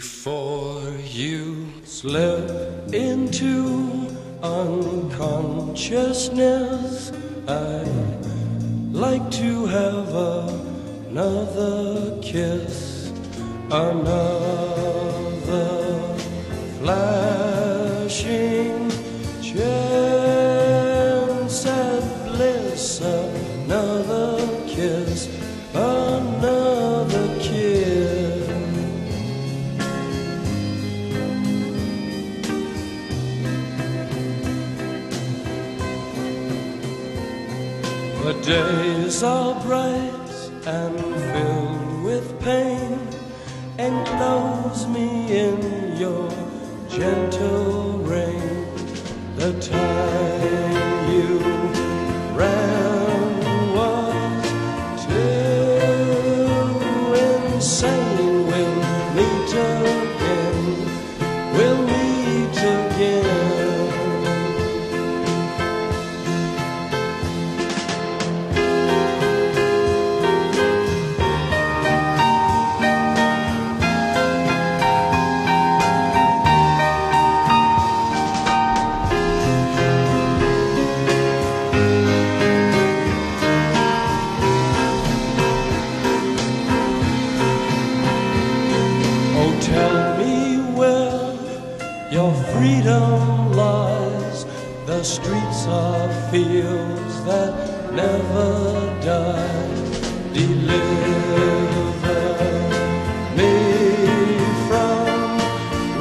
Before you slip into unconsciousness, I'd like to have another kiss, another flashing chance at bliss, another kiss, another kiss. The days are bright and filled with pain. Enclose me in your gentle rain. The time you ran was too insane. We'll meet again. We'll meet again. Freedom lies, the streets are fields that never die. Deliver me from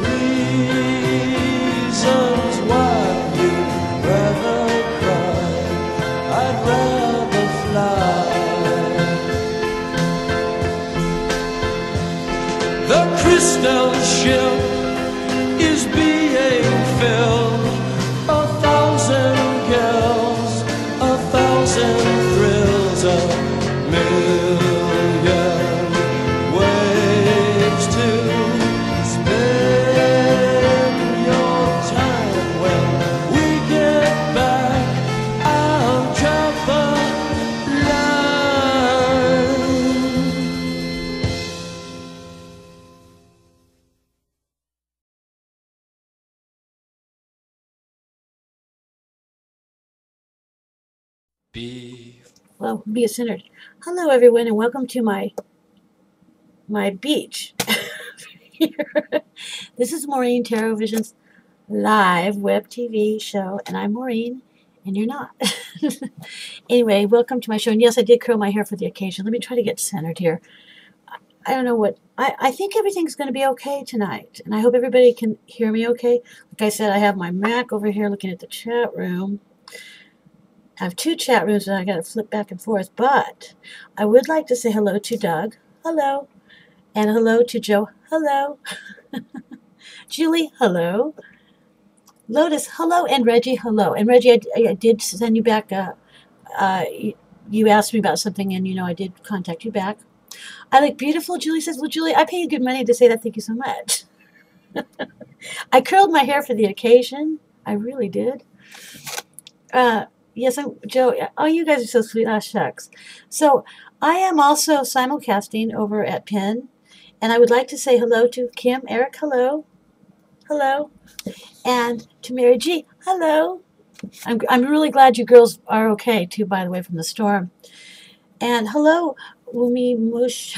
reasons why you'd rather cry, I'd rather fly. The crystal ship is being filled, 1,000 girls, 1,000 thrills, 1,000,000 ways to spend your time. When we get back, I'll drop a line. Well, be centered. Hello, everyone, and welcome to my beach. This is Maureen, TarotVisions live web TV show, and I'm Maureen, and you're not. Anyway, welcome to my show. And yes, I did curl my hair for the occasion. Let me try to get centered here. I don't know what. I think everything's going to be okay tonight, and I hope everybody can hear me okay. Like I said, I have my Mac over here looking at the chat room. I have two chat rooms and I got to flip back and forth, but I would like to say hello to Doug, hello, and hello to Joe, hello, Julie, hello, Lotus, hello, and Reggie, hello. And Reggie, I did send you back, you asked me about something, and I did contact you back. I look beautiful, Julie says. Well, Julie, I pay you good money to say that. Thank you so much. I curled my hair for the occasion. I really did. Yes, Joe. Oh, you guys are so sweet. Ah, shucks. So I am also simulcasting over at Penn, and I would like to say hello to Kim, Eric, hello, hello, and to Mary G, hello. I'm really glad you girls are okay too. By the way, from the storm, and hello, Wumi Mush.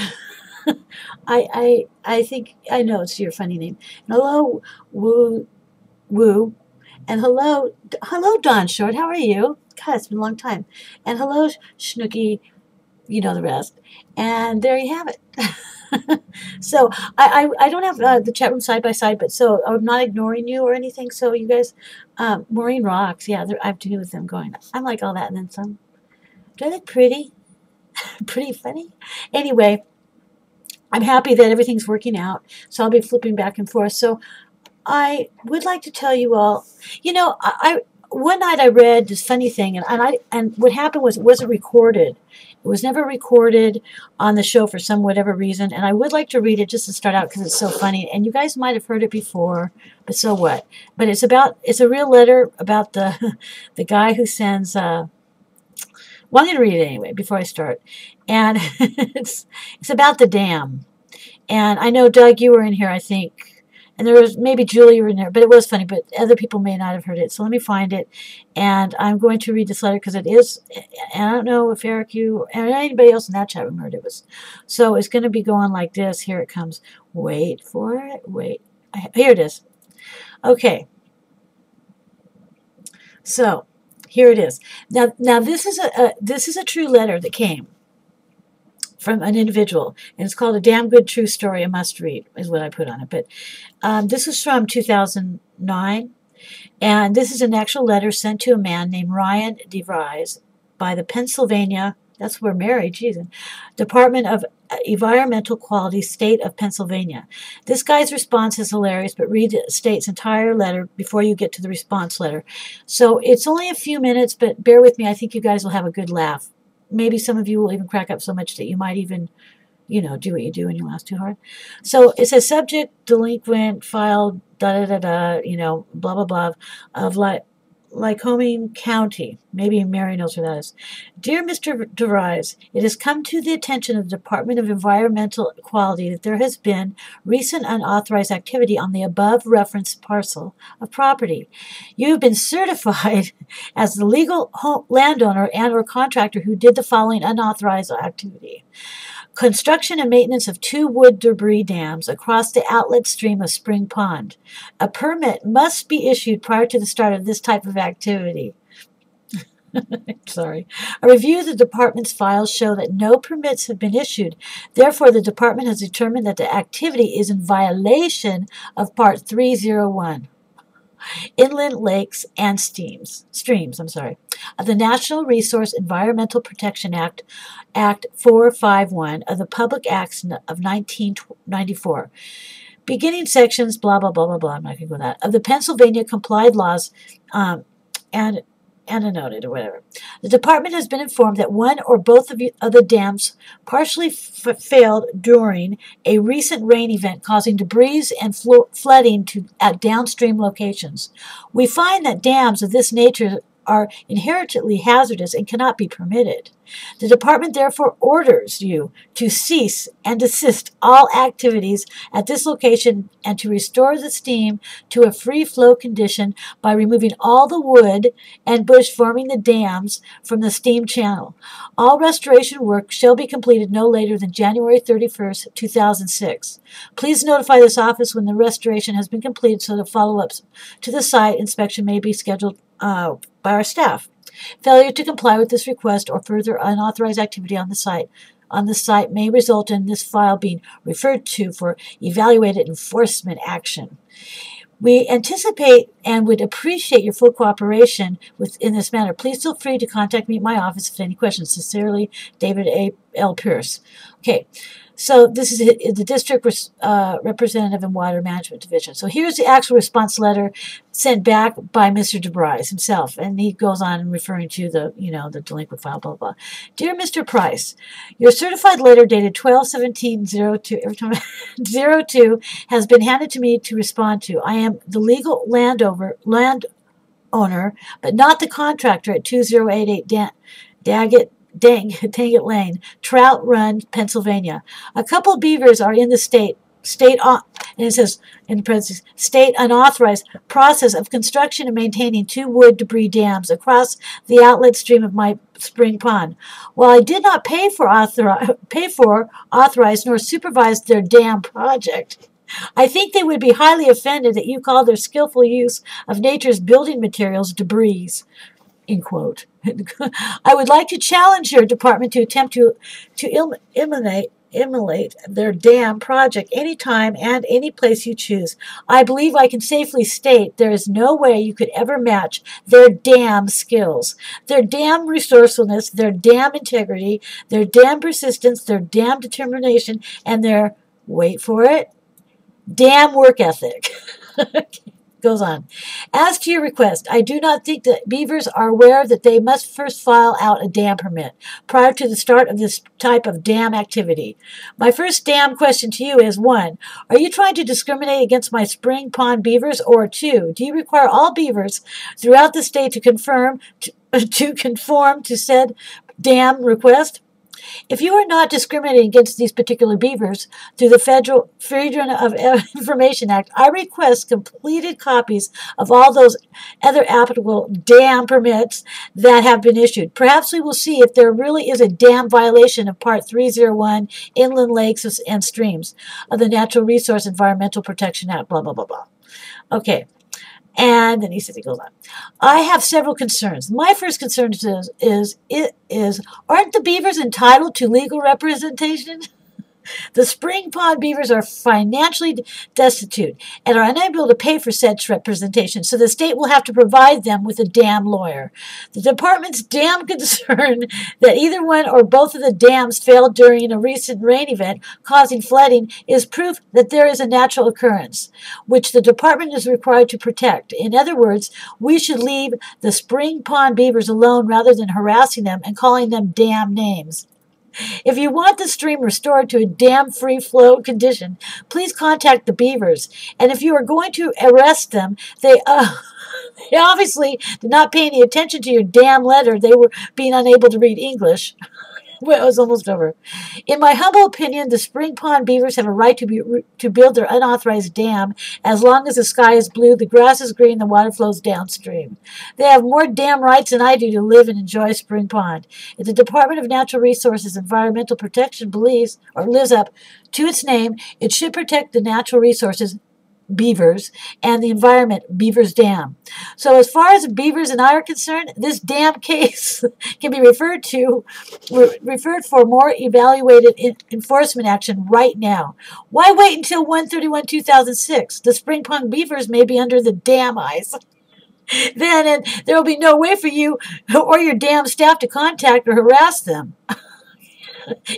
I think I know it's your funny name. And hello, Woo. And hello, Don Short. How are you? God, it's been a long time. And hello, Snooky. You know the rest. And there you have it. So I don't have the chat room side by side, but so I'm not ignoring you or anything. So you guys, Maureen rocks. Yeah, I have to do with them going. I'm like all that and then some. Do I look pretty? Pretty funny. Anyway, I'm happy that everything's working out. So I'll be flipping back and forth. So I would like to tell you all, one night I read this funny thing, and what happened was it wasn't recorded. It was never recorded on the show for some whatever reason, and I would like to read it just to start out because it's so funny. And you guys might have heard it before, but so what? But it's a real letter about the guy who sends. Well, I'm going to read it anyway before I start, and it's about the dam. And I know, Doug, you were in here, I think. And there was maybe Julie were in there, but it was funny, but other people may not have heard it. So let me find it. And I'm going to read this letter because it is, and I don't know if Eric, you, and anybody else in that chat room heard it. So it's going to be going like this. Here it comes. Wait for it. Wait. Here it is. Okay. So here it is. Now this is a true letter that came from an individual, and it's called A Damn Good True Story, a Must Read, is what I put on it. But this is from 2009, and this is an actual letter sent to a man named Ryan DeVries by the Pennsylvania, that's where Mary, Jesus, Department of Environmental Quality, State of Pennsylvania. This guy's response is hilarious, but read the state's entire letter before you get to the response letter. So it's only a few minutes, but bear with me. I think you guys will have a good laugh. Maybe some of you will even crack up so much that you might even, do what you do and you laugh too hard. So it says subject, delinquent, filed, blah, blah, blah, of Lycoming County. Maybe Mary knows where that is. Dear Mr. DeVries, it has come to the attention of the Department of Environmental Quality that there has been recent unauthorized activity on the above referenced parcel of property. You have been certified as the legal landowner and or contractor who did the following unauthorized activity. Construction and maintenance of 2 wood debris dams across the outlet stream of Spring Pond. A permit must be issued prior to the start of this type of activity. Sorry. A review of the department's files show that no permits have been issued. Therefore, the department has determined that the activity is in violation of Part 301. Inland lakes and streams, of the National Resource Environmental Protection Act 451 of the Public Acts of 1994. Beginning sections, blah, blah, blah, blah, blah, I'm not going to go with that, of the Pennsylvania complied laws and annotated or whatever. The department has been informed that one or both of the dams partially failed during a recent rain event, causing debris and flooding at downstream locations. We find that dams of this nature are inherently hazardous and cannot be permitted. The department therefore orders you to cease and desist all activities at this location and to restore the stream to a free flow condition by removing all the wood and bush forming the dams from the stream channel. All restoration work shall be completed no later than January 31st, 2006. Please notify this office when the restoration has been completed so the follow-ups to the site inspection may be scheduled by our staff. Failure to comply with this request or further unauthorized activity on the site may result in this file being referred to for evaluated enforcement action. We anticipate and would appreciate your full cooperation in this matter. Please feel free to contact me at my office if any questions. Sincerely, David L. Pierce. Okay. So this is the district representative in Water Management Division. So here's the actual response letter sent back by Mr. DeVries himself, and he goes on referring to the delinquent file, blah, blah. Dear Mr. Price, your certified letter dated 12/17/02 every time 02 has been handed to me to respond to. I am the legal landowner, but not the contractor at 2088 Dang it Lane, Trout Run, Pennsylvania. A couple of beavers are in the state and it says in parentheses, state unauthorized process of construction and maintaining 2 wood debris dams across the outlet stream of my spring pond. While I did not pay for, authorize, nor supervise their dam project, I think they would be highly offended that you call their skillful use of nature's building materials debris. End quote. I would like to challenge your department to attempt to emulate their dam project anytime and any place you choose. I believe I can safely state there is no way you could ever match their dam skills, their dam resourcefulness, their dam integrity, their dam persistence, their dam determination, and their, wait for it, dam work ethic. Goes on. As to your request, I do not think that beavers are aware that they must first file out a dam permit prior to the start of this type of dam activity. My first dam question to you is, 1, are you trying to discriminate against my spring pond beavers? Or 2, do you require all beavers throughout the state to conform to said dam request? If you are not discriminating against these particular beavers through the Federal Freedom of Information Act, I request completed copies of all those other applicable dam permits that have been issued. Perhaps we will see if there really is a dam violation of Part 301, Inland Lakes and Streams of the Natural Resource Environmental Protection Act, blah, blah, blah, blah. Okay. And then he says, he goes on, I have several concerns. My first concern is aren't the beavers entitled to legal representation? The spring pond beavers are financially destitute and are unable to pay for such representation, so the state will have to provide them with a dam lawyer. The department's dam concern that either one or both of the dams failed during a recent rain event causing flooding is proof that there is a natural occurrence, which the department is required to protect. In other words, we should leave the spring pond beavers alone rather than harassing them and calling them dam names. If you want the stream restored to a dam-free flow condition, please contact the beavers. And if you are going to arrest them, they obviously did not pay any attention to your damn letter. They were being unable to read English. Well, it was almost over. In my humble opinion, the spring pond beavers have a right to build their unauthorized dam as long as the sky is blue, the grass is green, the water flows downstream. They have more dam rights than I do to live and enjoy spring pond. If the Department of Natural Resources and Environmental Protection believes or lives up to its name, it should protect the natural resources, beavers, and the environment, Beavers Dam. So as far as beavers and I are concerned, this dam case can be referred for more evaluated enforcement action right now. Why wait until 1/31/2006? The spring pond beavers may be under the dam ice. Then there will be no way for you or your dam staff to contact or harass them.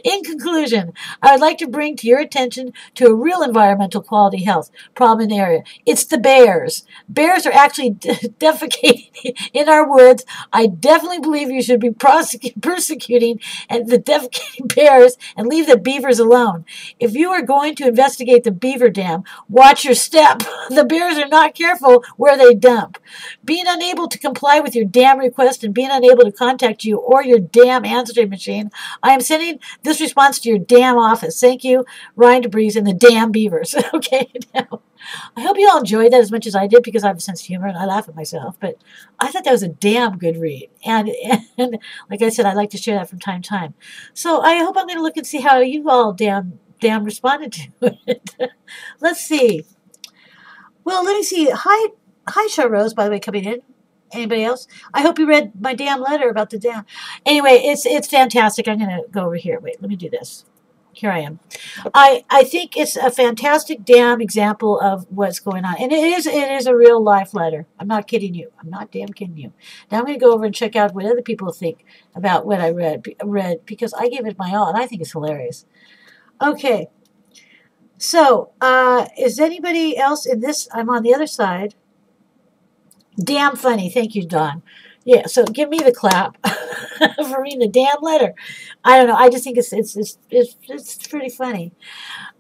In conclusion, I would like to bring to your attention to a real environmental quality health problem in the area. It's the bears. Bears are actually defecating in our woods. I definitely believe you should be persecuting the defecating bears and leave the beavers alone. If you are going to investigate the beaver dam, watch your step. The bears are not careful where they dump. Being unable to comply with your dam request and being unable to contact you or your dam answering machine, I am sending this response to your damn office. Thank you, Ryan DeBreeze and the damn beavers. Okay, now, I hope you all enjoyed that as much as I did because I have a sense of humor and I laugh at myself. But I thought that was a damn good read. And like I said, I like to share that from time to time. So I hope I'm going to look and see how you all damn responded to it. Let's see. Well, let me see. Hi, Sharose, by the way, coming in. Anybody else? I hope you read my damn letter about the dam. Anyway, it's fantastic. I'm going to go over here. Wait, let me do this. Here I am. I think it's a fantastic damn example of what's going on. And it is a real life letter. I'm not kidding you. I'm not damn kidding you. Now I'm going to go over and check out what other people think about what I read because I gave it my all and I think it's hilarious. Okay. So, is anybody else in this? I'm on the other side. Damn funny. Thank you, Don. Yeah, so give me the clap for reading the damn letter. I don't know. I just think it's pretty funny.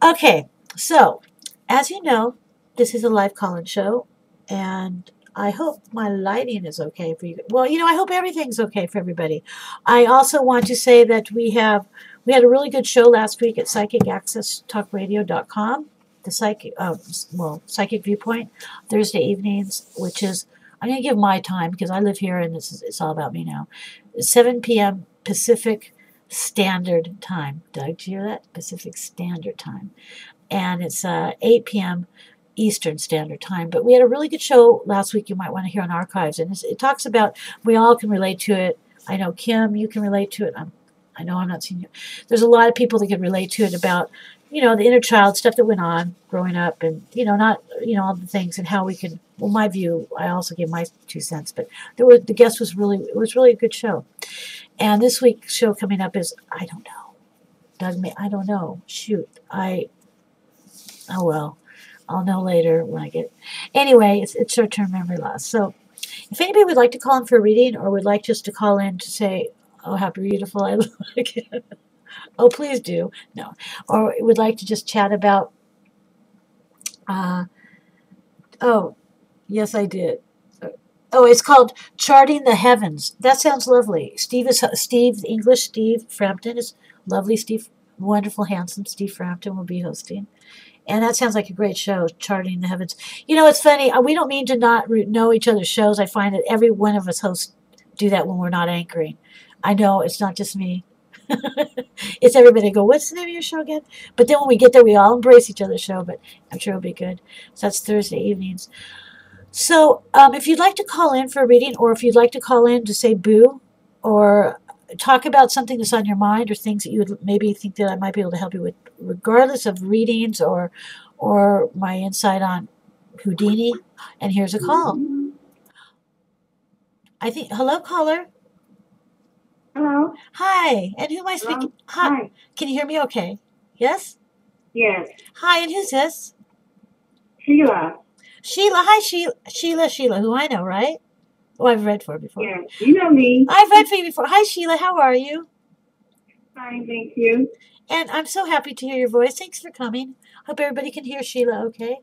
Okay, so as you know, this is a live call-in show, and I hope my lighting is okay for you. Well, you know, I hope everything's okay for everybody. I also want to say that we had a really good show last week at PsychicAccessTalkRadio.com. The Psychic Viewpoint, Thursday evenings, which is, I'm going to give my time because I live here and it's all about me now. 7 p.m. Pacific Standard Time. Doug, do you hear that? Pacific Standard Time. And it's 8 p.m. Eastern Standard Time. But we had a really good show last week you might want to hear on archives. And it talks about, we all can relate to it. I know, Kim, you can relate to it. I know I'm not seeing you. There's a lot of people that can relate to it about, you know, the inner child stuff that went on growing up and, you know, not, you know, all the things and how we can, well, my view, I also give my 2 cents, but the guest was really a good show. And this week's show coming up is, I don't know. Doug, I don't know. Shoot. Oh, well, I'll know later when I get, anyway, it's short-term memory loss. So if anybody would like to call in for a reading or would like just to call in to say, oh, how beautiful I look. Oh, please do. No. Or would like to just chat about, oh, yes, I did. Oh, it's called Charting the Heavens. That sounds lovely. Steve English. Steve Frampton is lovely. Steve, wonderful, handsome Steve Frampton will be hosting, and that sounds like a great show. Charting the Heavens. You know, it's funny. We don't mean to not know each other's shows. I find that every one of us hosts do that when we're not anchoring. I know it's not just me. It's everybody. Go, what's the name of your show again? But then when we get there, we all embrace each other's show. But I'm sure it'll be good. So that's Thursday evenings. So, if you'd like to call in for a reading, or if you'd like to call in to say boo, or talk about something that's on your mind, or things that you would maybe think that I might be able to help you with, regardless of readings or my insight on Houdini, and here's a call. I think, hello, caller. Hello. Hi, and who am I speaking? Hi. Can you hear me okay? Yes? Yes. Hi, and who's this? Sheila. Sheila. Hi, Sheila, who I know, right? Oh, I've read for before. Yes. You know me. I've read for you before. Hi, Sheila. How are you? Fine, thank you. And I'm so happy to hear your voice. Thanks for coming. Hope everybody can hear Sheila okay.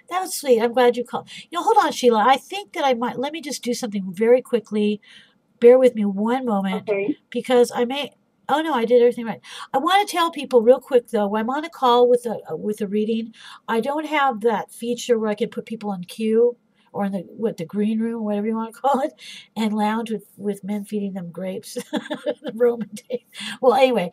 That was sweet. I'm glad you called. Hold on, Sheila. I think that I might, let me just do something very quickly. Bear with me one moment. Okay. Because I may, oh no, I did everything right. I want to tell people real quick though, I'm on a call with a reading. I don't have that feature where I can put people in queue or in the green room, whatever you want to call it, and lounge with men feeding them grapes, the Roman days. Well, anyway,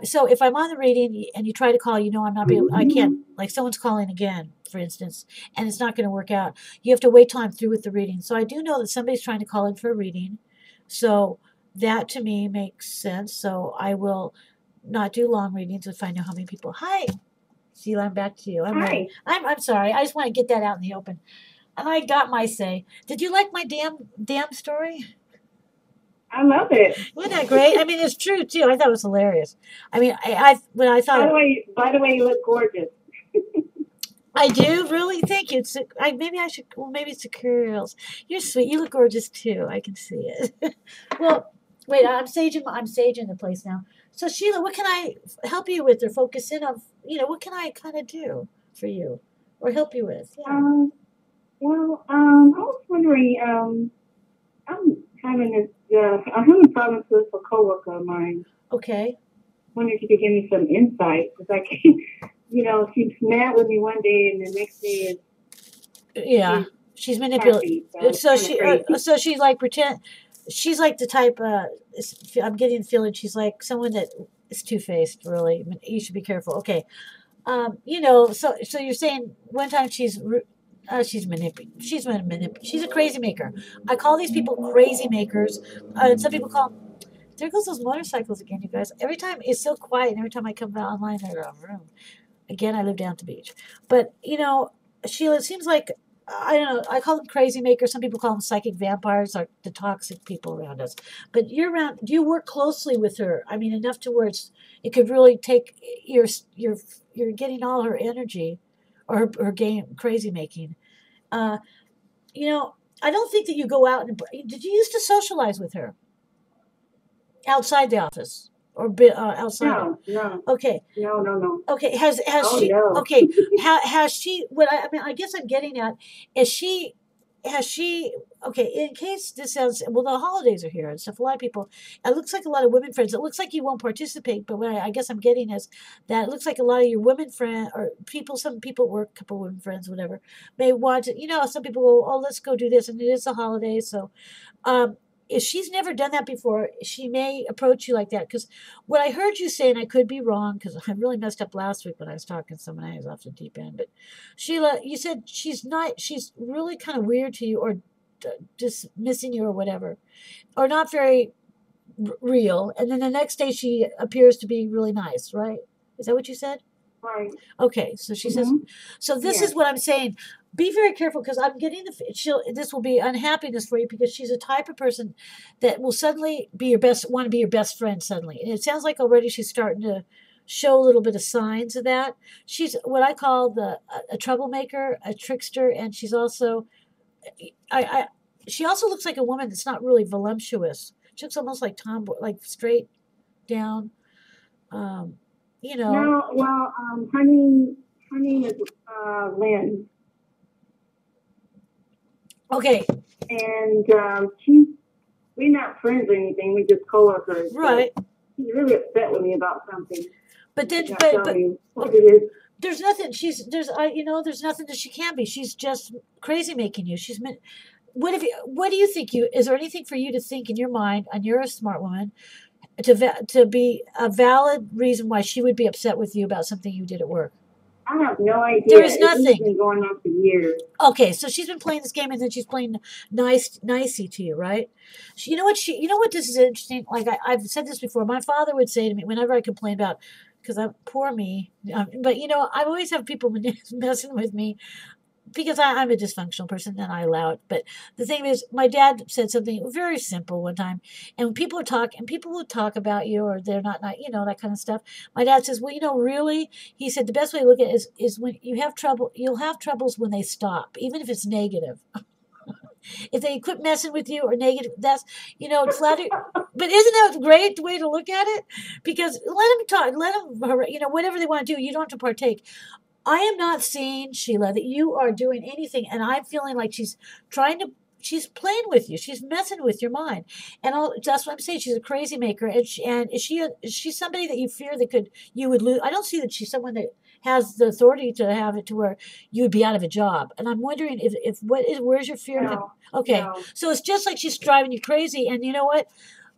so if I'm on the reading and you try to call, I'm not able, I can't, like someone's calling again, for instance, and it's not going to work out. You have to wait till I'm through with the reading. So I do know that somebody's trying to call in for a reading. So that to me makes sense. So I will not do long readings if I know how many people. Hi, Sheila, I'm back to you. Hi. I'm sorry. I just want to get that out in the open. And I got my say. Did you like my damn story? I love it. Wasn't that great? I mean, it's true too. I thought it was hilarious. I mean, when I thought. By the way, you look gorgeous. I do really. Thank you. Maybe I should. Well, maybe it's the curls. You're sweet. You look gorgeous too. I can see it. Well, wait. I'm saging the place now. So Sheila, what can I help you with, or focus in on? What can I kind of do for you, or help you with? Yeah. Well, I was wondering. I'm having problems with a coworker of mine. Okay. Wondering if you could give me some insight, because I can't. She's mad with me one day, and the next day is. Yeah, she's manipulative. So she's like pretend. She's like the type. I'm getting the feeling she's like someone that is two-faced. Really, you should be careful. Okay. So you're saying one time she's manipulative. She's a crazy maker. I call these people crazy makers. Some people call them. There goes those motorcycles again, you guys. Every time it's so quiet, and every time I come online, they're in a room. Again, I live down at the beach. But, Sheila, it seems like, I don't know, I call them crazy makers. Some people call them psychic vampires, or the toxic people around us. But do you work closely with her? I mean, enough to where it could really take, you're getting all her energy, or her game, crazy making. I don't think that you go out did you used to socialize with her? Outside the office? Or outside? No. Okay. No. Okay. Has she? No. Okay. Has she? I guess I'm getting at is she? Has she? Okay. In case this sounds the holidays are here and stuff. A lot of people. It looks like a lot of women friends. It looks like you won't participate, but what I guess I'm getting is that it looks like a lot of your women friend or people. Some people work, a couple of women friends, whatever, may want to. Some people go, oh, let's go do this, and it is a holiday, so. If she's never done that before, she may approach you like that. Because what I heard you say, and I could be wrong, because I really messed up last week when I was talking to someone, I was off the deep end. But Sheila, you said she's really kind of weird to you, or just missing you, or whatever, or not very real. And then the next day she appears to be really nice, right? Is that what you said? Right. Okay, so she says, so this is what I'm saying. Be very careful, because I'm getting this will be unhappiness for you, because she's a type of person that will suddenly want to be your best friend suddenly. And it sounds like already she's starting to show a little bit of signs of that. She's what I call a troublemaker, a trickster, and she's also, she also looks like a woman that's not really voluptuous. She looks almost like tomboy, like straight down. No, well, her name is Lynn. Okay. And we're not friends or anything. We're just coworkers. Right. She's really upset with me about something. But then, She's not telling me what it is. there's nothing. There's nothing that she can be. She's just crazy making you. What do you think? Is there anything for you to think in your mind? And you're a smart woman. To be a valid reason why she would be upset with you about something you did at work. I have no idea. There is nothing. It's been going on for years. Okay, so she's been playing this game, and then she's playing nicey to you, right? You know what? This is interesting. Like I've said this before. My father would say to me whenever I complain about, because I'm poor me, but I always have people messing with me because I'm a dysfunctional person and I allow it. But the thing is, my dad said something very simple one time, and when people would talk about you or they're not, that kind of stuff. My dad says, well, really, he said, the best way to look at it is when you have trouble, you'll have troubles when they stop, even if it's negative. If they quit messing with you or negative, that's, flatter. But isn't that a great way to look at it? Because let them talk, whatever they want to do, you don't have to partake. I am not seeing, Sheila, that you are doing anything, and I'm feeling like she's playing with you. She's messing with your mind, and that's what I'm saying. She's a crazy maker, and is she somebody that you fear that you would lose? I don't see that she's someone that has the authority to have it to where you would be out of a job. And I'm wondering where's your fear? No, okay, no. So it's just like she's driving you crazy, and you know what?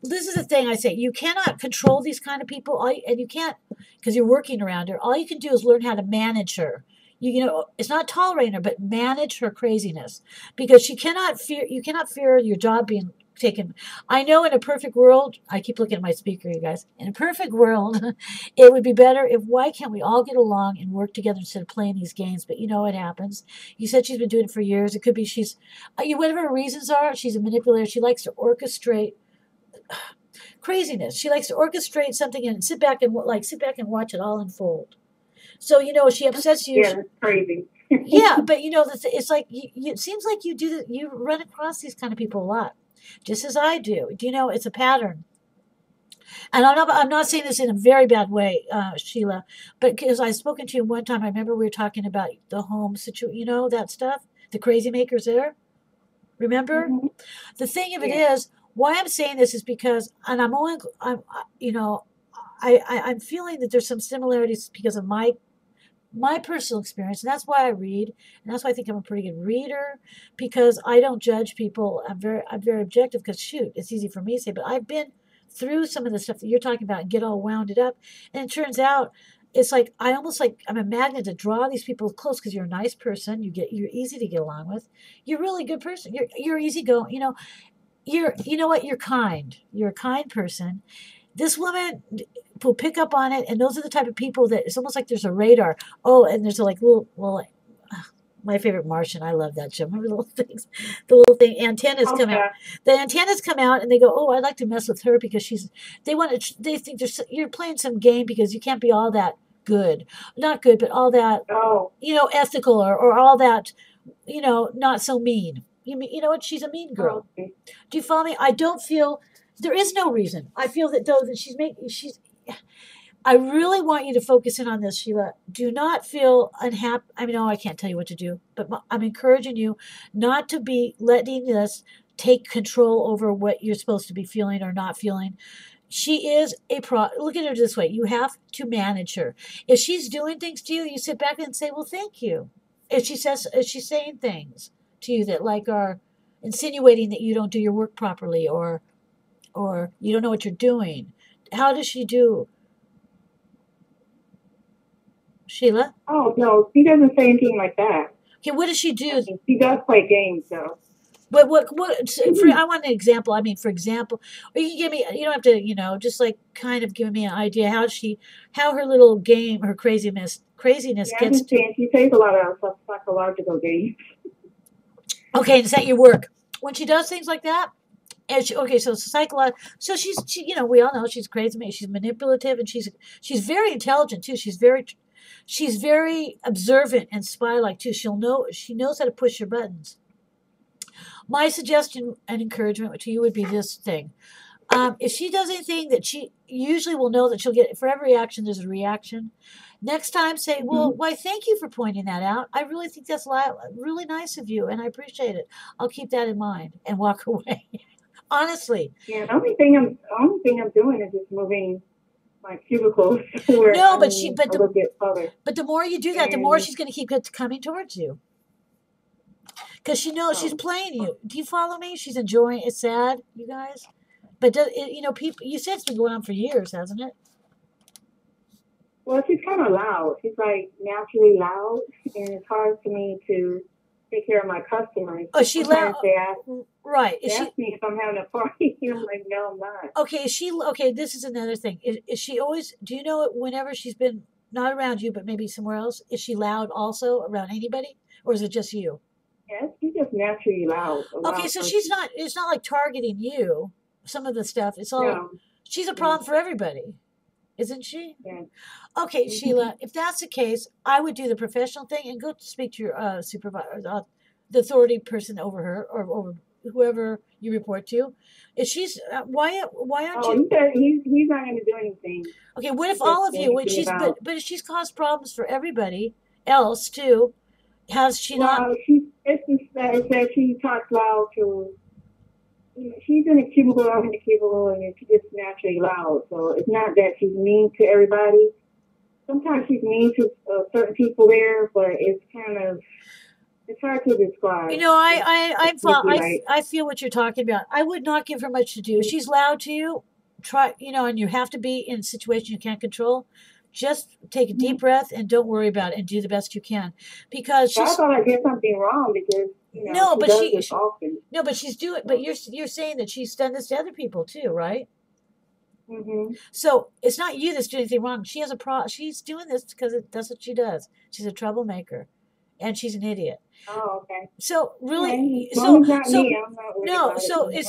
This is the thing I say. You cannot control these kind of people, and you can't because you're working around her. All you can do is learn how to manage her. It's not tolerating her, but manage her craziness because you cannot fear your job being taken. I know in a perfect world, I keep looking at my speaker, you guys. In a perfect world, it would be better why can't we all get along and work together instead of playing these games? But what happens. You said she's been doing it for years. It could be she's, whatever her reasons are, she's a manipulator. She likes to orchestrate craziness. She likes to orchestrate something and sit back and watch it all unfold. So she upsets you. Yeah, it's crazy. Yeah, but it's like it seems like you do that. You run across these kind of people a lot, just as I do. It's a pattern. And I'm not saying this in a very bad way, Sheila, but because I've spoken to you one time, I remember we were talking about the home situation. That stuff, the crazy makers there. Remember, the thing of it is. Why I'm saying this is because, and I'm feeling that there's some similarities because of my personal experience, and that's why I read, and that's why I think I'm a pretty good reader because I don't judge people. I'm very objective because it's easy for me to say, but I've been through some of the stuff that you're talking about and get all wounded up, and it turns out it's like I'm a magnet to draw these people close because you're a nice person. You're easy to get along with. You're a really good person. You're easy going. You're kind. You're a kind person. This woman will pick up on it, and those are the type of people that it's almost like there's a radar. Oh, and there's my favorite Martian. I love that show. Remember the little thing antennas come out. The antennas come out, and they go, "Oh, I'd like to mess with her because they think you're playing some game because you can't be all that good, not good, but all that ethical or all that not so mean." You know what? She's a mean girl. Okay. Do you follow me? I don't feel there is no reason. I feel that though that she's. I really want you to focus in on this, Sheila. Do not feel unhappy. I can't tell you what to do, but I'm encouraging you not to be letting this take control over what you're supposed to be feeling or not feeling. She is look at her this way. You have to manage her. If she's doing things to you, you sit back and say, well, thank you. If she's saying things to you that are insinuating that you don't do your work properly or you don't know what you're doing. How does she do? Sheila? Oh, no, she doesn't say anything like that. Okay, what does she do? She does play games, though. But I want an example. For example, or you can give me, you don't have to, just kind of give me an idea how her little game, her craziness gets to. She plays a lot of psychological games. Okay, is that your work? When she does things like that, so it's psychological. So she we all know she's crazy. She's manipulative, and she's very intelligent too. She's very observant and spy-like too. She knows how to push your buttons. My suggestion and encouragement to you would be this thing. If she does anything that she usually will know that she'll get, for every action, there's a reaction. Next time, say, well, why, thank you for pointing that out. I really think that's really nice of you, and I appreciate it. I'll keep that in mind and walk away. Honestly. Yeah, the only thing I'm doing is just moving my cubicles where No, but a little bit further. But the more you do that, the more she's going to keep coming towards you. Because she knows she's playing you. Do you follow me? She's enjoying. It's sad, you guys. But people. You said it's been going on for years, hasn't it? Well, she's kind of loud. She's like naturally loud, and it's hard for me to take care of my customers. Oh, she loud. Right. They ask me if I'm having a party. I'm like, no, I'm not. Okay. Okay. This is another thing. Is she always? Do you know whenever she's been not around you, but maybe somewhere else? Is she loud also around anybody, or is it just you? Yes, she's just naturally loud. Okay, so she's not. It's not like targeting you. Some of the stuff. It's all. No. She's a problem for everybody, isn't she? Yeah. Okay, Sheila. If that's the case, I would do the professional thing and go speak to your supervisor, the authority person over her, or over whoever you report to. If she's why aren't you? He's not going to do anything. Okay, what if all of you? When she's but if she's caused problems for everybody else too. Has she not? It's just that she talks loud to. She's in a cubicle, I'm in a cubicle, and she's just naturally loud. So it's not that she's mean to everybody. Sometimes she's mean to certain people there, but it's hard to describe. You know, I feel what you're talking about. I would not give her much to do. If she's loud to you, and you have to be in a situation you can't control. Just take a deep breath and don't worry about it and do the best you can, because I thought I did something wrong because no, but she's doing. But you're saying that she's done this to other people too, right? Mm-hmm. So it's not you that's doing anything wrong. She has she's doing this because that's what she does. She's a troublemaker, and she's an idiot. Oh, okay. So really, it's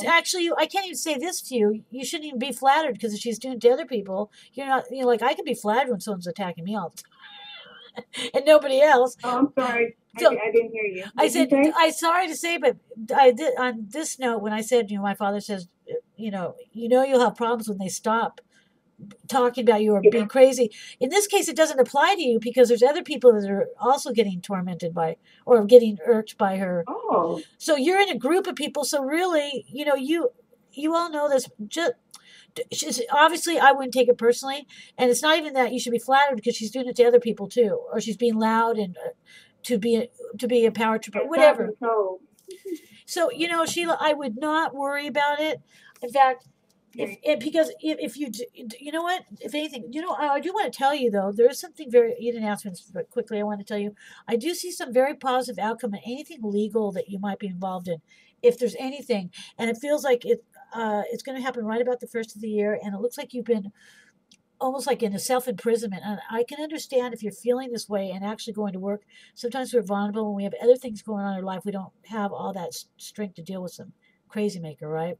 actually, I can't even say this to you. You shouldn't even be flattered because if she's doing it to other people, you're not. Like I can be flattered when someone's attacking me all the time, and nobody else. Oh, I'm sorry. So, I didn't hear you. I said, I'm sorry to say, but I did on this note when I said, my father says, you'll have problems when they stop talking about you or being crazy. In this case, it doesn't apply to you because there's other people that are also getting tormented by or getting irked by her. Oh. So you're in a group of people. So really, you all know this. Obviously, I wouldn't take it personally, and it's not even that you should be flattered because she's doing it to other people too, or she's being loud and to be a power tripper, whatever. So Sheila, I would not worry about it. In fact. If you know what, if anything, I do want to tell you though, there is something you didn't ask me this, but quickly I want to tell you, I do see some very positive outcome in anything legal that you might be involved in, if there's anything, and it feels like it's going to happen right about the first of the year, and it looks like you've been almost like in a self-imprisonment, and I can understand if you're feeling this way and actually going to work. Sometimes we're vulnerable when we have other things going on in our life. We don't have all that strength to deal with some crazy maker, right?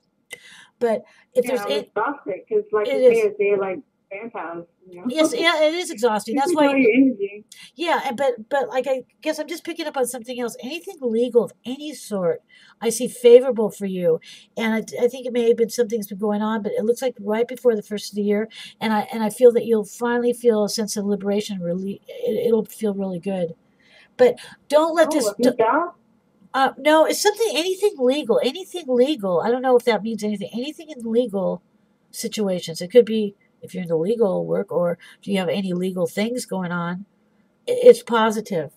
But if there's exhausted because, like you say, they're like vampires. Yes, it is exhausting. That's why. Your energy. Yeah, but like I guess I'm just picking up on something else. Anything legal of any sort, I see favorable for you, and I think it may have been something that's been going on, but it looks like right before the first of the year, and I feel that you'll finally feel a sense of liberation. Really, it'll feel really good. But don't let this. No, it's anything legal. I don't know if that means anything. Anything in legal situations. It could be if you're in the legal work or do you have any legal things going on. It's positive.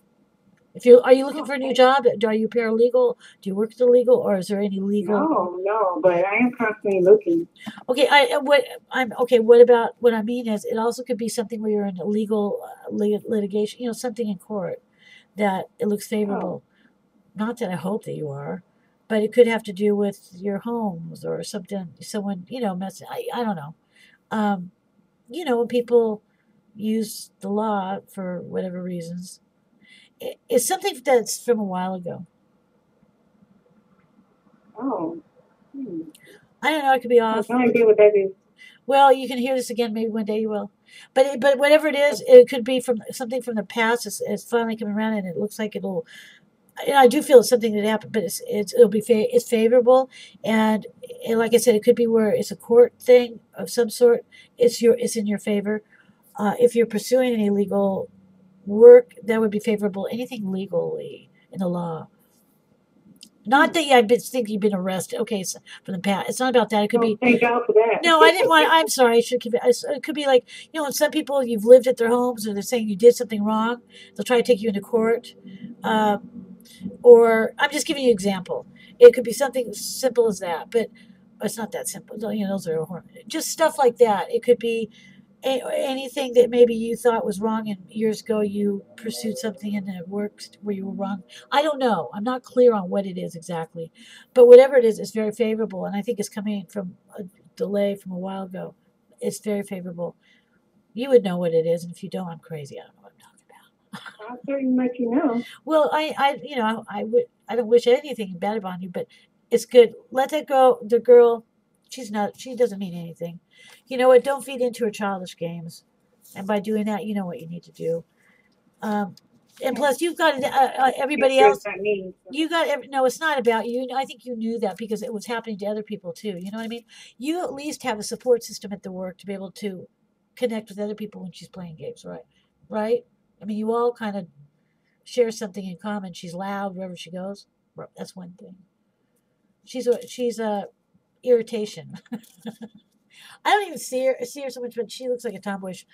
Are you looking for a new job? Are you paralegal? Do you work at the legal, or is there any legal? No, but I am constantly looking. Okay, What about what I mean is it also could be something where you're in a legal litigation. Something in court that it looks favorable. Not that I hope that you are, but it could have to do with your homes or something. Someone, messing. I don't know. When people use the law for whatever reasons, it's something that's from a while ago. Oh. I don't know. It could be off. I have no idea what that is. Well, you can hear this again. Maybe one day you will. But whatever it is, it could be from something from the past. It's finally coming around, and it looks like it'll. I do feel it's something that happened, but it's favorable, and like I said, it could be where it's a court thing of some sort. It's in your favor, if you're pursuing any legal work, that would be favorable. Anything legally in the law. Not that I think you've been arrested. Okay, so from the past, it's not about that. It could be. Thank God for that. No, I didn't want. I'm sorry. I should. It could be like, when some people, you've lived at their homes, or they're saying you did something wrong. They'll try to take you into court. Or I'm just giving you an example. It could be something simple as that, but it's not that simple. Those are just stuff like that. It could be anything that maybe you thought was wrong, and years ago you pursued something and it worked where you were wrong. I don't know. I'm not clear on what it is exactly, but whatever it is, it's very favorable, and I think it's coming from a delay from a while ago. It's very favorable. You would know what it is, and if you don't, I'm crazy. I don't know what I'm talking about. I'll certainly let you know. Well, I don't wish anything bad about you, but it's good. Let that go. The girl, she doesn't mean anything. You know what? Don't feed into her childish games. And by doing that, you know what you need to do. And plus, you've got everybody else. No, it's not about you. I think you knew that because it was happening to other people too. You know what I mean? You at least have a support system at the work to be able to connect with other people when she's playing games, right? Right? I mean, you all kind of share something in common. She's loud wherever she goes. That's one thing. She's a irritation. I don't even see her so much, but she looks like a tomboyish.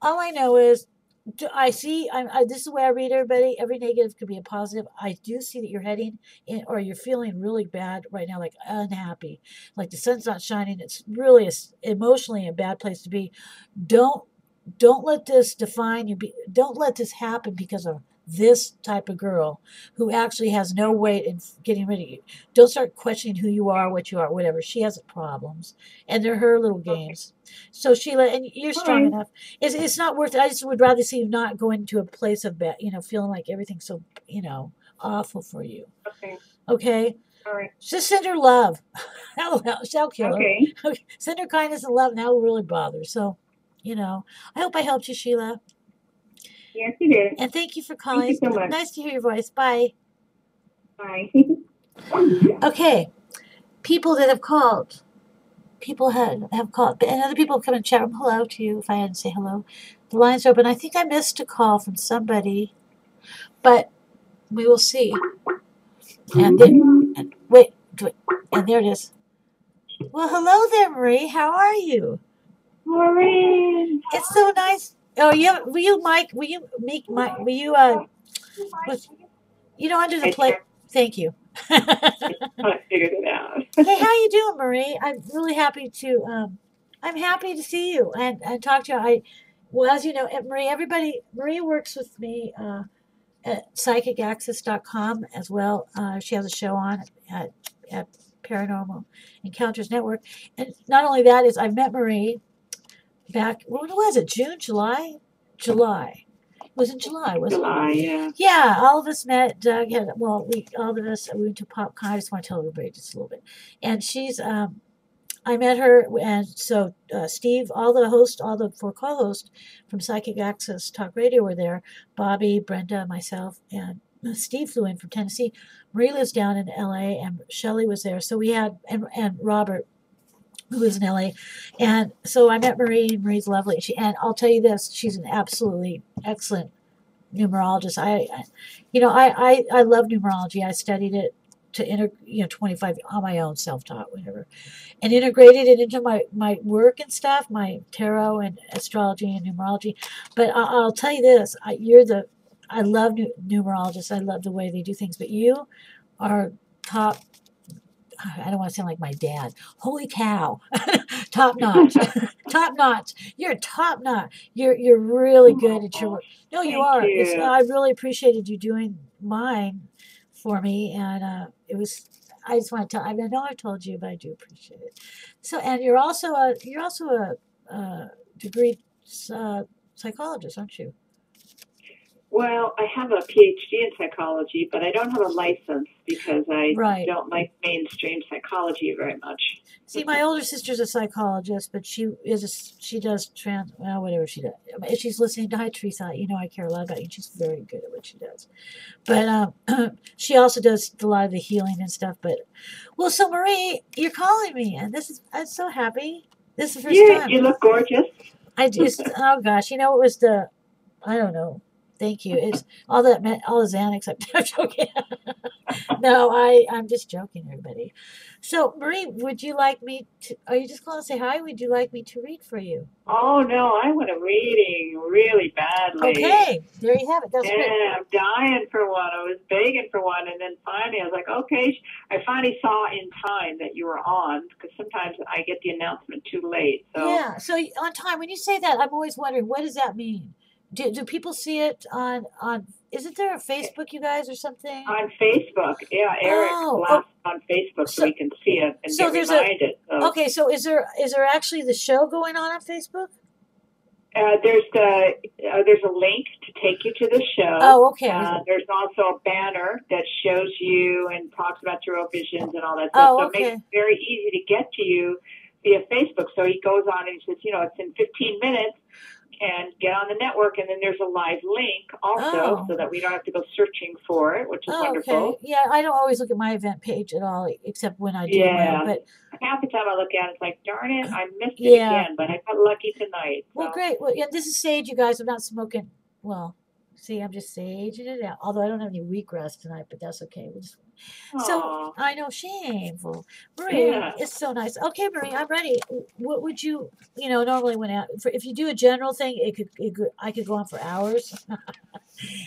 All I know is, this is the way I read everybody. Every negative could be a positive. I do see that you're heading in, or you're feeling really bad right now, like unhappy, like the sun's not shining. It's really emotionally a bad place to be. Don't let this define you. Don't let this happen because of this type of girl who actually has no weight in getting rid of you. Don't start questioning who you are, what you are, whatever. She has problems, and they're her little games. So Sheila, and you're strong enough. It's not worth it. I just would rather see you not go into a place of feeling like everything's so awful for you. Okay. All right. Just send her love. That'll kill her. Okay. Send her kindness and love, and that will really bother her. So, I hope I helped you, Sheila. Yes, you did. And thank you for calling. Thank you so much. Nice to hear your voice. Bye. Bye. Okay. People that have called. People have called. And other people have come and chat room. Hello to you if I hadn't say hello. The lines are open. I think I missed a call from somebody. But we will see. And wait. And there it is. Well, hello there, Marie. How are you? Maureen. It's so nice. Oh, yeah. Will you make Mike? Will you under the plate? Thank you. I figured it out. Hey, how you doing, Marie? I'm really happy to. I'm happy to see you and talk to you. Well, as you know, Marie works with me at psychicaccess.com as well. She has a show on at Paranormal Encounters Network, and not only that is I've met Marie. Back, when was it? June, July? July. It was in July, wasn't it? July, yeah. Yeah, all of us met. Doug had, we went to PopCon. I just want to tell everybody just a little bit. And she's, I met her, and so Steve, all the four co-hosts from Psychic Access Talk Radio were there. Bobby, Brenda, myself, and Steve flew in from Tennessee. Marie lives down in L.A., and Shelia was there. So we had, and Robert, who lives in LA. And so I met Marie. Marie's lovely. And I'll tell you this, she's an absolutely excellent numerologist. I love numerology. I studied it to 25 on my own, self-taught, whatever, and integrated it into my work and stuff, my tarot and astrology and numerology. But I'll tell you this, I love numerologists. I love the way they do things, but you are top. I don't want to sound like my dad. Holy cow. Top notch. Top notch. You're top notch. You're really good at your work. No, you are. I really appreciated you doing mine for me. And I just want to tell, I know I've told you, but I do appreciate it. So, and you're also a degree psychologist, aren't you? Well, I have a PhD in psychology, but I don't have a license because I don't like mainstream psychology very much. See, my older sister's a psychologist, but she does whatever she does. If she's listening to Hi Teresa, I care a lot about you. She's very good at what she does. But she also does a lot of the healing and stuff. But so Marie, you're calling me, and I'm so happy. This is the first time. You look gorgeous. I just, oh gosh, it was I don't know. Thank you. It's all the Xanax. I'm joking. No, I'm just joking, everybody. So, Marie, would you like me to? Are you just calling to say hi? Would you like me to read for you? Oh, no, I want a reading really badly. Okay, there you have it. That's Yeah, great. I'm dying for one. I was begging for one, and then finally I was like, okay. I finally saw in time that you were on, because sometimes I get the announcement too late. So Yeah. So on time, when you say that, I'm always wondering, what does that mean? Do people see it on? Isn't there a Facebook, you guys, or something? on Facebook, yeah, Eric left on Facebook so we can see it and get reminded. Okay, so is there actually the show going on Facebook? There's a link to take you to the show. Oh, okay. There's also a banner that shows you and talks about TarotVisions and all that stuff. Oh, so okay. it makes it very easy to get to you via Facebook. So he goes on and he says, it's in 15 minutes. And get on the network, and then there's a live link also, so that we don't have to go searching for it, which is wonderful. Okay. Yeah, I don't always look at my event page at all, except when I do. Yeah, but half the time I look at it, it's like, darn it, I missed it again, but I got lucky tonight. So. Well, great. Well, yeah, this is sage, you guys. I'm not smoking. Well, see, I'm just saging it out. Although I don't have any wheatgrass tonight, but that's okay. So I know, shameful. Marie, it's so nice. Okay, Marie, I'm ready. What would you, normally if you do a general thing, I could go on for hours.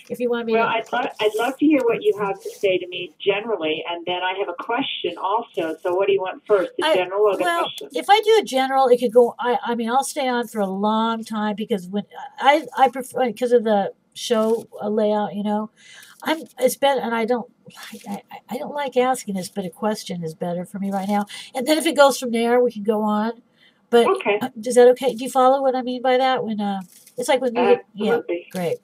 If you want me. Well, I'd love to hear what you have to say to me generally, and then I have a question also. So, what do you want first, the general or the question? If I do a general, it could go. I mean, I'll stay on for a long time because when I prefer because of the show layout, it's better, and I don't like asking this, but a question is better for me right now. And then if it goes from there, we can go on. But is that okay? Do you follow what I mean by that? When it's like when you great.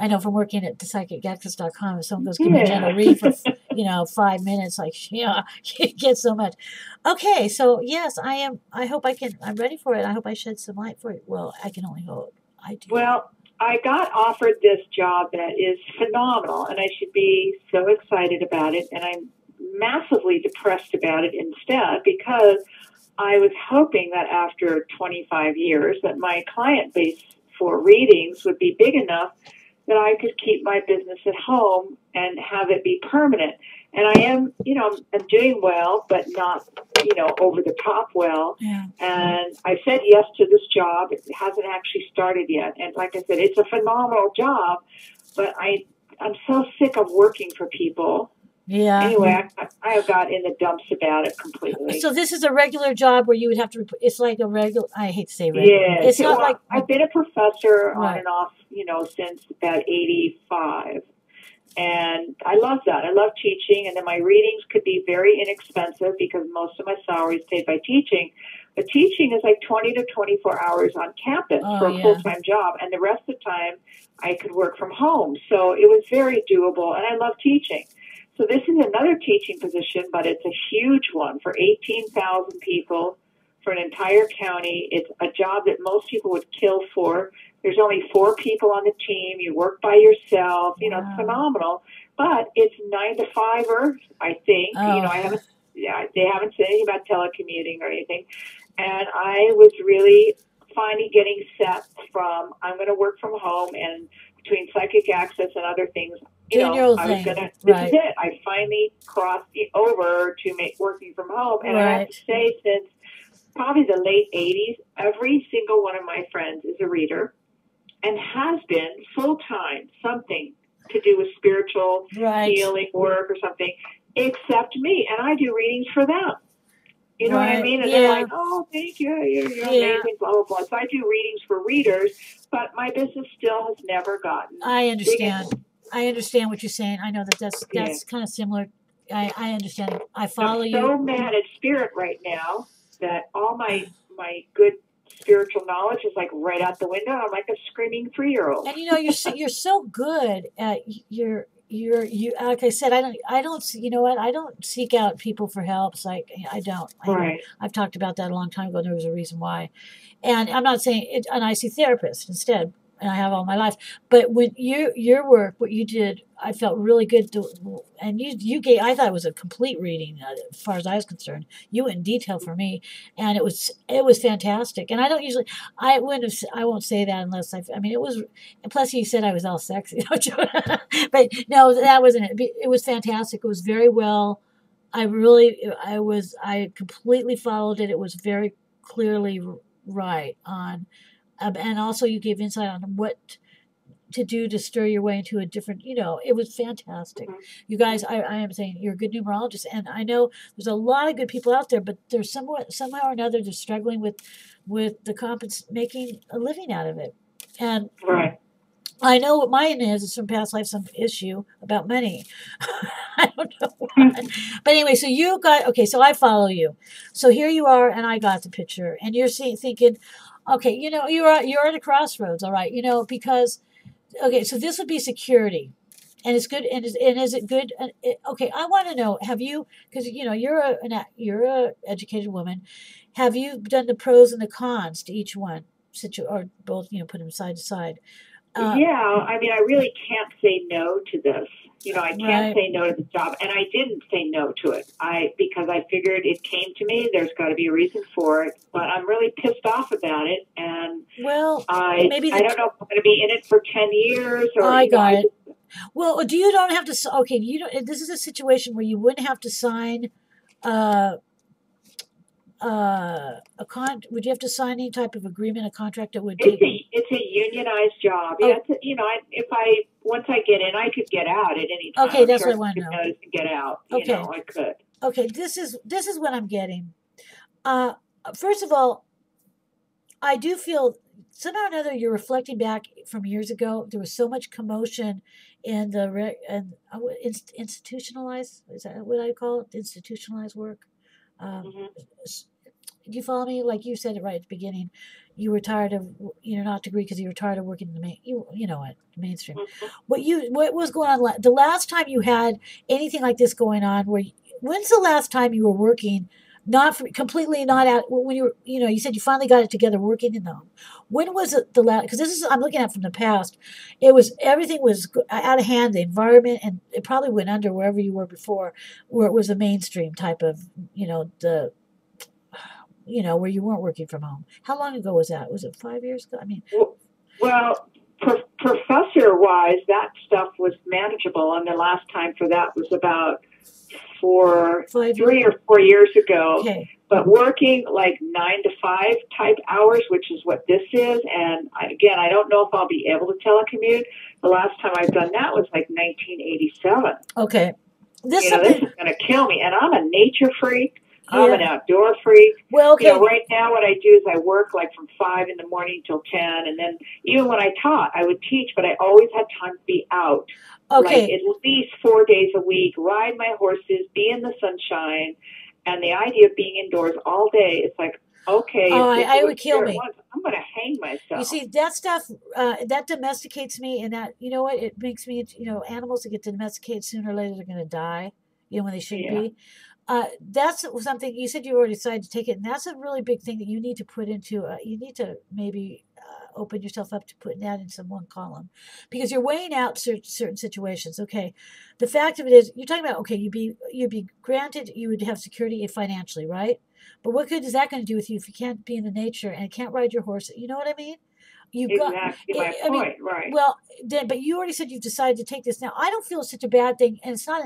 I know from working at thepsychicaccess.com, if someone goes, give me a general read for 5 minutes, you get so much. Okay, so yes, I am. I hope I can. I'm ready for it. I hope I shed some light for it. Well, I can only hope. I do. Well, I got offered this job that is phenomenal, and I should be so excited about it, and I'm massively depressed about it instead because I was hoping that after 25 years that my client base for readings would be big enough that I could keep my business at home and have it be permanent. And I am, I'm doing well, but not, over the top well. Yeah. And I said yes to this job. It hasn't actually started yet. And like I said, it's a phenomenal job, but I'm so sick of working for people. Yeah. Anyway, I have got in the dumps about it completely. So this is a regular job where you would have to, it's like a regular, I hate to say regular. Yeah. It's not like. I've been a professor on and off, since about 85. And I love that. I love teaching. And then my readings could be very inexpensive because most of my salary is paid by teaching. But teaching is like 20 to 24 hours on campus for a full-time job. And the rest of the time I could work from home. So it was very doable. And I love teaching. So this is another teaching position, but it's a huge one for 18,000 people for an entire county. It's a job that most people would kill for. There's only 4 people on the team. You work by yourself. It's phenomenal. But it's 9 to 5, I think. They haven't said anything about telecommuting or anything. And I was really finally getting set from I'm going to work from home, and between psychic access and other things, I was going to, this is it. I finally crossed over to working from home. And I have to say, since probably the late 80s, every single one of my friends is a reader and has been full-time, something to do with spiritual healing work or something, except me. And I do readings for them. You know what I mean? And they're like, oh, thank you. You're amazing, blah, blah, blah. So I do readings for readers, but my business still has never gotten I understand. I understand what you're saying. I know that's kind of similar. I understand. I follow you. I'm so mad at spirit right now that all my good spiritual knowledge is like right out the window. I'm like a screaming 3-year-old. And you're so good at you like I said, I don't seek out people for help. It's like I don't. I've talked about that a long time ago. There was a reason why, and I'm not saying it. And I see therapists instead. and I have all my life. But when your work, what you did, I felt really good. And you gave, I thought it was a complete reading as far as I was concerned. You went in detail for me, and it was fantastic. And I don't usually, I won't say that unless I mean, it was. And plus, you said I was all sexy, but no, that wasn't it. It was fantastic. It was very well. I completely followed it. It was very clearly right on. And also you gave insight on what to do to stir your way into a different, it was fantastic. You guys, I am saying you're a good numerologist, and I know there's a lot of good people out there, but there's somehow or another they're struggling with the making a living out of it. And right. I know what mine is. It's from past life, some issue about money. I don't know why. But anyway, so you got, okay, so I follow you. So here you are, and I got the picture. And you're thinking, okay, you're at a crossroads, all right, because, okay, so this would be security. And it's good, and is it good? Okay, I want to know, have you, because, you're a educated woman, have you done the pros and the cons to each one, or both, put them side to side? Yeah, I mean, I really can't say no to this. I can't say no to the job, and I didn't say no to it. Because I figured it came to me. There's got to be a reason for it, but I'm really pissed off about it. And I don't know if I'm going to be in it for 10 years. Or I got it. Well, you don't have to. Okay, you don't. This is a situation where you wouldn't have to sign. Would you have to sign any type of agreement, a contract that would take? It's a unionized job. Oh. Yeah, once I get in, I could get out at any time. Okay, that's what I want to know. Get out. Okay, I could. Okay, this is what I'm getting. First of all, I do feel somehow or another you're reflecting back from years ago. There was so much commotion in the institutionalized. Is that what I call it? Institutionalized work. Do you follow me? Like you said it right at the beginning, you were tired of not to agree because you were tired of working in the mainstream. What was going on the last time you had anything like this going on? When's the last time you were working? Completely not out when you were, you said you finally got it together working in them. When was it the last? Because I'm looking at from the past. Everything was out of hand, the environment, and it probably went under wherever you were before, where it was a mainstream type of, where you weren't working from home. How long ago was that? Was it 5 years ago? I mean, well, professor-wise, that stuff was manageable, and the last time for that was about 3 or 4 years ago. Okay. But working like 9 to 5 type hours, which is what this is, and again, I don't know if I'll be able to telecommute. The last time I've done that was like 1987. Okay. This is going to kill me, and I'm a nature freak. I'm an outdoor freak. Well, okay. Right now what I do is I work like from 5 in the morning till 10, and then even when I taught, I would teach, but I always had time to be out. Okay. Like at least 4 days a week, ride my horses, be in the sunshine, and the idea of being indoors all day, it's like, okay. Oh, I would kill me. I'm going to hang myself. You see, that stuff, that domesticates me, and that, you know what, it makes me, animals that get domesticated sooner or later, they're going to die, when they shouldn't be. That's something you said you already decided to take it, and that's a really big thing that you need to put into. You need to maybe open yourself up to putting that in some one column, because you're weighing out certain situations. Okay, the fact of it is, you're talking about you'd be granted, you would have security financially, right? But what good is that going to do with you if you can't be in the nature and can't ride your horse? You know what I mean? Exactly my point, right? Well, but you already said you've decided to take this now. I don't feel it's such a bad thing, and it's not.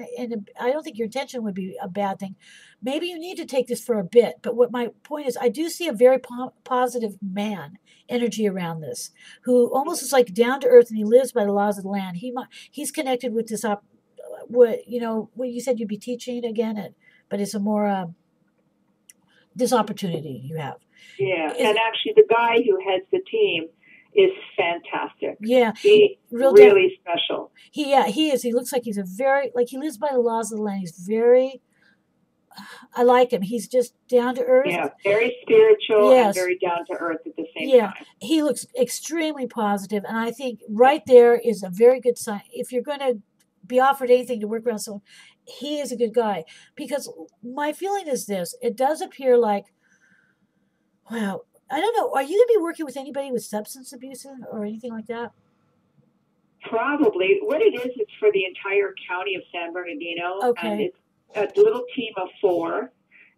I don't think your intention would be a bad thing. Maybe you need to take this for a bit. But what my point is, I do see a very positive man energy around this, who almost is like down to earth, and he lives by the laws of the land. He's connected with this what you said you'd be teaching again, but it's a more this opportunity you have. Yeah, and actually, the guy who heads the team is fantastic. Yeah. He's really special. He is. He looks like he's he lives by the laws of the land. He's very, I like him. He's just down to earth. Yeah, very spiritual and very down to earth at the same time. Yeah, he looks extremely positive, and I think right there is a very good sign. If you're going to be offered anything to work around someone, he is a good guy. Because my feeling is this, it does appear like, wow, I don't know. Are you going to be working with anybody with substance abuse or anything like that? Probably. What it is, it's for the entire county of San Bernardino. Okay. And it's a little team of 4.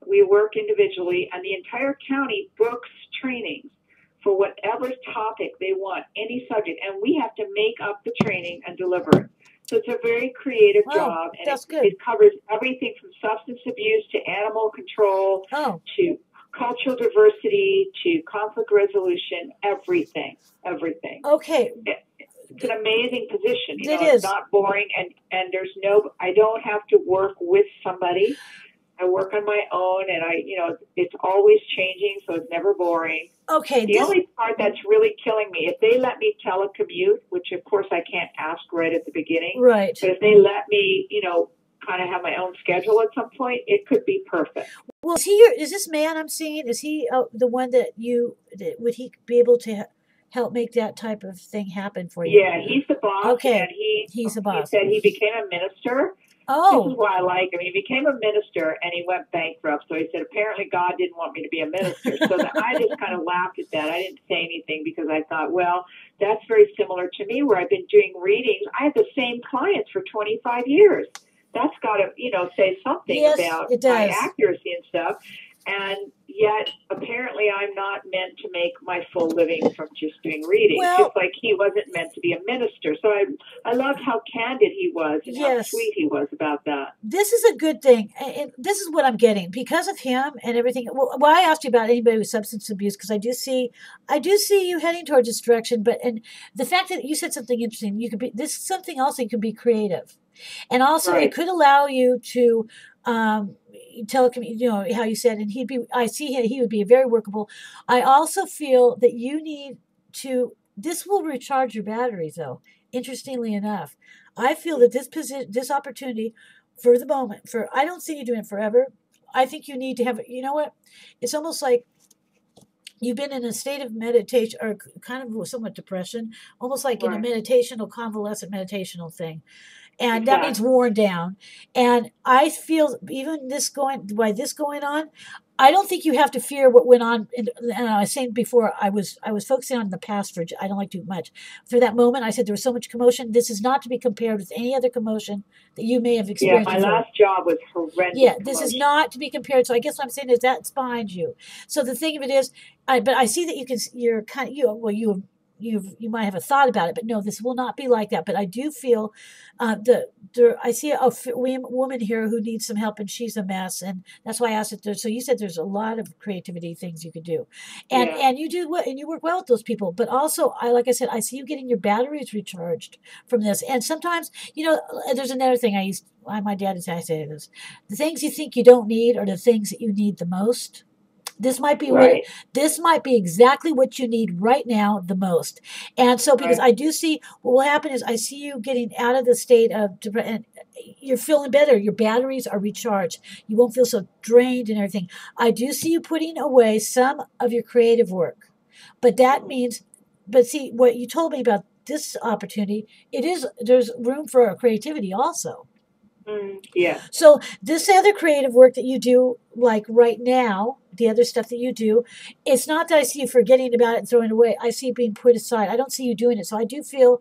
We work individually, and the entire county books trainings for whatever topic they want, any subject, and we have to make up the training and deliver it. So it's a very creative job, and that's good. it covers everything from substance abuse to animal control to cultural diversity to conflict resolution, everything. Okay. It's an amazing position. You It know, is. It's not boring, and there's I don't have to work with somebody. I work on my own, and it's always changing, so it's never boring. Okay. The only part that's really killing me, if they let me telecommute, which of course I can't ask right at the beginning, right? But if they let me, kind of have my own schedule at some point, it could be perfect. Well, is this man I'm seeing? Is he the one would he be able to help make that type of thing happen for you? Yeah, he's the boss. Okay, and he's the boss. He said he became a minister. This is why I like him. He became a minister and he went bankrupt. So he said, apparently God didn't want me to be a minister. So I just kind of laughed at that. I didn't say anything because I thought, well, that's very similar to me where I've been doing readings. I have the same clients for 25 years. That's got to, say something about my accuracy and stuff. And yet, apparently, I'm not meant to make my full living from just doing readings, just like he wasn't meant to be a minister. So I loved how candid he was and how sweet he was about that. This is a good thing. And this is what I'm getting because of him and everything. Well, I asked you about anybody with substance abuse because I do see you heading towards this direction. And the fact that you said something interesting, this is something else that you can be creative. And also it could allow you to telecommunicate, how you said, and he would be very workable. I also feel that you need this will recharge your batteries though. Interestingly enough, I feel that this opportunity for the moment, I don't see you doing it forever. I think you need to have, it's almost like you've been in a state of meditation or kind of somewhat depression, almost like in a meditational, convalescent meditational thing. And that means worn down. And I feel even this going on, I don't think you have to fear what went on. And I was saying before, I was focusing on the past I don't like too much. For that moment, I said there was so much commotion. This is not to be compared with any other commotion that you may have experienced. Yeah, my last job was horrendous. Yeah, this is not to be compared. So I guess what I'm saying is that's behind you. So the thing of it is, but I see that you're kind of, you might have a thought about it, but no, this will not be like that. But I do feel I see a woman here who needs some help, and she's a mess, and that's why I asked it. So you said there's a lot of creativity things you could do, and you do and you work well with those people. But also, like I said, I see you getting your batteries recharged from this. And sometimes, there's another thing my dad used to say this: the things you think you don't need are the things that you need the most. This might be this might be exactly what you need right now the most. And so because I do see what will happen is I see you getting out of the state of depression. You're feeling better. Your batteries are recharged. You won't feel so drained and everything. I do see you putting away some of your creative work. But that means, see, what you told me about this opportunity, there's room for creativity also. Yeah. So this other creative work that you do, like right now, the other stuff that you do, it's not that I see you forgetting about it and throwing it away. I see it being put aside. I don't see you doing it. So I do feel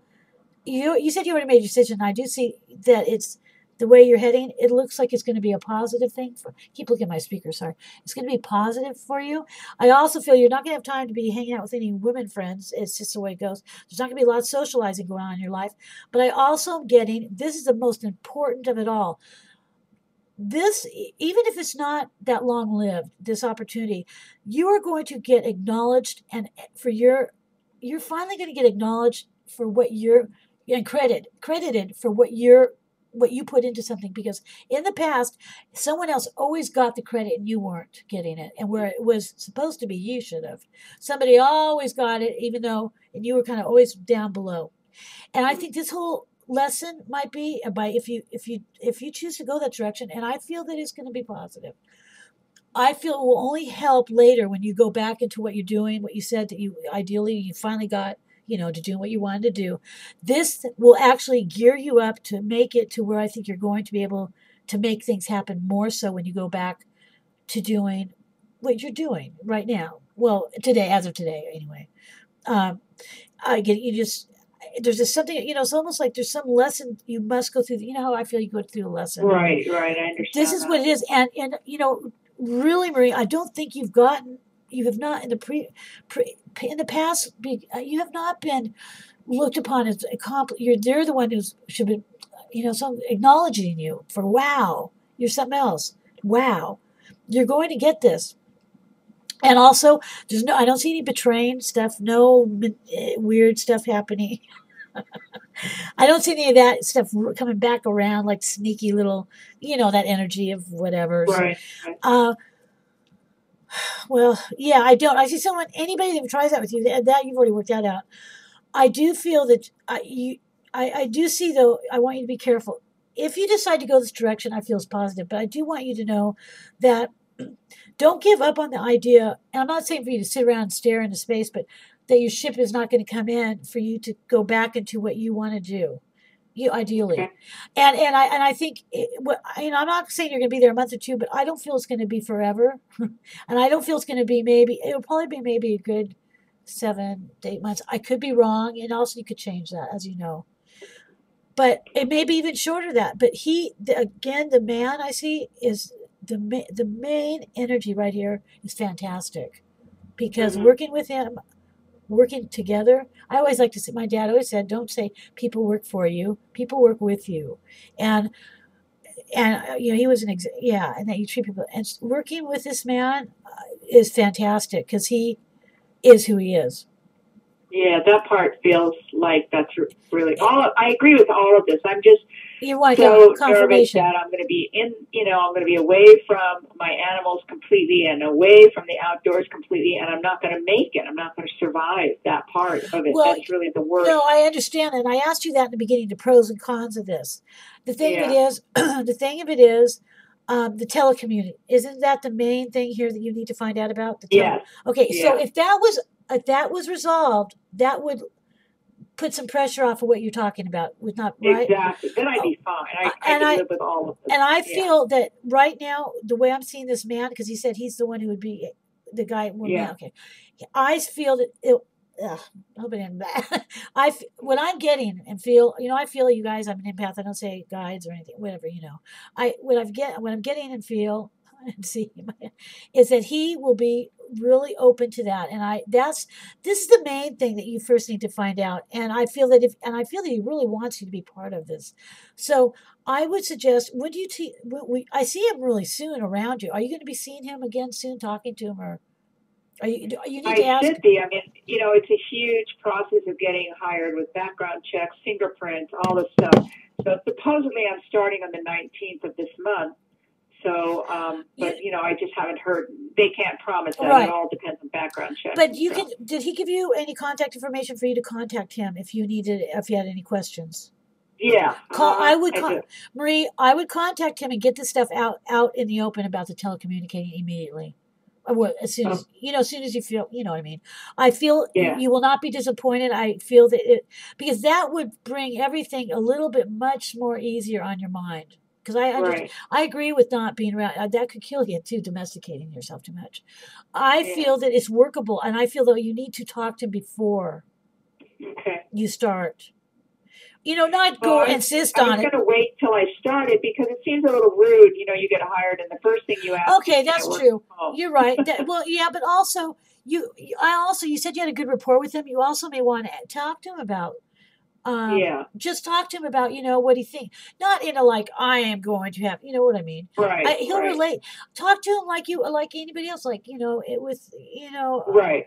you said you already made your decision. I do see that it's the way you're heading. It looks like it's going to be a positive thing. Keep looking at my speaker. Sorry. It's going to be positive for you. I also feel you're not going to have time to be hanging out with any women friends. It's just the way it goes. There's not going to be a lot of socializing going on in your life. But I also am getting, this is the most important of it all. This, even if it's not that long-lived, this opportunity, you are going to get acknowledged, and you're finally going to get acknowledged for what and credited for what you put into something, because in the past, someone else always got the credit and you weren't getting it. And where it was supposed to be, you should have. Somebody always got it, and you were kind of always down below. And I think this whole lesson might be if you choose to go that direction, and I feel that it's going to be positive. I feel it will only help later when you go back into what you're doing, what you said that you finally got, to do what you wanted to do. This will actually gear you up to make it to where I think you're going to be able to make things happen more so when you go back to doing what you're doing right now. Well, today, as of today, anyway. I get there's just something, it's almost like there's some lesson you must go through. You know how I feel you go through a lesson. Right, I understand. This is what it is. And really, Marie, I don't think you have not in the in the past, you have not been looked upon as they're the one who's should be, some acknowledging you for, wow, you're something else. Wow, you're going to get this. And also, I don't see any betraying stuff, no weird stuff happening. I don't see any of that stuff coming back around like sneaky little, that energy of whatever. Right. Well, yeah, I don't. I see anybody that tries that with you, that you've already worked that out. I do feel that I do see, though, I want you to be careful. If you decide to go this direction, I feel it's positive, but I do want you to know that don't give up on the idea. And I'm not saying for you to sit around and stare into space, but that your ship is not going to come in for you to go back into what you want to do, ideally. Okay. And I think, I'm not saying you're going to be there a month or two, but I don't feel it's going to be forever. And I don't feel it's going to be it'll probably be maybe a good 7 to 8 months. I could be wrong. And also you could change that, as you know. But it may be even shorter than that. But the man I see is the main energy right here is fantastic, because working with him, working together. I always like to say, my dad always said, don't say people work for you, people work with you. And he was and that you treat people. And working with this man is fantastic, because he is who he is. Yeah, that part feels like that's really I agree with all of this. I'm just you want so confirmation nervous that I'm going to be I'm going to be away from my animals completely and away from the outdoors completely, and I'm not going to make it. I'm not going to survive that part of it. Well, that's really the worst. No, I understand, and I asked you that in the beginning, the pros and cons of this. The thing of it is, the telecommuting. Isn't that the main thing here that you need to find out about? Yes. Okay, so if that was resolved, that would put some pressure off of what you're talking about. Would not, right? Exactly. Then I'd be fine. I can live with all of this. And I feel that right now, the way I'm seeing this man, because he said he's the one who would be the guy. Man, okay. I feel that I hope it isn't bad. What I'm getting and feel, I feel you guys, I'm an empath. I don't say guides or anything, whatever, what I'm getting and feel and see is that he will be really open to that. And this is the main thing that you first need to find out. And I feel that he really wants you to be part of this. So I would suggest, when do you I see him really soon around you. Are you going to be seeing him again soon, talking to him, or you need to ask? I should be. I mean, it's a huge process of getting hired with background checks, fingerprints, all this stuff. So supposedly I'm starting on the 19th of this month. So, but I just haven't heard. They can't promise that. Right. It all depends on background checks. But did he give you any contact information for you to contact him if you had any questions? Yeah. Marie, I would contact him and get this stuff out in the open about the telecommunicating immediately. As soon as you feel, you know what I mean. I feel you will not be disappointed. I feel that because that would bring everything a little bit much more easier on your mind. Because I agree with not being around. That could kill you too, domesticating yourself too much. I feel that it's workable, and I feel that you need to talk to him before you start. Not go insist on it. I'm going to wait till I started, because it seems a little rude. You get hired, and the first thing you ask. Okay, that's true. You're right. But also you said you had a good rapport with him. You also may want to talk to him about. Just talk to him about, what he thinks. Not in a like, I am going to have, you know what I mean? Right. He'll relate. Talk to him like anybody else, like, Right.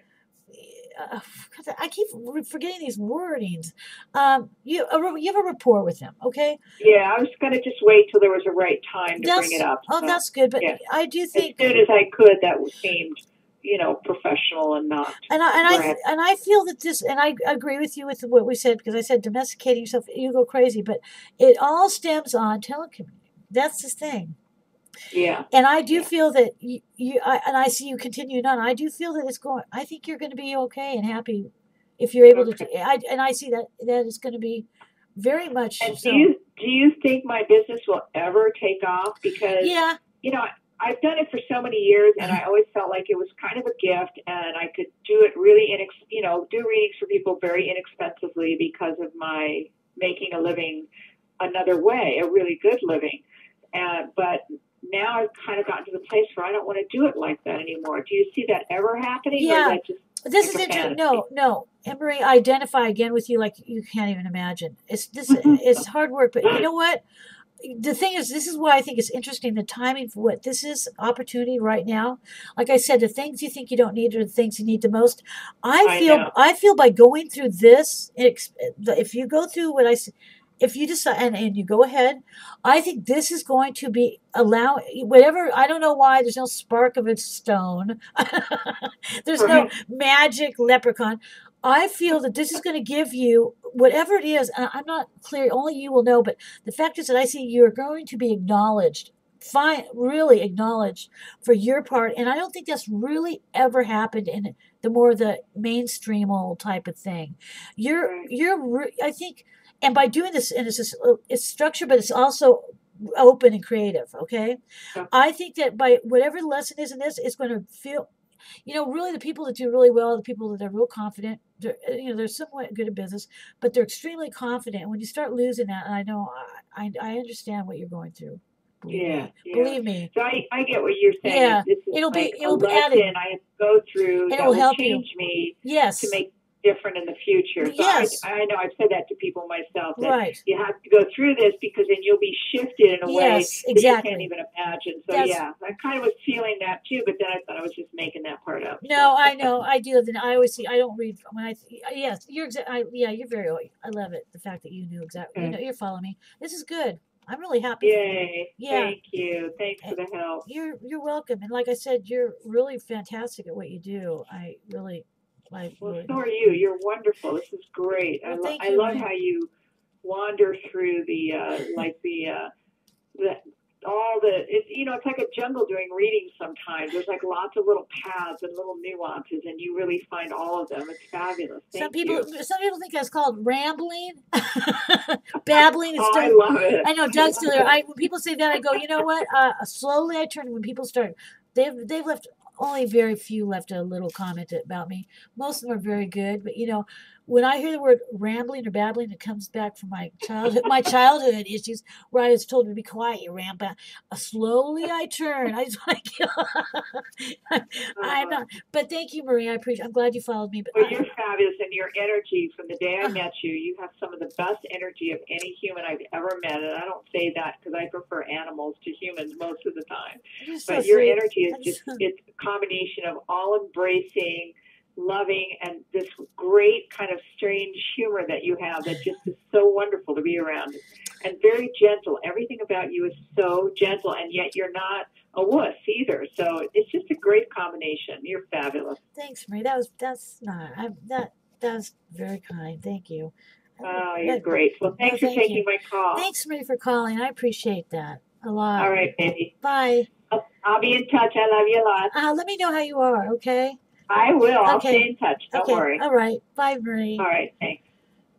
I keep forgetting these wordings. You have a rapport with him, okay? Yeah, I was going to just wait till there was a right time to bring it up. Oh, so, that's good. But I do think. As soon as I could, that seemed professional and not. And I feel that this, and I agree with you with what we said, because I said domesticating yourself, you go crazy, but it all stems on telecommuting. That's the thing. Yeah. And I do feel that I see you continuing on. I do feel that I think you're going to be okay and happy if you're able to. I see that it's going to be very much. And do you think my business will ever take off? Because I've done it for so many years, and I always felt like it was kind of a gift, and I could do it really, do readings for people very inexpensively because of my making a living another way, a really good living. But now I've kind of gotten to the place where I don't want to do it like that anymore. Do you see that ever happening? Yeah. Or is that just this is interesting. No. Emery, I identify again with you like you can't even imagine. It's hard work, but you know what? The thing is, this is why I think it's interesting, the timing for what this is opportunity right now. Like I said, the things you think you don't need are the things you need the most. I feel by going through this, if you go through what I said, if you decide and you go ahead, I think this is going to be whatever. I don't know why there's no spark of a stone. There's no magic leprechaun. I feel that this is going to give you whatever it is. And I'm not clear, only you will know, but the fact is that I see you're going to be acknowledged, really acknowledged for your part. And I don't think that's really ever happened in the mainstream old type of thing. I think, and by doing this, and it's structured, but it's also open and creative. Okay. Yeah. I think that by whatever the lesson is in this, it's going to feel, really the people that do really well, the people that are real confident, they're somewhat good at business, but they're extremely confident. And when you start losing that, and I know, I understand what you're going through. Believe me. So I get what you're saying. Yeah. This is it'll be added. I have to go through that will help change me to make different in the future. So yes. I know I've said that to people myself, that right. you have to go through this because then you'll be shifted in a way that you can't even imagine. So I kind of was feeling that too, but then I thought I was just making that part up. No, I know, I do. Then I always see, I don't read when yes, you're you're very, I love it. The fact that you knew exactly, you're following me. This is good. I'm really happy. Yay. Yeah. Thank you. Thanks for the help. You're welcome. And like I said, you're really fantastic at what you do. Well, so are you. You're wonderful. This is great. Well, I love how you wander through it's like a jungle doing readings sometimes. There's like lots of little paths and little nuances, and you really find all of them. It's fabulous. Some people think that's called rambling, babbling. I love it. I know Doug's still there. When people say that, I go, you know what? Slowly I turn. When people start, they've left. Only very few left a little comment about me. Most of them are very good, but when I hear the word rambling or babbling, it comes back from my childhood issues where I was told to be quiet, you ramble. Slowly I turn. I just want to I'm not. But thank you, Marie. I'm glad you followed me. But you're fabulous, and your energy from the day I met you, you have some of the best energy of any human I've ever met. And I don't say that because I prefer animals to humans most of the time. But your energy is it's a combination of all embracing, loving, and this great kind of strange humor that you have that just is so wonderful to be around, and very gentle. Everything about you is so gentle, and yet you're not a wuss either. So it's just a great combination. You're fabulous. Thanks, Marie. That was very kind. Thank you. Oh, you're great. Well, thanks for taking my call. Thanks, Marie, for calling. I appreciate that a lot. All right, baby. Bye. I'll be in touch. I love you a lot. Let me know how you are, okay? I will. I'll stay in touch. Don't worry. All right. Bye, Marie. All right. Thanks.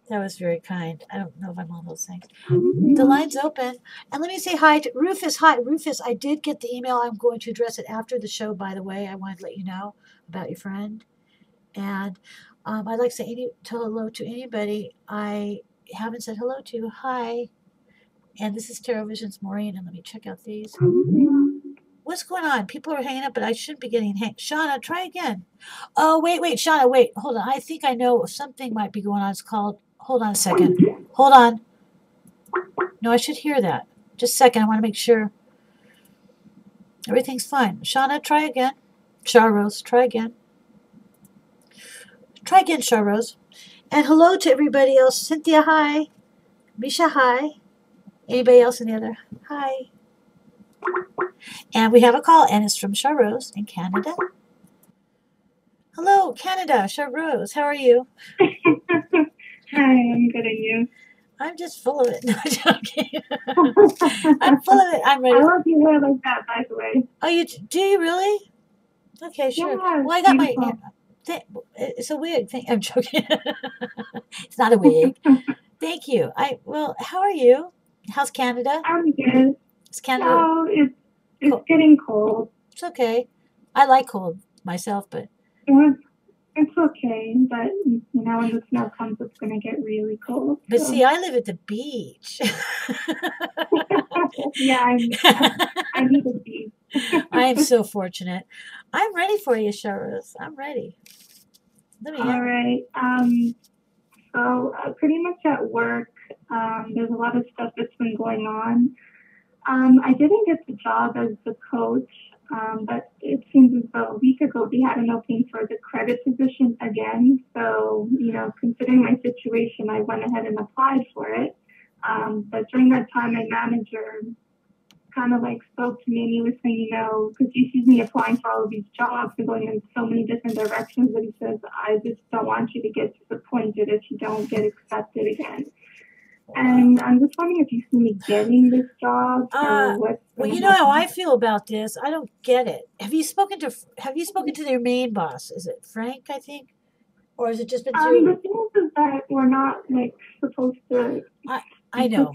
That was very kind. I don't know if I'm all those things. The line's open. And let me say hi to Rufus. Hi, Rufus. I did get the email. I'm going to address it after the show, by the way. I wanted to let you know about your friend. And I'd like to tell hello to anybody I haven't said hello to. Hi. And this is TarotVisions Maureen. And let me check out these. What's going on? People are hanging up, but I shouldn't be getting hanged. Shauna, try again. Oh, wait, Shauna, wait. Hold on. I think I know something might be going on. It's called, hold on a second. Hold on. No, I should hear that. Just a second. I want to make sure everything's fine. Shauna, try again. Sharose, try again. Try again, Sharose. And hello to everybody else. Cynthia, hi. Misha, hi. Anybody else in the other? Hi. And we have a call, and it's from Sharose in Canada. Hello, Canada. Sharose, how are you? Hi, I'm good, and you? I'm just full of it. No, I'm joking. I'm full of it. I'm ready. I love you hair like that, by the way. Oh, do you really? Okay, sure. Yeah, well, I got my... It's a wig thing. I'm joking. It's not a wig. Thank you. Well, how are you? How's Canada? I'm good. Is Canada... Oh, It's getting cold. It's okay. I like cold myself, but it's okay. But when the snow comes, it's going to get really cold. But see, I live at the beach. Yeah, I need a beach. I am so fortunate. I'm ready for you, Sharose. I'm ready. All right. So pretty much at work, there's a lot of stuff that's been going on. I didn't get the job as the coach, but it seems as though a week ago they had an opening for the credit position again. So, considering my situation, I went ahead and applied for it. But during that time, my manager kind of spoke to me, and he was saying, because he sees me applying for all of these jobs and going in so many different directions, but he says, I just don't want you to get disappointed if you don't get accepted again. And I'm just wondering if you see me getting this job or what. Well, you know how I feel about this. I don't get it. Have you spoken to their main boss? Is it Frank, I think? Or has it just been through? The thing is that we're not supposed to. I know.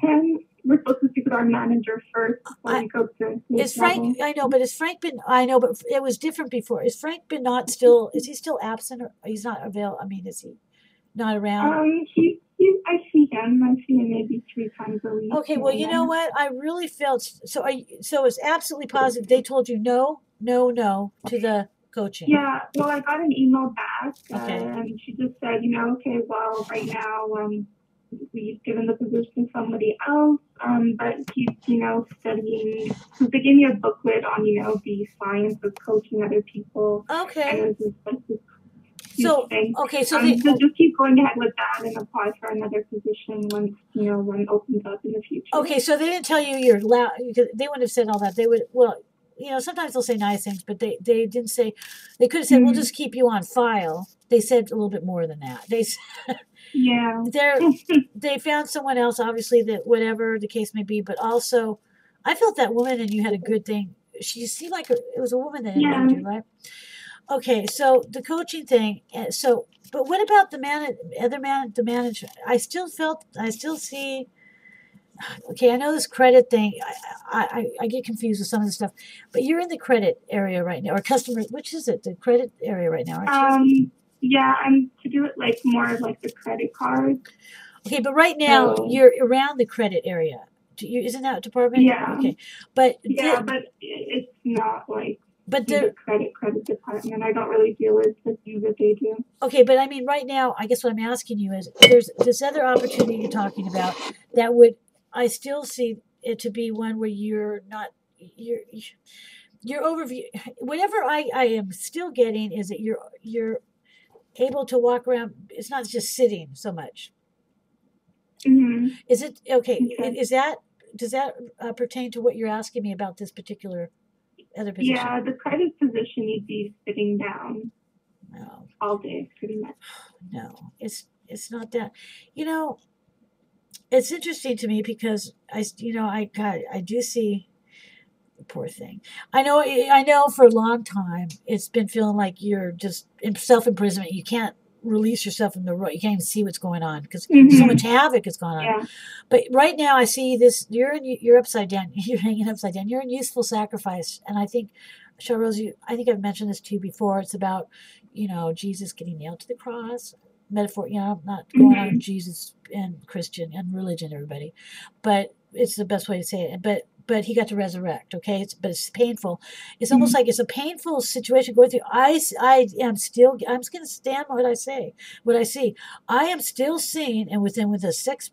We're supposed to speak with our manager first before we go to. Is Frank? I know, but has Frank been? I know, but it was different before. Is Frank been not still? Is he still absent, or he's not available? I mean, is he not around? I see him. I see him maybe 3 times a week. Okay, well, you know what? I really felt so. So it's absolutely positive. They told you no to the coaching. Yeah. Well, I got an email back, and she just said, okay, well, right now, we've given the position to somebody else, but he's, studying. Because they gave me a booklet on, the science of coaching other people. Okay. And it was just this so thing. Okay, so so just keep going ahead with that and apply for another position once one opens up in the future. Okay, so they didn't tell you you're allowed. They wouldn't have said all that. They would. Well, sometimes they'll say nice things, but they didn't say. They could have said, "We'll just keep you on file." They said a little bit more than that. They yeah. They found someone else, obviously, that whatever the case may be. But also, I felt that woman and you had a good thing. She seemed like it was a woman that interviewed you, right? Okay, so the coaching thing. So, but what about the manager? I still see. Okay, I know this credit thing. I get confused with some of the stuff, but you're in the credit area right now, or customer. Which is it? The credit area right now, aren't you? Yeah, I'm to do it more like the credit card. Okay, but right now you're around the credit area. Isn't that department? Yeah. Okay, but but it's not But the credit department. I don't really deal with the things that they do. Okay, but I mean, right now, I guess what I'm asking you is, there's this other opportunity you're talking about that I still see it to be one where you're not, your overview, whatever I am still getting is that you're able to walk around. It's not just sitting so much. Mm-hmm. Is it okay? Does that pertain to what you're asking me about this particular other position? Yeah, the credit position, you'd be sitting down all day, pretty much. No, it's not that. It's interesting to me because I do see. Poor thing. I know for a long time it's been feeling like you're just in self-imprisonment. You can't release yourself from the road. You can't even see what's going on because so much havoc is going on. Yeah. But right now I see this. You're upside down. You're hanging upside down. You're in useful sacrifice. And I think, Sharose, I think I've mentioned this to you before. It's about Jesus getting nailed to the cross. Metaphor. Not going on Jesus and Christian and religion, everybody, but it's the best way to say it. But he got to resurrect, okay? But it's painful. It's almost like it's a painful situation going through. I'm just going to stand what I see. I am still seeing, and with a 6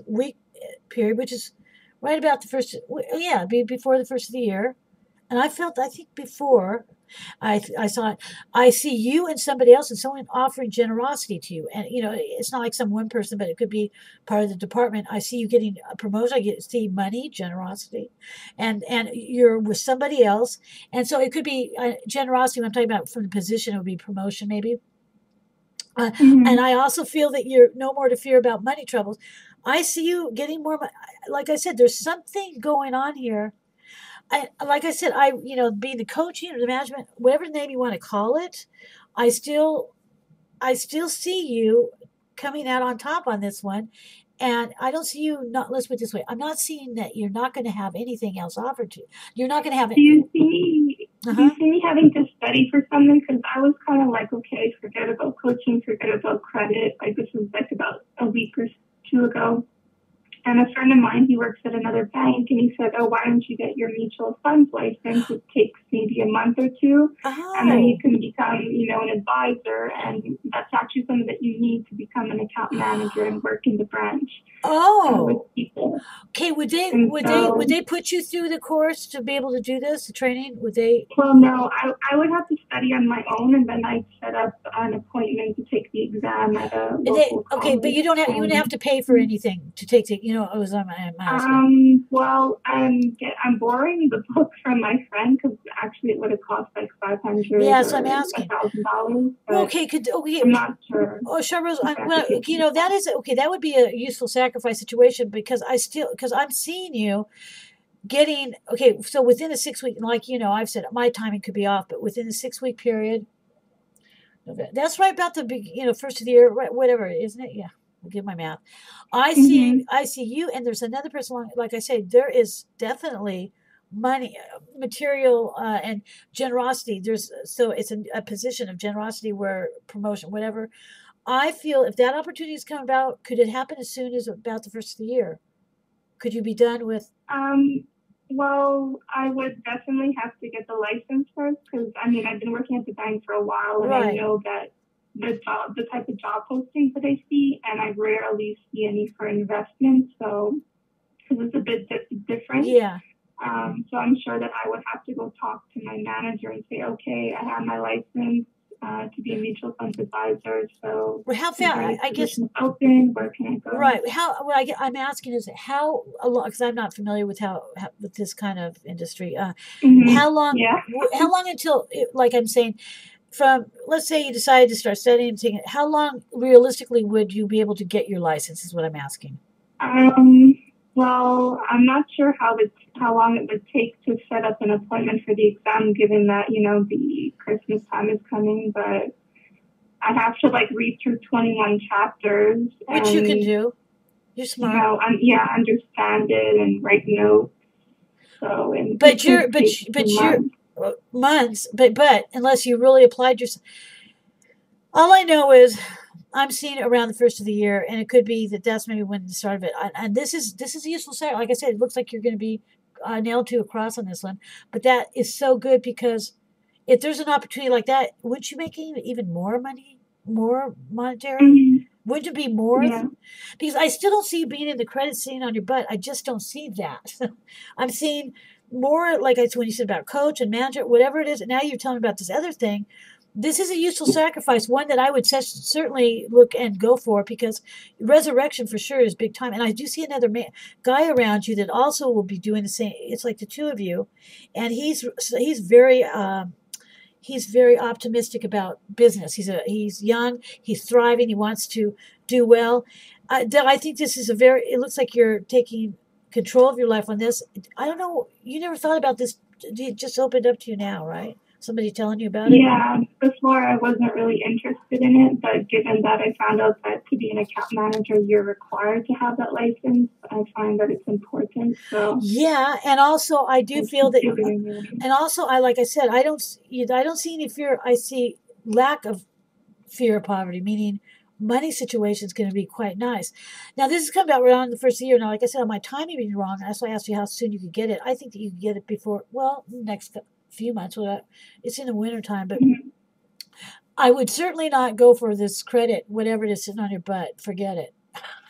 week period, which is right about the first, before the first of the year. And I think before I saw it, I see you and somebody else and someone offering generosity to you. And, it's not like some one person, but it could be part of the department. I see you getting a promotion. I see money, generosity, and you're with somebody else. And so it could be generosity. When I'm talking about from the position, it would be promotion maybe. And I also feel that you're no more to fear about money troubles. I see you getting more. Like I said, there's something going on here. Like I said, being the coaching or the management, whatever name you want to call it, I still see you coming out on top on this one. And I don't see you not. Let's put it this way: I'm not seeing that you're not going to have anything else offered to you. You're not going to have it. Do you see me? Do you see me having to study for something? Because I was kind of like, okay, forget about coaching, forget about credit. Like this was like about a week or two ago. And a friend of mine, he works at another bank, and he said, oh, why don't you get your mutual funds license? It takes maybe a month or two, and then you can become, you know, an advisor, and that's actually something that you need to become an account manager and work in the branch. With people. Okay. Would they put you through the course to be able to do this, the training? Would they? Well, no, I would have to study on my own, and then I'd set up an appointment to take the exam at a local college. But you don't have. You wouldn't have to pay for anything to take the. You know, I was on my. Well, I'm borrowing the book from my friend because actually it would have cost like $500. Yeah, so I'm asking. $1,000. Well, okay, I'm not sure. Oh, Sharose, you know, that is okay. That would be a useful sacrifice situation because I'm seeing you getting okay. So within a 6 week, like you know, I've said my timing could be off, but within a 6 week period, that's right about the big, you know, first of the year, right, whatever, isn't it? Yeah. I'll give my math. I see you, and there's another person. Like I say, there is definitely money, material, and generosity. So it's a position of generosity where promotion, whatever. I feel if that opportunity is coming about, could it happen as soon as about the first of the year? Could you be done with? Well, I would definitely have to get the license first because I mean I've been working at the bank for a while, and I know that the type of job postings that I see, and I rarely see any for investment. So, because it's a bit different. Yeah. So I'm sure that I would have to go talk to my manager and say, okay, I have my license to be a mutual funds advisor. So, how fast? I guess. Open. Where can I go? Right. I'm asking is how long? Because I'm not familiar with with this kind of industry. How long? Yeah. How long until, like I'm saying, from let's say you decided to start studying and taking it, how long realistically would you be able to get your license? Is what I'm asking. Well, I'm not sure how long it would take to set up an appointment for the exam, given that, you know, the Christmas time is coming, but I have to like read through 21 chapters. Which you can do. You're smart. You know, understand it and write notes. So, but unless you really applied yourself, all I know is I'm seeing it around the first of the year, and it could be that's maybe when the start of it. And this is a useful start. Like I said, it looks like you're going to be nailed to a cross on this one. But that is so good because if there's an opportunity like that, wouldn't you make even more money, more monetary? Wouldn't it be more? Yeah. Because I still don't see you being in the credit scene on your butt. I just don't see that. I'm seeing more like when you said about coach and manager, whatever it is. And now you're telling me about this other thing. This is a useful sacrifice, one that I would certainly look and go for because resurrection for sure is big time. And I do see another guy around you that also will be doing the same. It's like the two of you, and he's very optimistic about business. He's young, he's thriving, he wants to do well. I think this is it looks like you're taking control of your life on this. I don't know. You never thought about this. It just opened up to you now, right? Somebody telling you about it? Yeah, before I wasn't really interested in it, but given that I found out that to be an account manager, you're required to have that license, I find that it's important. So yeah, and also I do feel that, and also like I said, I don't see any fear. I see lack of fear of poverty, meaning money situation is going to be quite nice. Now this is coming about around the first of the year. Now, like I said, on my timing being wrong, that's why I asked you how soon you could get it. I think that you could get it before next few months. It's in the winter time, but I would certainly not go for this credit, whatever it is sitting on your butt. Forget it.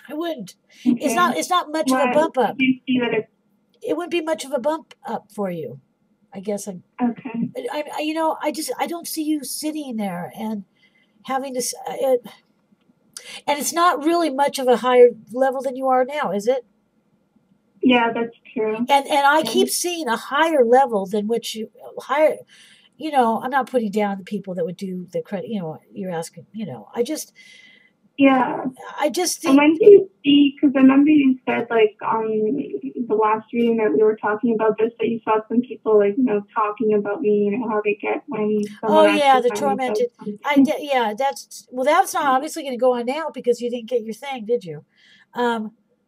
I wouldn't. Okay. It's not much of a bump up. It wouldn't be much of a bump up for you. I guess. Okay. I don't see you sitting there and having to. And it's not really much of a higher level than you are now, is it? Yeah, that's true. And I keep seeing a higher level than what I'm not putting down the people that would do the credit, you're asking, I just, Yeah. I just And think. when do you see, because I remember you said, like, on the last reading that we were talking about this, that you saw some people, like, talking about me, how they get when someone Oh yeah, the actually finally tormented. says something. Yeah, that's not obviously going to go on now because you didn't get your thing, did you?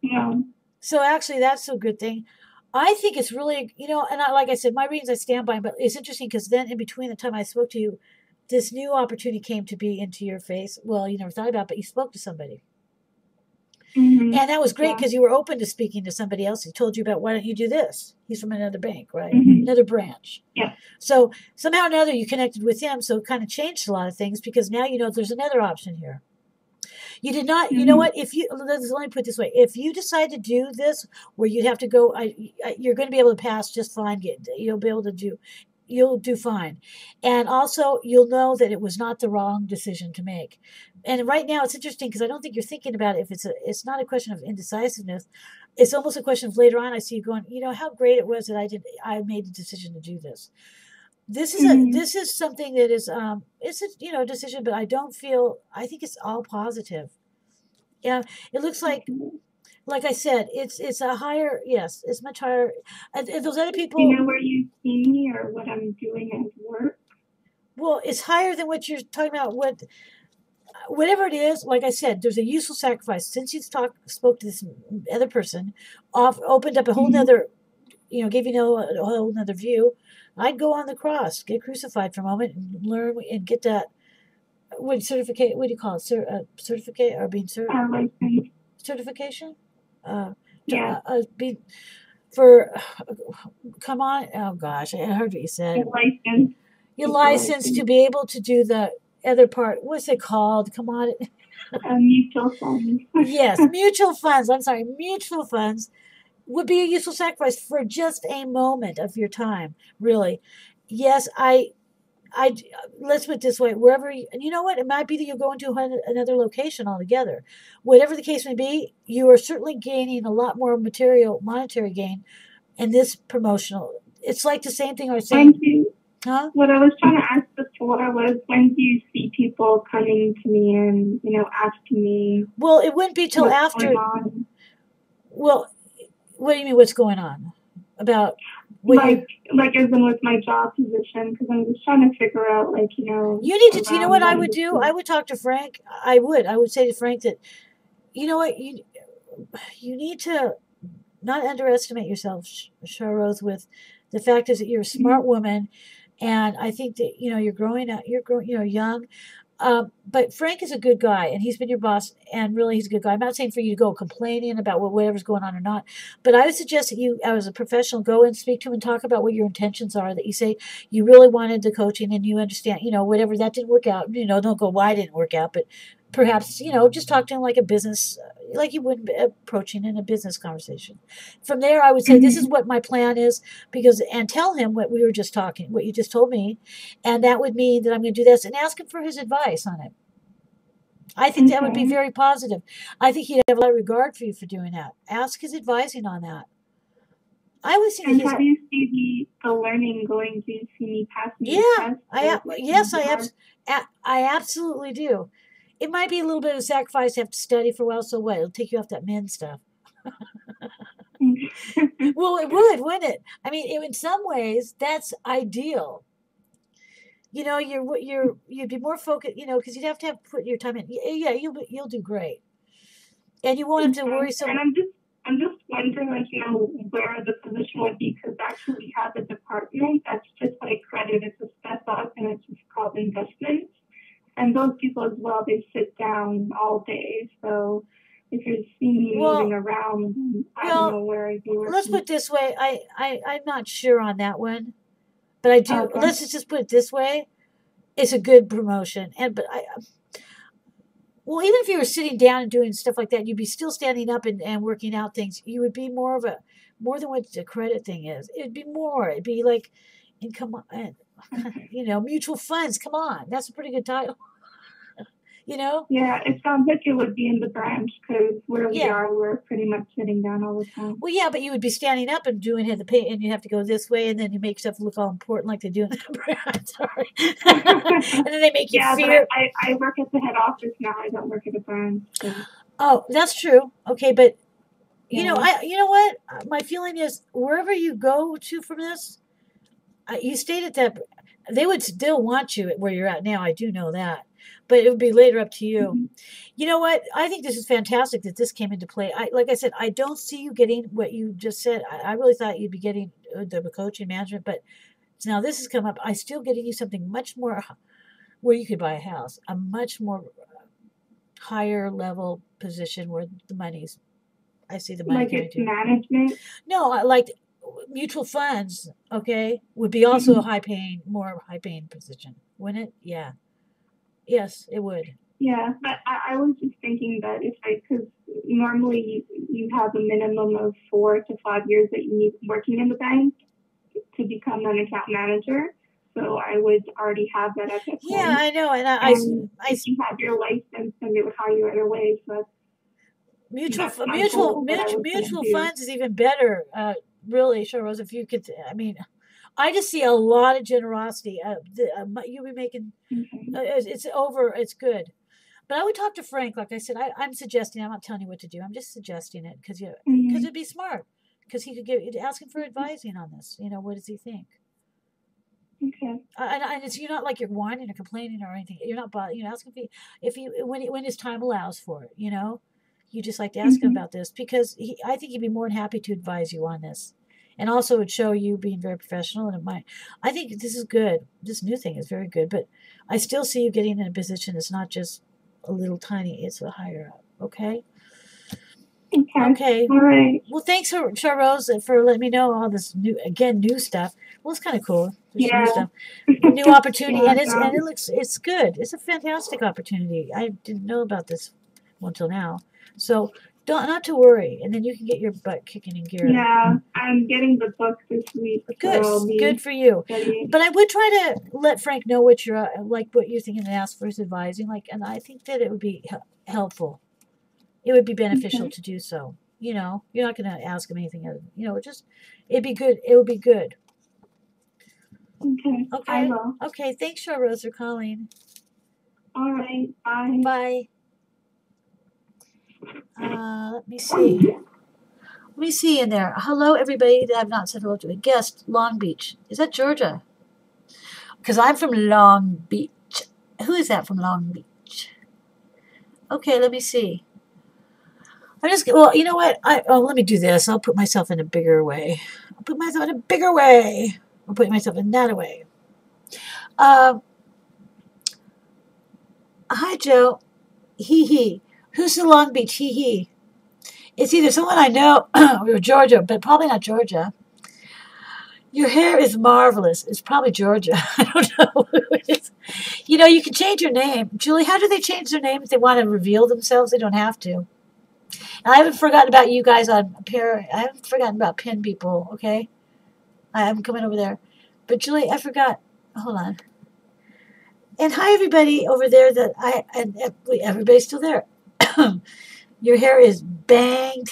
Yeah. So actually, that's a good thing. I think it's really, and like I said, my readings I stand by, but it's interesting because then in between the time I spoke to you, this new opportunity came to be into your face. Well, you never thought about it, but you spoke to somebody. Mm-hmm. And that was great because you were open to speaking to somebody else. He told you about, why don't you do this? He's from another bank, right? Mm-hmm. Another branch. Yeah. So somehow or another you connected with him. So it kind of changed a lot of things because now there's another option here. You did not, you know what, let me put it this way. If you decide to do this where you'd have to go, you're going to be able to pass just fine. You'll be able to you'll do fine. And also you'll know that it was not the wrong decision to make. And right now it's interesting because I don't think you're thinking about it. If it's not a question of indecisiveness. It's almost a question of later on I see you going, how great it was that I made the decision to do this. This is something that is it's a decision, but I think it's all positive. Yeah, it looks like I said, it's a higher, yes, it's much higher. And those other people. Do you know where you see me or what I'm doing at work? Well, it's higher than what you're talking about. Whatever it is, like I said, there's a useful sacrifice. Since you spoke to this other person, opened up a whole nother, gave you a whole nother view. I'd go on the cross, get crucified for a moment, and learn and get that. What certificate? What do you call it? Certificate or being certification? Yeah. Come on. Oh gosh, I heard what you said. License. Your license to be able to do the other part. What's it called? Come on. Mutual funds. Yes, mutual funds. I'm sorry, mutual funds would be a useful sacrifice for just a moment of your time. Really, yes. Let's put it this way: wherever you know what, it might be that you'll go into another location altogether. Whatever the case may be, you are certainly gaining a lot more monetary gain in this promotional. It's like the same thing I was saying. Thank you. Huh? What I was trying to ask before was, when do you see people coming to me and asking me? Well, it wouldn't be till after. Well, what do you mean? What's going on? About like as in with my job position, because I'm just trying to figure out, You need to. You know what I would do? I would talk to Frank. I would say to Frank that, you know what, you need to not underestimate yourself, Sharose. With the fact is that you're a smart woman, and I think that you're growing up. You're young. But Frank is a good guy, and he's been your boss, and really he's a good guy. I'm not saying for you to go complaining about whatever's going on or not, but I would suggest that you, as a professional, go and speak to him and talk about what your intentions are, that you say you really wanted the coaching and you understand, whatever that didn't work out, don't go, why didn't work out, but perhaps, just talk to him like a business, like you would approaching in a business conversation. From there, I would say, this is what my plan is, and tell him what we were just talking, what you just told me. And that would mean that I'm going to do this, and ask him for his advice on it. I think that would be very positive. I think he'd have a lot of regard for you for doing that. Ask his advising on that. I would see. And how do you see the learning going? Do you see me passing the test? I absolutely do. It might be a little bit of a sacrifice to have to study for a while, so what? It'll take you off that men stuff. Well, it would, wouldn't it? I mean, in some ways, that's ideal. You'd be more focused, because you'd have to put your time in. Yeah, you'll do great, and you won't have to worry so much. And I'm just wondering, where the position would be, because actually we have a department that's just like credit. It's a step up, and it's just called investments. And those people as well, they sit down all day. So if you're seeing me moving around, I don't know where I'd be working. Let's put it this way. I'm not sure on that one, but I do. Okay. Let's just put it this way. It's a good promotion. Even if you were sitting down and doing stuff like that, you'd be still standing up and working out things. You would be more than what the credit thing is. It'd be more. It'd be like income, mutual funds. Come on. That's a pretty good title. You know? Yeah, it sounds like it would be in the branch because where we are, we're pretty much sitting down all the time. Well, yeah, but you would be standing up and doing the paint, and you have to go this way, and then you make stuff look all important like they do in the branch. Sorry. And then they make you fear. But I work at the head office now. I don't work at the branch. So. Oh, that's true. Okay, but you know what? My feeling is wherever you go to from this, you stated that they would still want you where you're at now. I do know that. But it would be later up to you. Mm-hmm. You know what? I think this is fantastic that this came into play. Like I said, I don't see you getting what you just said. I really thought you'd be getting the coaching management, but now this has come up. I'm still getting you something much more where you could buy a house, a much more higher level position where the money's. I see the money. Like it's management? No, like mutual funds. Okay, would be also a more high paying position, wouldn't it? Yeah. Yes, it would. Yeah, but I was just thinking that because normally you have a minimum of 4 to 5 years that you need working in the bank to become an account manager. So I would already have that at that point. Yeah, I know, and I you have your license, and they would hire you right away. So mutual funds is even better. Really, Sharose, if you could, I mean. I just see a lot of generosity. You'll be making, it's over, it's good. But I would talk to Frank, like I said, I'm suggesting, I'm not telling you what to do, I'm just suggesting it because it'd be smart. Because he could ask him for advising on this. You know, what does he think? Okay. And it's, you're not like you're whining or complaining or anything. You're not, asking when his time allows for it, you know? You just like to ask him about this because I think he'd be more than happy to advise you on this. And also it would show you being very professional. And I think this is good. This new thing is very good. But I still see you getting in a position that's not just a little tiny. It's a higher up. Okay? Okay. All right. Well, thanks, Sharose, for letting me know all this new stuff. Well, it's kind of cool. There's new stuff. New opportunity. And it's good. It's a fantastic opportunity. I didn't know about this until now. So not to worry, and then you can get your butt kicking in gear. Yeah, I'm getting the book this week. Good for you. But I would try to let Frank know what you're thinking and ask for his advising. And I think that it would be helpful. It would be beneficial to do so. You know, you're not going to ask him anything other. It'd be good. It would be good. Okay. I will. Okay. Thanks, Sharose, for calling. All right. Bye. Bye. Let me see. Let me see in there. Hello, everybody that I've not said hello to. A guest, Long Beach. Is that Georgia? Because I'm from Long Beach. Who is that from Long Beach? Okay, let me see. You know what? Let me do this. I'll put myself in a bigger way. I'll put myself in a bigger way. I'll put myself in that way. Hi, Joe. Hee. Who's the Long Beach? Hee. It's either someone I know or Georgia, but probably not Georgia. Your hair is marvelous. It's probably Georgia. I don't know who it is. You can change your name. Julie, how do they change their name if they want to reveal themselves? They don't have to. And I haven't forgotten about you guys I haven't forgotten about pin people, okay? I'm coming over there. But Julie, I forgot. Hold on. And hi, everybody over there everybody's still there. Your hair is banged.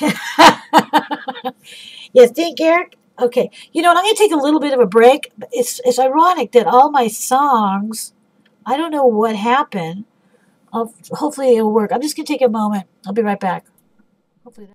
You think, Eric? Okay. I'm going to take a little bit of a break. It's ironic that all my songs, I don't know what happened. Hopefully it'll work. I'm just going to take a moment. I'll be right back. Hopefully.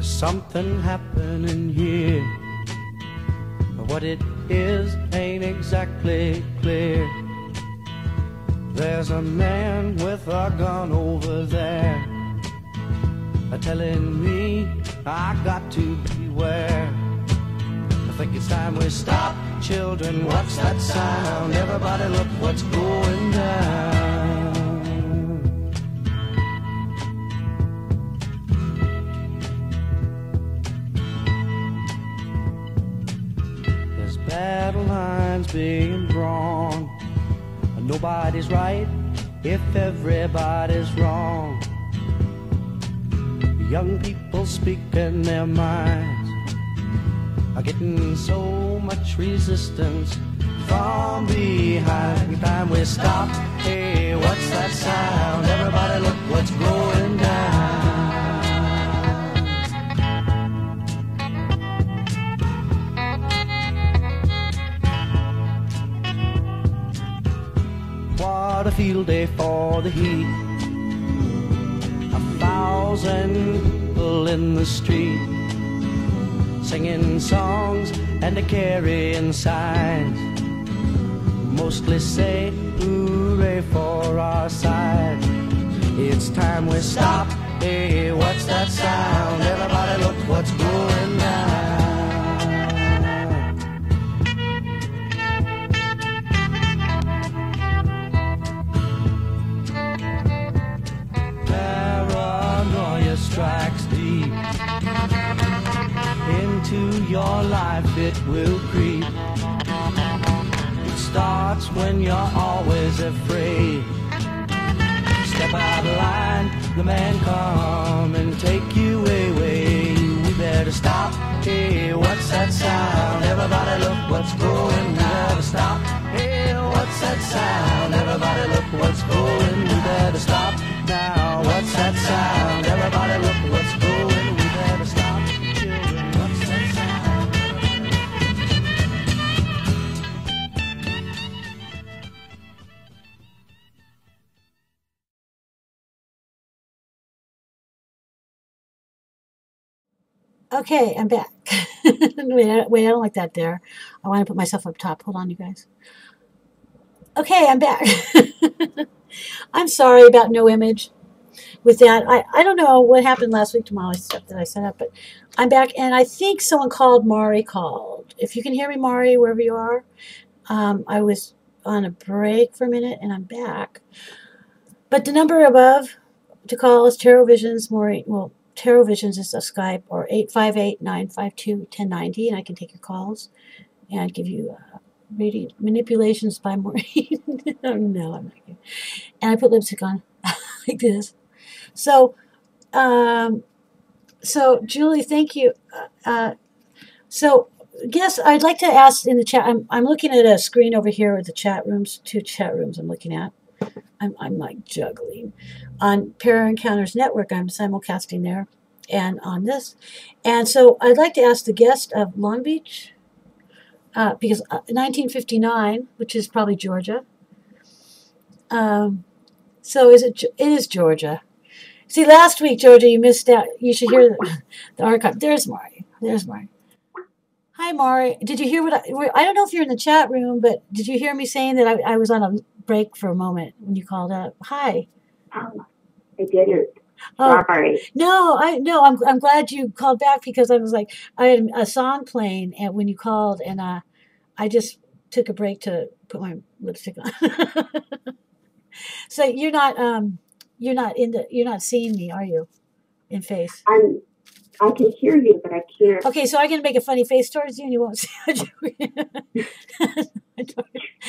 Something happening here, but what it is ain't exactly clear. There's a man with a gun over there, telling me I got to beware. I think it's time we stop, children. What's that sound? Everybody look what's going down. being drawn. Nobody's right if everybody's wrong. Young people speaking their minds are getting so much resistance from behind. Time we stop. Hey, what's that sound? Everybody look what's going down. What a field day for the heat. 1,000 people in the street, singing songs and a carrying signs. Mostly say hooray for our side. It's time we stop. Hey, what's that sound? Everybody look what's going down. Paranoia strikes deep into your life, it will creep. It starts when you're always afraid. Step out of line, the man come and take you away. We better stop. Hey, what's that sound? Everybody look what's going. We better stop. Hey, what's that sound? Everybody look what's going. We better stop now. What's that sound? Everybody look what's going. We better stop. Children, what's that sound? Okay, I'm back. Wait, I don't like that there. I want to put myself up top. Hold on, you guys. Okay, I'm back. I'm sorry about no image with that. I don't know what happened last week to my stuff that I set up, but I'm back, and I think someone called. Maury called. If you can hear me, Maury, wherever you are. I was on a break for a minute, and I'm back. But the number above to call is TarotVisions. Maureen, well, TarotVisions is a Skype, or 858-952-1090, and I can take your calls and give you reading manipulations by Maureen. Oh, no, I'm not kidding. And I put lipstick on like this. So, Julie, thank you. So, yes, I'd like to ask in the chat. I'm looking at a screen over here with the chat rooms, 2 chat rooms I'm looking at. I'm like juggling. On Para Encounters Network, I'm simulcasting there, and on this. And so I'd like to ask the guest of Long Beach, because 1959, which is probably Georgia. So it is Georgia. See, last week, Georgia, you missed out. You should hear the archive. There's Maury. There's Maury. Hi, Maury. Did you hear what I don't know if you're in the chat room, but did you hear me saying that I was on a break for a moment when you called up? Hi. I didn't. Oh, Sorry. no, I'm glad you called back, because I was like, I had a song playing and when you called, and I just took a break to put my lipstick on. So you're not seeing me, are you? In face. I can hear you, but I can't. Okay, so I'm gonna make a funny face towards you, and you won't see how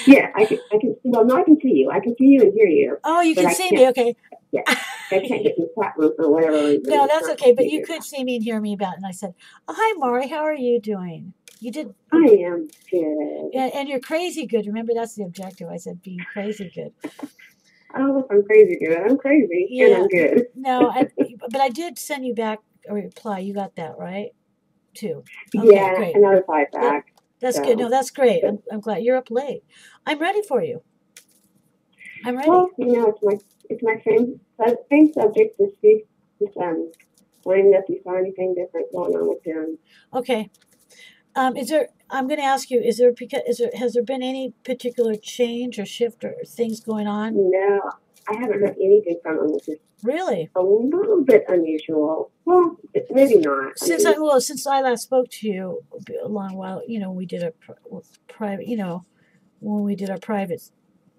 Yeah, I can. Well, no, I can see you. I can see you and hear you. Oh, you can see me. Okay. Yeah, I can't get in the chat room for whatever reason. No, that's okay. But you could see me and hear me about it. And I said, "Oh, hi, Maury. How are you doing?" You did. I am good. And you're crazy good. Remember, that's the objective. I said being crazy good. I don't know if I'm crazy good. I'm crazy, Yeah. and I'm good. No, but I did send you back a reply. You got that, right? Too. Okay, Yeah, great. and I replied back. That's so. good. No, that's great. I'm glad you're up late. I'm ready for you. I'm ready. Well, it's my same subject this week. Wondering if you saw anything different going on with him. Okay. I'm going to ask you, has there been any particular change or shift or things going on? No, I haven't heard anything from him, which is really a little bit unusual. Well, maybe not. Since I last spoke to you a long while, we did a private, when we did our private,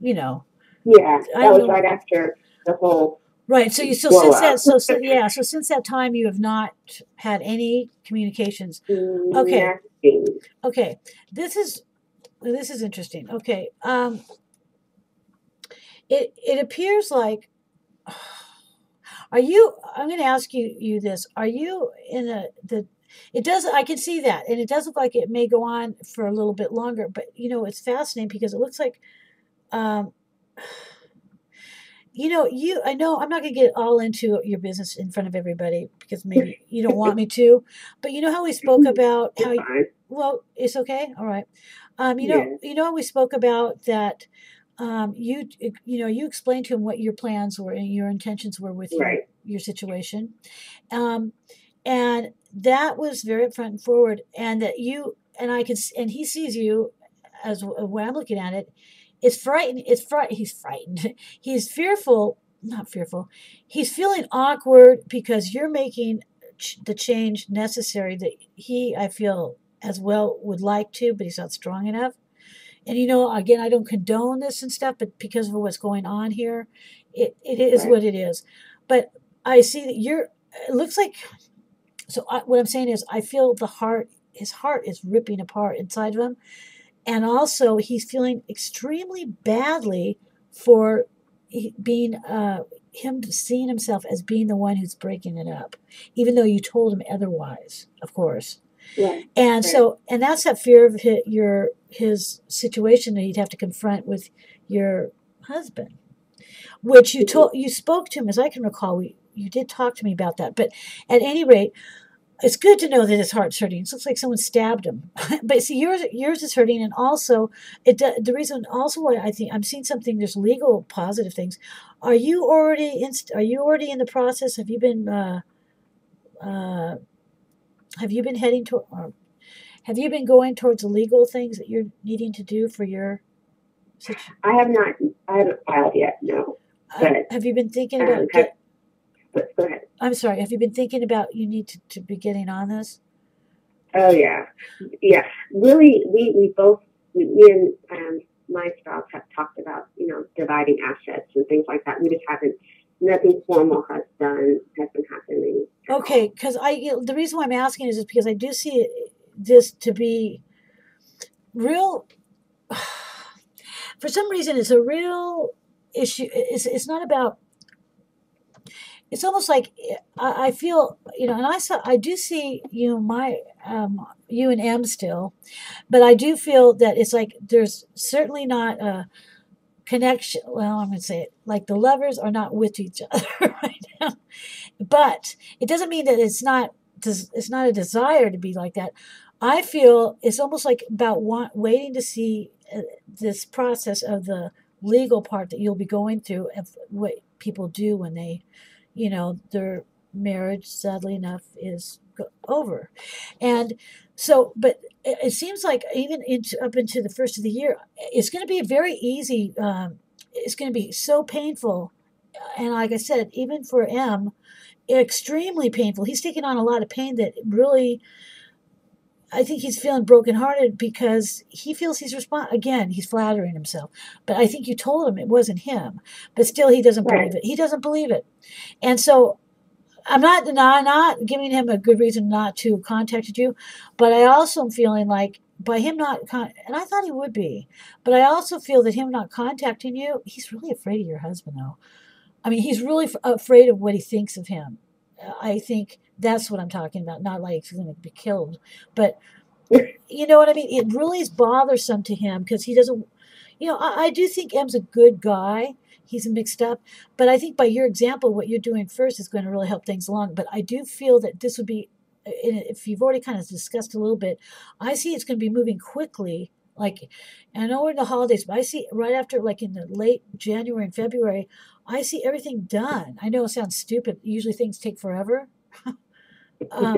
Yeah, that was right after the whole. Right. So since that time you have not had any communications. Okay. Nothing. Okay. This is this is interesting. Okay. It appears like, are you, I'm going to ask you this. Are you in it does, I can see that. And it does look like it may go on for a little bit longer, but it's fascinating because it looks like, um, I know I'm not going to get all into your business in front of everybody because maybe you don't want me to, but you know how we spoke about how, well, it's okay. All right. We spoke about that. You explained to him what your plans were and your intentions were with your situation. And that was very upfront and forward, and that and he sees you as when I'm looking at it. It's frightened. He's frightened. He's fearful, not fearful. He's feeling awkward because you're making the change necessary that I feel as well would like to, but he's not strong enough. And again, I don't condone this and stuff, but because of what's going on here, it is what it is. But I see that it looks like, so what I'm saying is I feel his heart is ripping apart inside of him. And also he's feeling extremely badly for being, him seeing himself as being the one who's breaking it up, even though you told him otherwise, of course. Yeah. And so, and that's that fear of his situation that he'd have to confront with your husband, which you spoke to him, as I can recall. You did talk to me about that, but at any rate, it's good to know that his heart's hurting. It looks like someone stabbed him, but see, yours is hurting, and also the reason also why I think I'm seeing something. There's legal positive things. Are you already in the process? Have you been heading toward? Have you been going towards the legal things that you're needing to do for your situation? I haven't filed yet. No. But, have you been thinking about? Go ahead. I'm sorry. Have you been thinking about you need to be getting on this? Oh yeah. Really, we both, me and my spouse have talked about dividing assets and things like that. We just haven't. Nothing formal has been happening. Okay, because the reason why I'm asking is because I do see this to be real. For some reason, it's a real issue. It's not about. It's almost like I feel, and I do see you and M still, but I do feel that it's like there's certainly not a connection. Well, I'm going to say it like the lovers are not with each other right now, but it doesn't mean that it's not a desire to be like that. I feel it's almost like about waiting to see this process of the legal part that you'll be going through of what people do when they, their marriage, sadly enough, is over. And so, but it seems like even up into the first of the year, it's going to be very easy. It's going to be so painful. And like I said, even for M, extremely painful. He's taking on a lot of pain that really, I think he's feeling brokenhearted because he feels he's again, he's flattering himself. But I think you told him it wasn't him. But still, he doesn't believe it. He doesn't believe it. And so I'm not giving him a good reason not to contact you. But I also am feeling like by him not, and I thought he would be, but I also feel that him not contacting you, he's really afraid of your husband, though. I mean, he's really afraid of what he thinks of him. I think that's what I'm talking about. Not like he's going to be killed, but you know what I mean? It really is bothersome to him because he doesn't, I do think M's a good guy. He's mixed up, but I think by your example, what you're doing first is going to really help things along. But I do feel that this would be, if you've already kind of discussed a little bit, I see it's going to be moving quickly. Like, I know we're in the holidays, but I see right after, like in the late January and February, I see everything done. I know it sounds stupid. Usually things take forever. Oh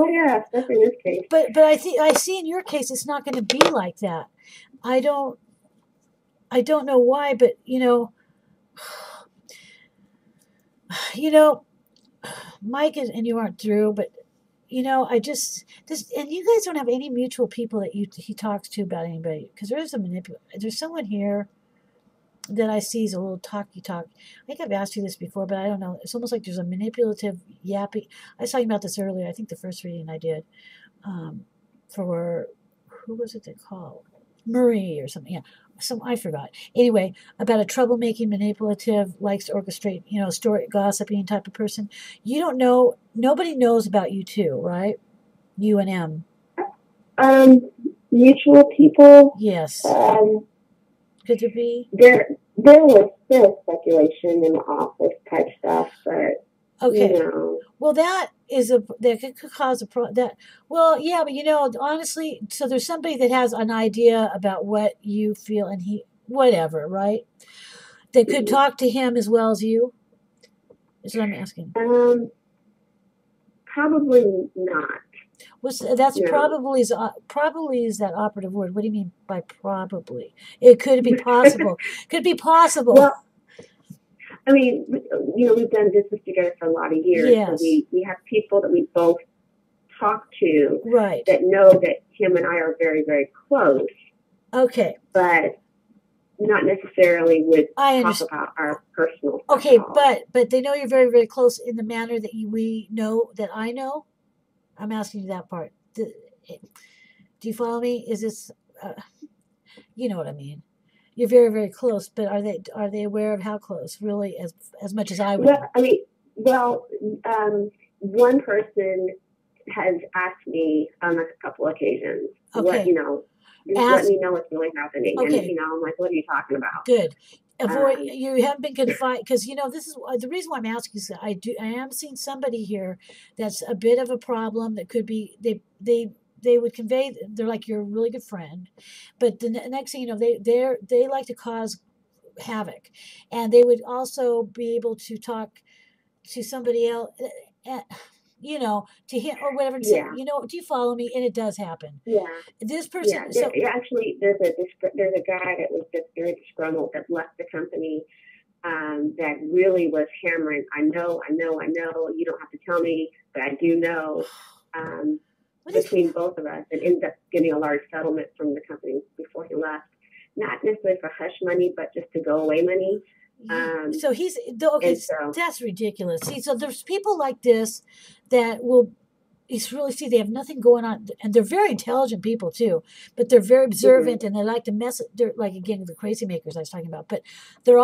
yeah, especially in this case. But I see in your case it's not going to be like that. I don't know why, but Mike and you aren't through, but I just and you guys don't have any mutual people that he talks to about anybody because there's there's someone here that I see is a little talky talk. I think I've asked you this before, but I don't know. It's almost like there's a manipulative yappy. I was talking about this earlier. I think the first reading I did for who was it that called? Marie or something. Yeah. I forgot. Anyway, about a troublemaking, manipulative, likes to orchestrate, story gossiping type of person. You don't know. Nobody knows about you two, right? You and M. Mutual people. Yes. Could there be? There was speculation in the office type stuff, but okay. Well, that could cause well, yeah, but honestly, so there's somebody that has an idea about what you feel, and whatever, right? That could talk to him as well as you. Is what I'm asking. Probably not. Probably is that operative word. What do you mean by probably? It could be possible. Could be possible. Well, I mean, we've done business together for a lot of years. Yes. So we have people that we both talk to, right, that know that him and I are very, very close. Okay. But not necessarily would talk about our personal stuff. Okay, but they know you're very, very close in the manner that we know, that I know. I'm asking you that part. Do you follow me? Is this, you know what I mean? You're very, very close, but are they aware of how close, really, as much as I would? One person has asked me on a couple occasions, let me know what's really happening. Okay. And, I'm like, what are you talking about? Good. You haven't been confined, because this is the reason why I'm asking is that I am seeing somebody here that's a bit of a problem. That could be they would convey, they're like, you're a really good friend, but the next thing you know, they like to cause havoc, and they would also be able to talk to somebody else, to him or whatever. Yeah. Do you follow me? And it does happen. Yeah. This person. Yeah. Actually, there's a guy that was just very disgruntled that left the company. That really was hammering. I know. You don't have to tell me, but I do know. Between both of us, and ended up getting a large settlement from the company before he left. Not necessarily for hush money, but just to go away money. So he's okay. That's ridiculous. See, so there's people like this that will. They have nothing going on, and they're very intelligent people too, but they're very observant, and they like to mess. They're like, again, the crazy makers I was talking about, but they're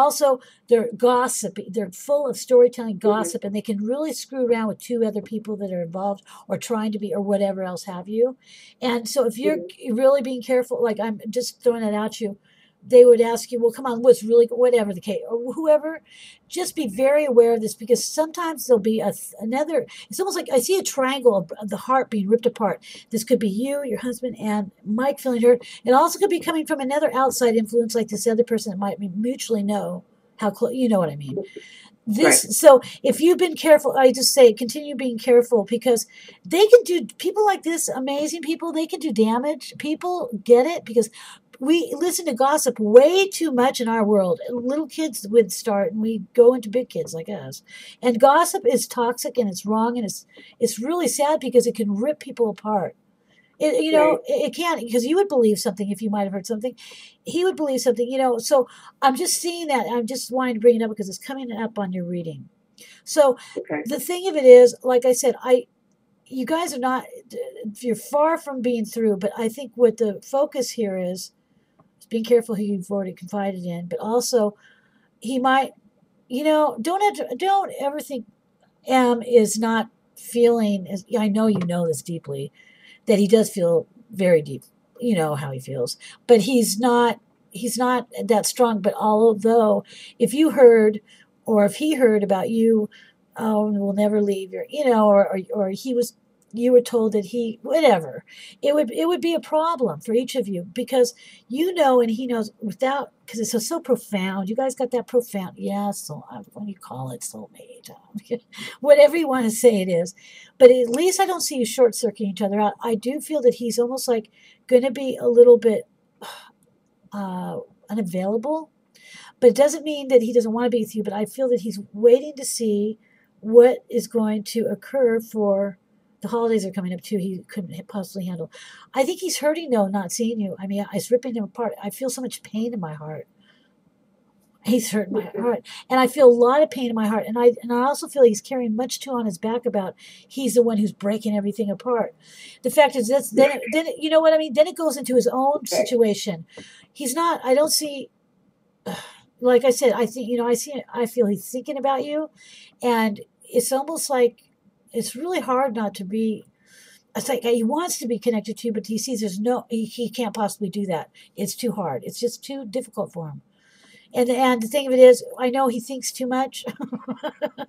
gossipy. They're full of storytelling, gossip, and they can really screw around with two other people that are involved or trying to be, or whatever else have you. And so if you're really being careful, like I'm just throwing it at you, they would ask you, well, come on, what's really, whatever the case, or whoever, just be very aware of this, because sometimes there'll be another, it's almost like I see a triangle of the heart being ripped apart. This could be you, your husband, and Mike feeling hurt. It also could be coming from another outside influence, like this other person that might mutually know how close, you know what I mean? So if you've been careful, I just say continue being careful, because they can do, people like this, amazing people, they can do damage. People get it, because we listen to gossip way too much in our world. Little kids would start, and we go into big kids like us. And gossip is toxic, and it's wrong, and it's really sad, because it can rip people apart. It can't, because you would believe something if you might have heard something. He would believe something, So I'm just seeing that. I'm just wanting to bring it up because it's coming up on your reading. So the thing of it is, like I said, you guys are not, you're far from being through, but I think what the focus here is being careful who you've already confided in, but also he might, don't ever think M is not feeling, I know you know this deeply, that he does feel very deep, how he feels, but he's not that strong. But although if you heard, or if he heard about you, we'll never leave your, or you were told that he, whatever, it would be a problem for each of you, because and he knows, without, because it's so profound. You guys got that profound, so what do you call it, soulmate, whatever you want to say it is. But at least I don't see you short circuiting each other out. I do feel that he's almost like going to be a little bit unavailable, but it doesn't mean that he doesn't want to be with you. But I feel that he's waiting to see what is going to occur for. The holidays are coming up too. He couldn't possibly handle. I think he's hurting though, not seeing you. I mean, it's ripping him apart. I feel so much pain in my heart. He's hurt my heart, and I feel a lot of pain in my heart, and I also feel he's carrying much too on his back about he's the one who's breaking everything apart. The fact is then you know what I mean. Then it goes into his own situation. He's not. I don't see. Like I said, I think I feel he's thinking about you, and it's almost like it's really hard not to be. It's like he wants to be connected to you, but he sees he can't possibly do that. It's too hard. It's just too difficult for him. And the thing of it is, I know he thinks too much. How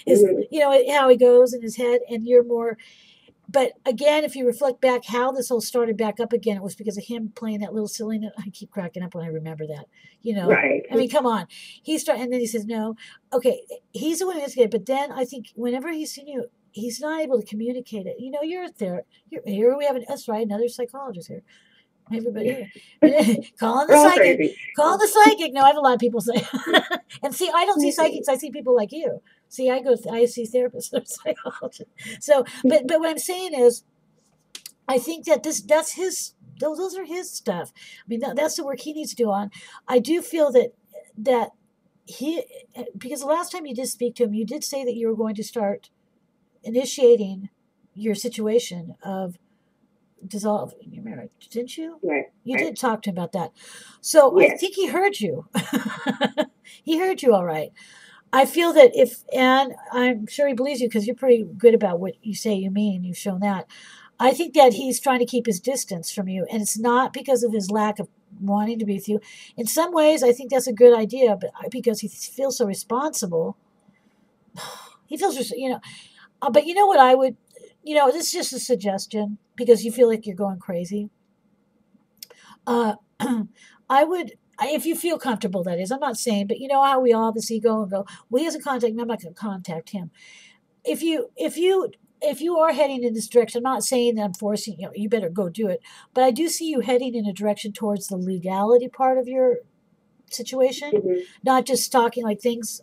he goes in his head, and you're more. But again, if you reflect back how this all started back up again, it was because of him playing that little silly note. I keep cracking up when I remember that. Right. I mean, come on. And then he says, no. Okay, he's the one who instigated. But then I think whenever he's seen you, he's not able to communicate it. You're there. Here we have another psychologist here. Everybody calling the psychic. Call the psychic. No, I have a lot of people say. And see, I don't see psychics. I see people like you. See, I see therapists or psychologists. So, but what I'm saying is, I think that that's his. Those are his stuff. I mean, that's the work he needs to do on. I do feel that he, because the last time you did speak to him, you did say that you were going to start initiating your situation of dissolving your marriage, didn't you? Right. You did talk to him about that. So yes. I think he heard you. He heard you all right. I feel that and I'm sure he believes you because you're pretty good about what you say you mean. You've shown that. I think that he's trying to keep his distance from you, and it's not because of his lack of wanting to be with you. In some ways, I think that's a good idea, but because he feels so responsible, he feels, but you know what I would, this is just a suggestion because you feel like you're going crazy. I would, if you feel comfortable, that is, I'm not saying, but you know how we all have this ego and go, well, he hasn't contacted me, I'm not going to contact him. If you are heading in this direction, I'm not saying that I'm forcing you better go do it, but I do see you heading in a direction towards the legality part of your situation, not just talking like things.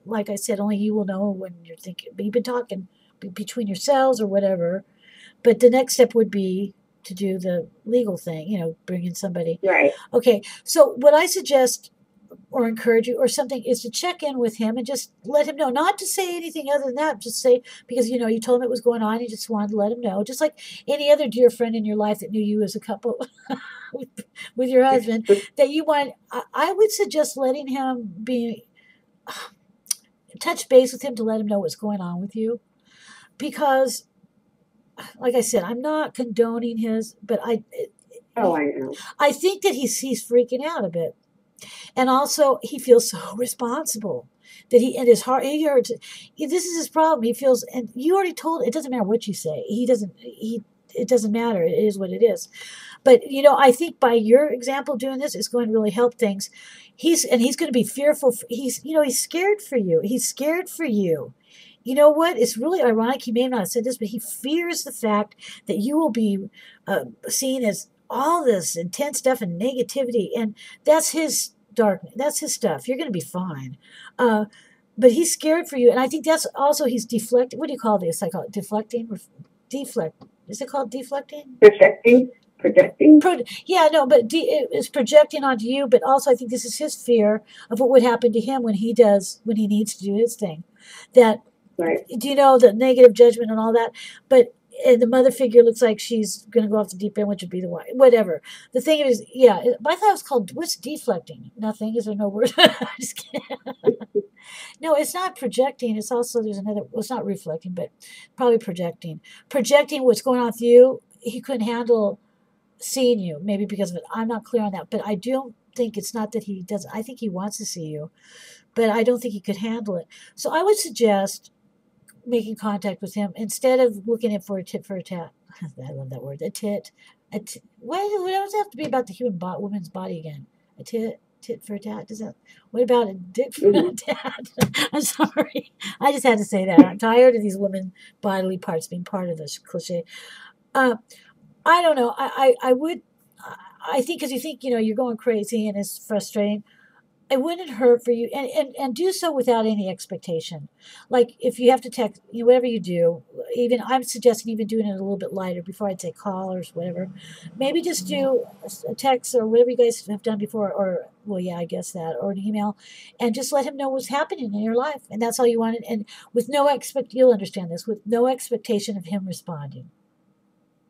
Like I said, only you will know when you're thinking, but you've been talking between yourselves or whatever. But the next step would be to do the legal thing, bring in somebody. Right. Okay. So what I suggest or encourage you or something is to check in with him and just let him know, not to say anything other than that, just say, because you told him it was going on, you just wanted to let him know, just like any other dear friend in your life that knew you as a couple with your husband, that you want. I would suggest letting him touch base with him to let him know what's going on with you, because like I said, I'm not condoning but I know. I think that he's freaking out a bit. And also, he feels so responsible that and his heart, this is his problem. He feels, and you already told, it doesn't matter what you say. It doesn't matter. It is what it is. But, I think by your example doing this, it's going to really help things. He's going to be fearful. He's scared for you. He's scared for you. You know what? It's really ironic. He may have not said this, but he fears the fact that you will be seen as all this intense stuff and negativity, and that's his darkness. That's his stuff. You're going to be fine. But he's scared for you, and I think that's also he's deflecting. What do you call this? I call it deflecting. Deflect. Is it called deflecting? Projecting. Yeah, no, but it's projecting onto you. But also, I think this is his fear of what would happen to him when he needs to do his thing. That. Right. Do you know the negative judgment and all that? But the mother figure looks like she's going to go off the deep end, which would be the wife. Whatever. The thing is, but I thought it was called, what's deflecting? Nothing. Is there no word? Just kidding. No, it's not projecting. It's also, it's not reflecting, but probably projecting. Projecting what's going on with you. He couldn't handle seeing you, maybe because of it. I'm not clear on that, but I don't think it's not that he doesn't. I think he wants to see you, but I don't think he could handle it. So I would suggest making contact with him instead of looking for a tit for a tat. I love that word. A tit. Why does it have to be about the woman's body again? A tit for a tat. What about a dick for a tat? I'm sorry. I just had to say that. I'm tired of these women bodily parts being part of this cliche. I don't know. I think because you think, you're going crazy and it's frustrating. it wouldn't hurt for you, and do so without any expectation. Like if you have to text, whatever you do, even I'm suggesting even doing it a little bit lighter before I'd say call or whatever. Maybe just do a text or whatever you guys have done before, or well, yeah, I guess that, or an email, and just let him know what's happening in your life, and that's all you wanted, and with no you'll understand this, with no expectation of him responding.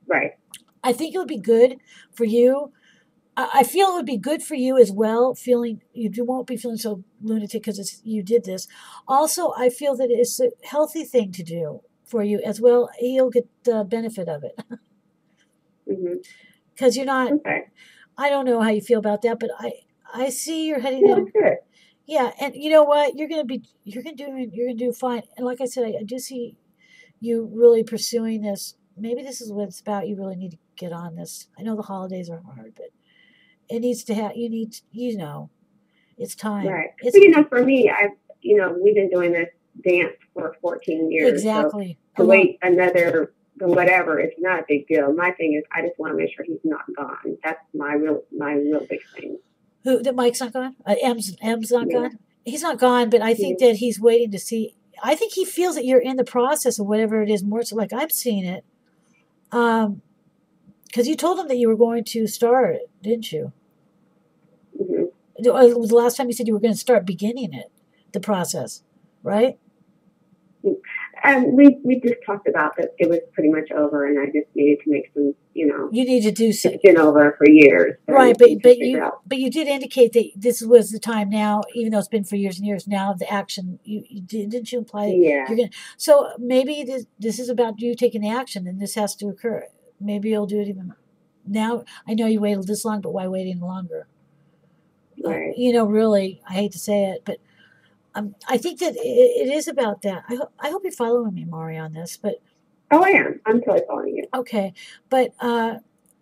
Right. I think it would be good for you. I feel it would be good for you as well, feeling you won't be feeling so lunatic because you did this. Also, I feel that it's a healthy thing to do for you as well. He'll get the benefit of it. Because you're not, okay. I don't know how you feel about that, but I see you're heading in. Good. Yeah, and you know what? You're gonna do fine. And like I said, I do see you really pursuing this. Maybe this is what it's about. You really need to get on this. I know the holidays are hard, but it needs to have, it's time. Right. It's, for me, we've been doing this dance for 14 years. Exactly. So to wait another whatever, it's not a big deal. My thing is, I just want to make sure he's not gone. That's my real big thing. That Mike's not gone? M's not gone? He's not gone, but I think that he's waiting to see. I think he feels that you're in the process of whatever it is, more so like I'm seeing it. Because you told him that you were going to start it, didn't you? It was the last time you said you were going to start beginning it, the process, right? And we just talked about that it was pretty much over, and I just needed to make some, You need to do something. It's been over for years, so right? But you did indicate that this was the time now, even though it's been for years and years. Now the action, didn't you imply? That you're gonna. So maybe this is about you taking the action, and this has to occur. Maybe you'll do it even now. I know you waited this long, but why wait any longer? Right. Really, I hate to say it, but I think that it is about that. I hope you're following me, Maury, on this. But I am. I'm totally following you. Okay, but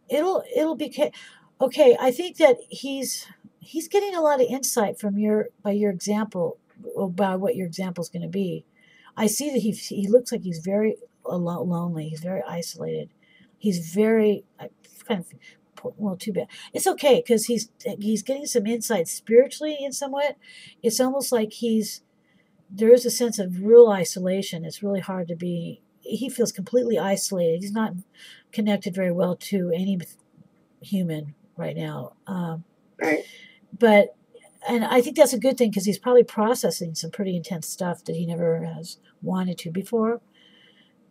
it'll be okay. I think that he's getting a lot of insight from by your example, about what your example is going to be. I see that he looks like he's very lonely. He's very isolated. He's very kind of. Well, too bad. It's okay because he's getting some insight spiritually in somewhat. It's almost like there is a sense of real isolation. It's really hard to be. He feels completely isolated. He's not connected very well to any human right now. Right. And I think that's a good thing because he's probably processing some pretty intense stuff that he never has wanted to before.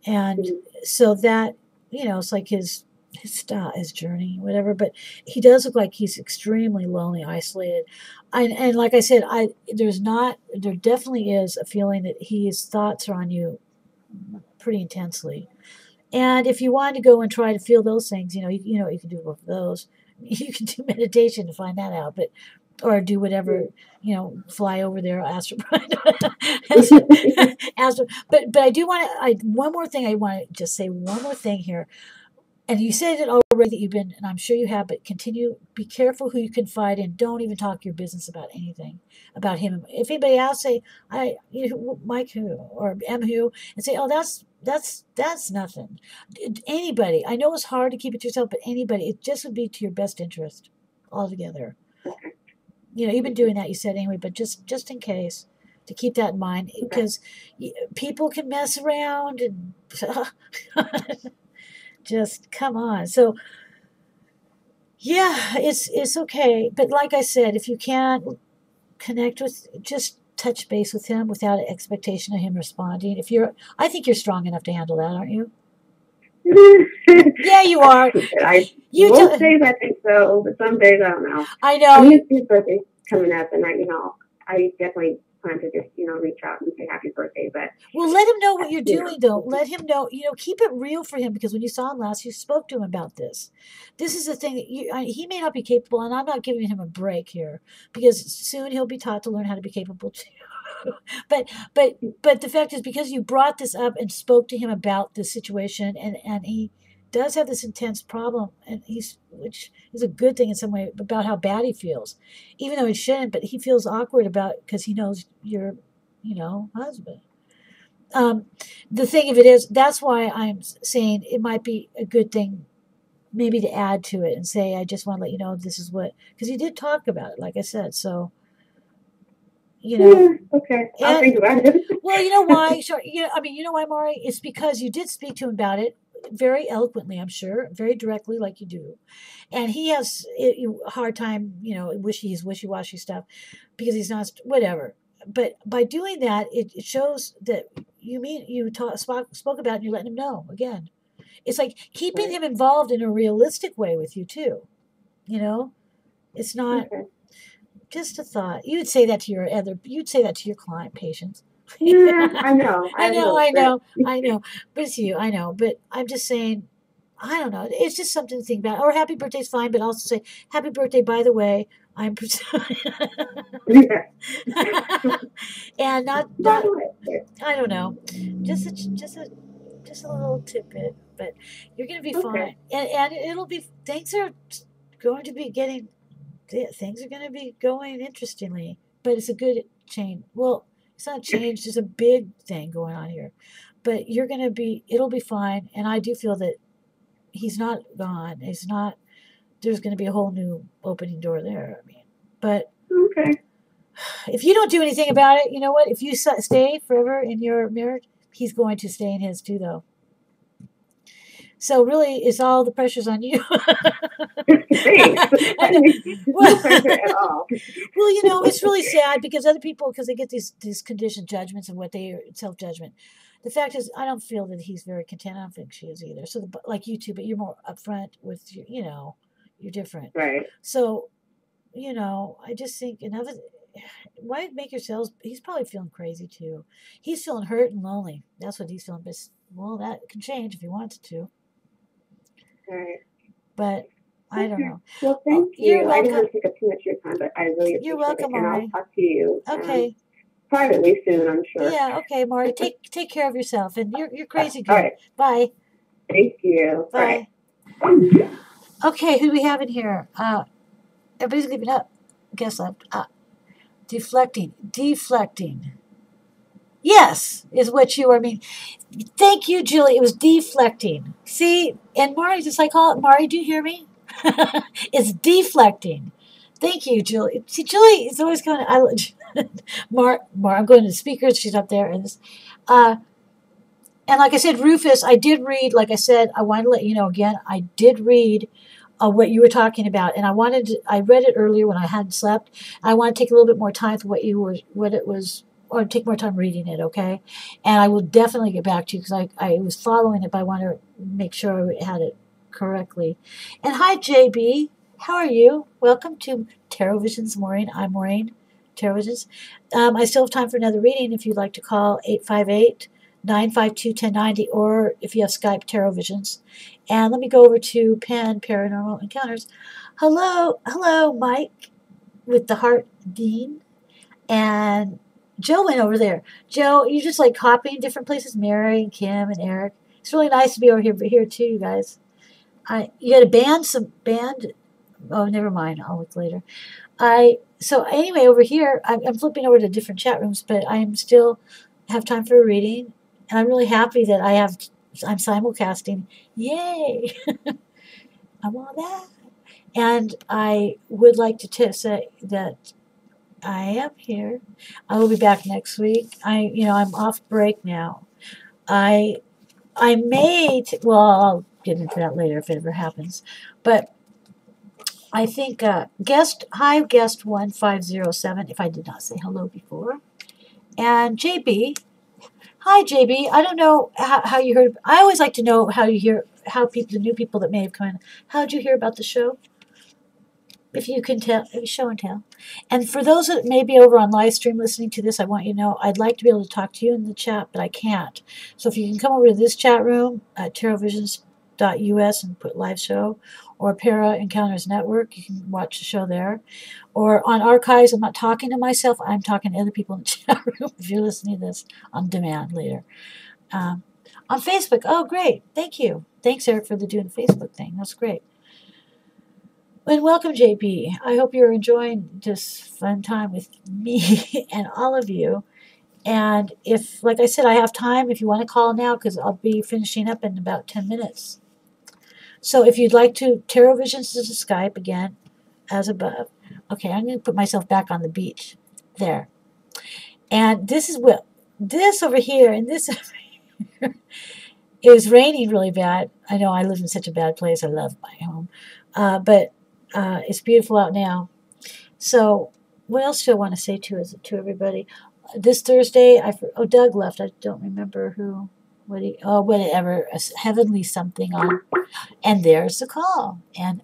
And so that, it's like his journey, whatever, but he does look like he's extremely lonely, isolated. And like I said, there definitely is a feeling that his thoughts are on you pretty intensely. And if you wanted to go and try to feel those things, you can do both of those. You can do meditation to find that out, or do whatever, fly over there, ask but I do one more thing. I want to just say one more thing here. And you said it already that you've been, and I'm sure you have, but be careful who you confide in. Don't even talk your business about anything about him. If anybody asks, say, Mike who, or M who, and say, oh, that's nothing. Anybody. I know it's hard to keep it to yourself, but anybody. It just would be to your best interest altogether. You've been doing that, you said anyway, but just in case, to keep that in mind, because people can mess around and just come on. So yeah, it's okay. But like I said, if you can't connect just touch base with him without an expectation of him responding. I think you're strong enough to handle that, aren't you? Yeah, you are. Most days I think so, but some days I don't know. I know. His birthday's coming up, and I definitely plan to just, reach out and say happy birthday. But let him know what you're doing, though. Let him know, keep it real for him, because when you saw him last, you spoke to him about this. This is the thing that he may not be capable, and I'm not giving him a break here, because soon he'll be taught to learn how to be capable too. But the fact is, because you brought this up and spoke to him about this situation, and he does have this intense problem, and which is a good thing in some way, about how bad he feels, even though he shouldn't, but he feels awkward about it because he knows you're, husband. The thing of it is, that's why I'm saying it might be a good thing maybe to add to it and say, I just want to let you know this is what, because he did talk about it, like I said. So you know. Okay, I'll think about it. Well, you know why? Sure, you know why, Maury? It's because you did speak to him about it very eloquently, I'm sure, very directly, like you do. And he has a hard time, he's wishy-washy stuff because he's not, whatever. But by doing that, it shows that spoke about it and you're letting him know again. It's like keeping him involved in a realistic way with you too. It's not just a thought. You'd say that to your client patients. Yeah, I know. I know. But it's you, I know. But I'm just saying, I don't know. It's just something to think about. Or happy birthday's fine, but also say, happy birthday, by the way. I'm and not I don't know. Just a little tidbit, but you're going to be fine. And it'll be, things are going to be going interestingly, but it's a good change. Well, it's not a change, there's a big thing going on here. But it'll be fine. And I do feel that he's not gone. There's going to be a whole new opening door there. But if you don't do anything about it, you know what? If you stay forever in your marriage, he's going to stay in his too, though. So really, it's all the pressure's on you. No pressure at all. Well, it's really sad because other people, because they get these conditioned judgments and what they self-judgment. The fact is, I don't feel that he's very content. I don't think she is either. So, like you two, but you're more upfront with you're different. Right. So, I just think why make yourselves? He's probably feeling crazy too. He's feeling hurt and lonely. That's what he's feeling. But that can change if he wants it to. Right. But I don't know. Well, thank you. I didn't want to take up too much of your time, but I really appreciate You're welcome, it. And Maury. I'll talk to you. Okay. Privately soon, I'm sure. Yeah. Okay, Maury. Take care of yourself, and you're crazy good. All right. Bye. Thank you. Bye. Okay, who do we have in here? Everybody's leaving up. Guess left. Deflecting. Yes, is what you are. Thank you, Julie. It was deflecting. See, and Maury, just like call it. Maury, do you hear me? It's deflecting. Thank you, Julie. See, Julie is always going. I'm going to the speakers. She's up there, and like I said, Rufus, I did read. Like I said, I wanted to let you know again. I did read what you were talking about, and I read it earlier when I hadn't slept. I want to take a little bit more time for what it was, or take more time reading it. Okay, and I will definitely get back to you because I was following it, but I want to make sure I had it correctly. And hi, JB. How are you? Welcome to TarotVisions, Maureen. I'm Maureen, TarotVisions. I still have time for another reading if you'd like to call 858-952-1090, or if you have Skype, TarotVisions. And let me go over to Penn Paranormal Encounters. Hello, Mike with the Heart Dean. And Joe went over there. Joe, you just like hopping different places. Mary and Kim and Eric. It's really nice to be over here too, you guys. You got a band. Oh, never mind. I'll look later. So anyway, over here, I'm flipping over to different chat rooms, but I'm still have time for a reading, and I'm really happy that I'm simulcasting. Yay! I want that. And I would like to say that I am here. I will be back next week. I'm off break now. I I'll get into that later if it ever happens. But I think guest 1507, if I did not say hello before. And JB. Hi, JB. I don't know how you heard. I always like to know the new people that may have come in, how did you hear about the show? If you can tell, show and tell. And for those that may be over on live stream listening to this, I want you to know I'd like to be able to talk to you in the chat, but I can't. So if you can come over to this chat room at TarotVisions.us and put live show, or Para Encounters Network, you can watch the show there. Or on archives, I'm not talking to myself, I'm talking to other people in the chat room if you're listening to this on demand later. On Facebook, oh great, thank you. Thanks, Eric, for doing the Facebook thing. That's great. And welcome, JP. I hope you're enjoying this fun time with me and all of you. And if, like I said, I have time, if you want to call now, because I'll be finishing up in about 10 minutes. So if you'd like to, TarotVisions is a Skype, again, as above. Okay, I'm going to put myself back on the beach. There. And this is what, this over here and this over here. It was raining really bad. I know I live in such a bad place. I love my home. But it's beautiful out now. So what else do I want to say to everybody? This Thursday, Doug left. I don't remember who, whatever, a heavenly something on. And there's the call. And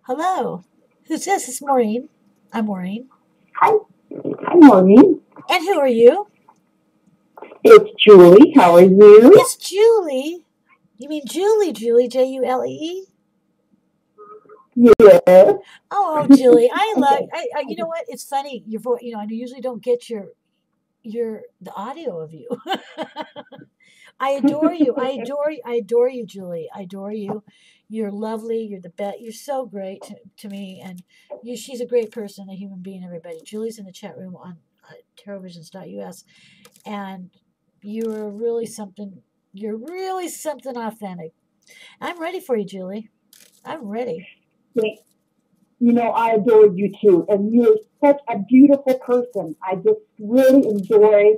hello. Who's this? It's Maureen. I'm Maureen. Hi. Hi, Maureen. And who are you? It's Julie. How are you? It's Julie. You mean Julie, Julee? Yeah. Oh, Julie, I you know what? It's funny. Your voice, I usually don't get the audio of you. I adore you. I adore you, Julie. I adore you. You're lovely. You're the best. You're so great to me. And she's a great person, a human being, everybody. Julie's in the chat room on TarotVisions.us. And you're really something authentic. I'm ready for you, Julie. I'm ready. I adore you too. And you're such a beautiful person. I just really enjoy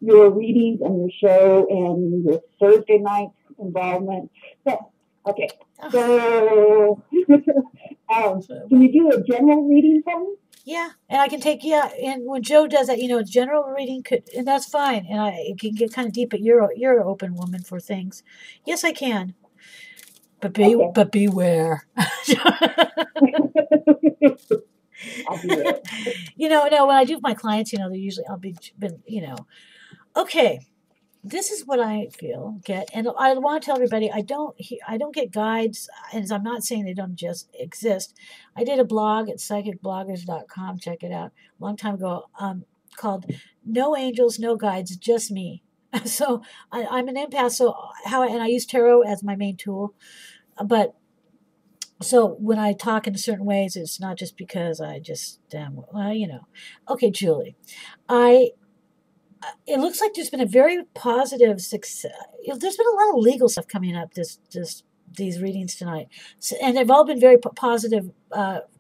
your readings and your show and your Thursday night involvement. So, okay. So, can you do a general reading for me? Yeah, and I can take, and when Joe does that, general reading and that's fine. And it can get kind of deep, but you're an open woman for things. Yes, I can. But beware. No, when I do with my clients, they're usually, okay, this is what I get. And I want to tell everybody, I don't get guides, and I'm not saying they don't just exist. I did a blog at psychicbloggers.com, check it out, a long time ago, called No Angels, No Guides, Just Me. So I'm an empath, so and I use tarot as my main tool. But so when I talk in certain ways, it's not just because I just Okay, Julie, it looks like there's been a very positive success. There's been a lot of legal stuff coming up these readings tonight, and they've all been very positive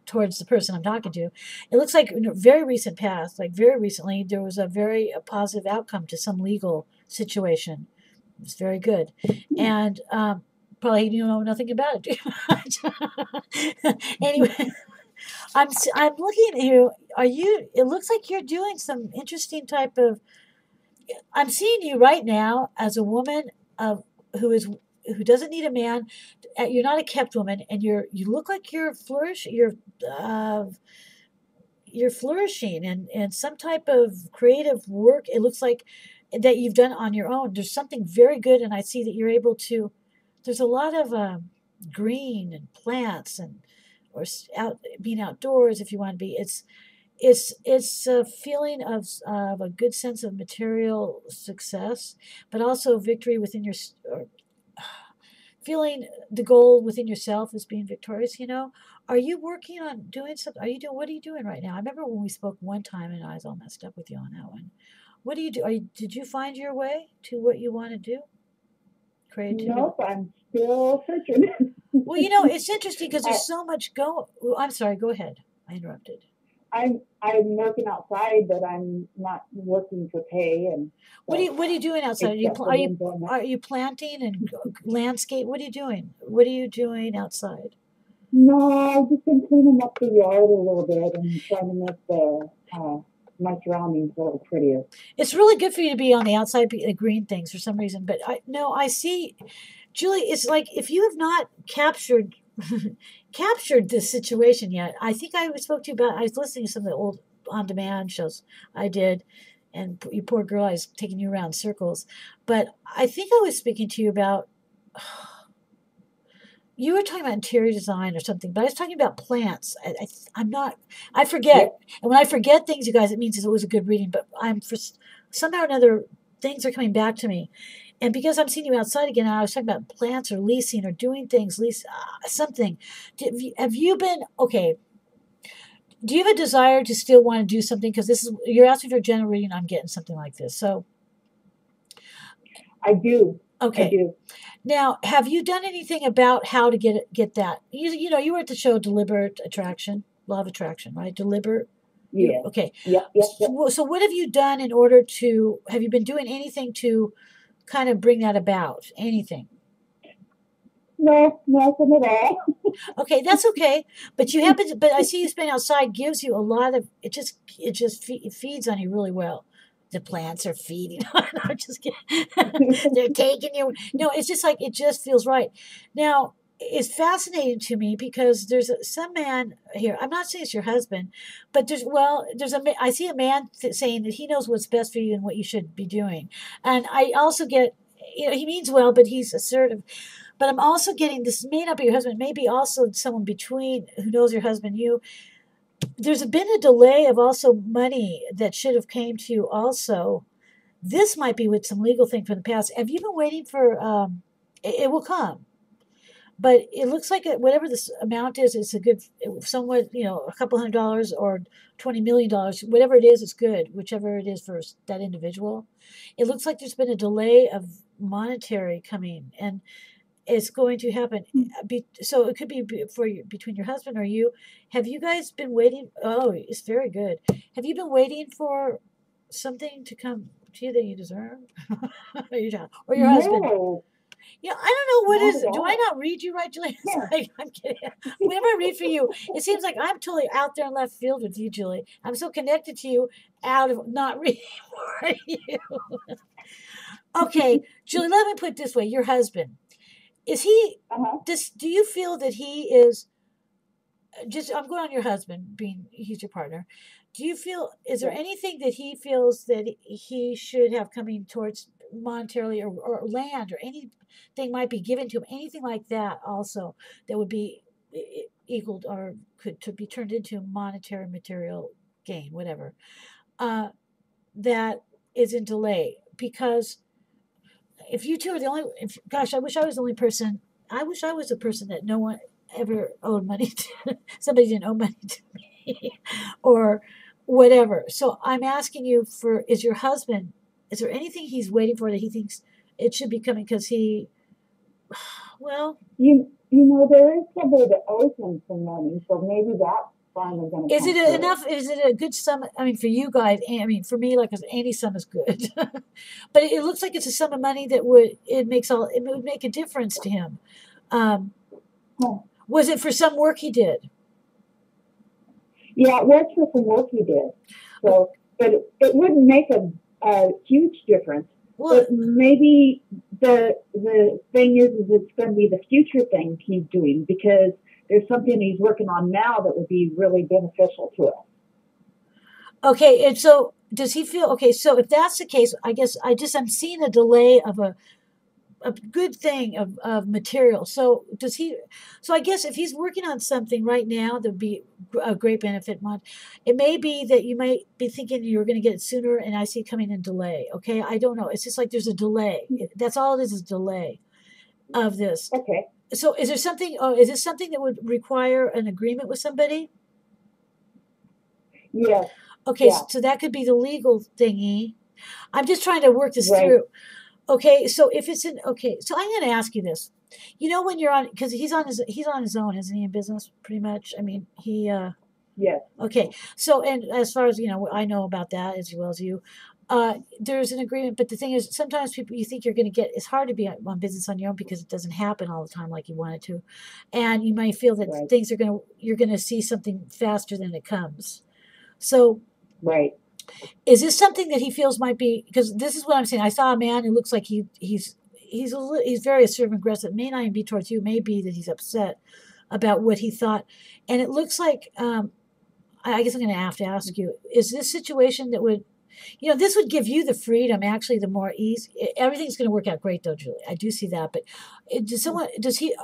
towards the person I'm talking to. It looks like in a very recent past, like very recently, there was a very positive outcome to some legal situation. It was very good, and probably you know nothing about it. Anyway, I'm looking at you. It looks like you're doing some interesting type of. I'm seeing you right now as a woman who doesn't need a man. You're not a kept woman, and you look like you're flourishing. You're flourishing and some type of creative work. It looks like that you've done on your own. There's something very good, and I see that you're able to. There's a lot of green and plants or being outdoors if you want to be. It's a feeling of a good sense of material success, but also victory within feeling the goal within yourself as being victorious. Are you working on doing something? What are you doing right now? I remember when we spoke one time and I was all messed up with you on that one. What do you do? Did you find your way to what you want to do? Creativity? Nope, I'm still searching. Well, it's interesting because there's so much I'm sorry, go ahead. I interrupted. I'm working outside, but I'm not working for pay. And what are you doing outside? Are you planting and landscape? What are you doing? What are you doing outside? No, I've just been cleaning up the yard a little bit and trying to make my surroundings a little prettier. It's really good for you to be on the outside, green things for some reason. But I see, Julie. It's like if you have not captured this situation yet. I think I spoke to you about. I was listening to some of the old on-demand shows I did, and you poor girl, I was taking you around circles. But I think I was speaking to you about. You were talking about interior design or something, but I was talking about plants. I forget. Yeah. And when I forget things, you guys, it means it was a good reading, but somehow or another, things are coming back to me. And because I'm seeing you outside again, I was talking about plants or leasing or doing things, something. Have you been, okay, do you have a desire to still want to do something? Because you're asking for a general reading, I'm getting something like this. So. I do. Okay. I do. Now, have you done anything about how to get that? You were at the show Deliberate Attraction, Law of Attraction, right? Deliberate. Yeah. Okay. Yep. So what have you done in order to, have you been doing anything to kind of bring that about? Anything? No, nothing at all. Okay, that's okay. But you happen to, but I see you spending outside gives you a lot of, it feeds on you really well. The plants are feeding. I'm just kidding. They're taking you. No, it's just like, it just feels right. Now, it's fascinating to me because there's some man here. I'm not saying it's your husband, but I see a man saying that he knows what's best for you and what you should be doing. And I also get, he means well, but he's assertive. But I'm also getting, this may not be your husband, maybe also someone between who knows your husband, you. There's been a delay of also money that should have came to you also. This might be with some legal thing from the past. Have you been waiting for, it will come. But it looks like whatever this amount is, it's a good, somewhat, a couple $100 or $20 million, whatever it is, it's good, whichever it is for that individual. It looks like there's been a delay of monetary coming, and it's going to happen. So it could be between your husband or you. Have you guys been waiting? Oh, it's very good. Have you been waiting for something to come to you that you deserve? Or your husband? I don't know what is. Do I not read you right, Julie? I'm kidding. Whenever I read for you, it seems like I'm totally out there in left field with you, Julie. I'm so connected to you out of not reading for you. Okay, Julie, let me put it this way. Your husband, is he, do you feel that he is, I'm going on your husband, being he's your partner. Do you feel, is there anything that he feels that he should have coming towards monetarily or land or anything might be given to him, anything like that also that would be equal or could to be turned into monetary material gain, whatever, that is in delay? Because if you two are the only, gosh, I wish I was the only person. I wish I was the person that no one ever owed money to. Somebody didn't owe money to me or whatever. So I'm asking you for, is your husband, is there anything he's waiting for that he thinks it should be coming because he, well. You know, there is somebody that owes him some money, so maybe that's finally going to Is it enough? Is it a good sum? I mean, for you guys, I mean, for me, like any sum is good. But it looks like it's a sum of money that would make a difference to him. Was it for some work he did? Yeah, it was for some work he did. So, but it wouldn't make a huge difference. Well, but maybe the thing is it's going to be the future thing he's doing, because there's something he's working on now that would be really beneficial to us. Okay, and so does he feel, okay, so if that's the case, I guess I'm seeing a delay of a good thing of material. So I guess if he's working on something right now that would be a great benefit, it may be that you might be thinking you're going to get it sooner, and I see it coming in delay. Okay, I don't know. It's just like there's a delay. That's all it is delay of this. Okay. So is there something, is this something that would require an agreement with somebody? Yes. Okay, yeah. So that could be the legal thingy. I'm just trying to work this through. Okay, so if it's so I'm going to ask you this. You know, when you're on, because he's on his own, isn't he, in business, pretty much? I mean, he. Yes. Okay, so, and as far as, I know about that as well as you. There's an agreement, but the thing is, sometimes people, you think you're going to get, it's hard to be on business on your own because it doesn't happen all the time like you want it to. And you might feel that things you're going to see something faster than it comes. So. Right. Is this something that he feels might be, because this is what I'm saying. I saw a man who looks like he's very assertive and aggressive. It may not even be towards you. It may be that he's upset about what he thought. And it looks like, I guess I'm going to have to ask you, is this situation that would, this would give you the freedom, actually, the more ease. Everything's going to work out great, though, Julie. I do see that. But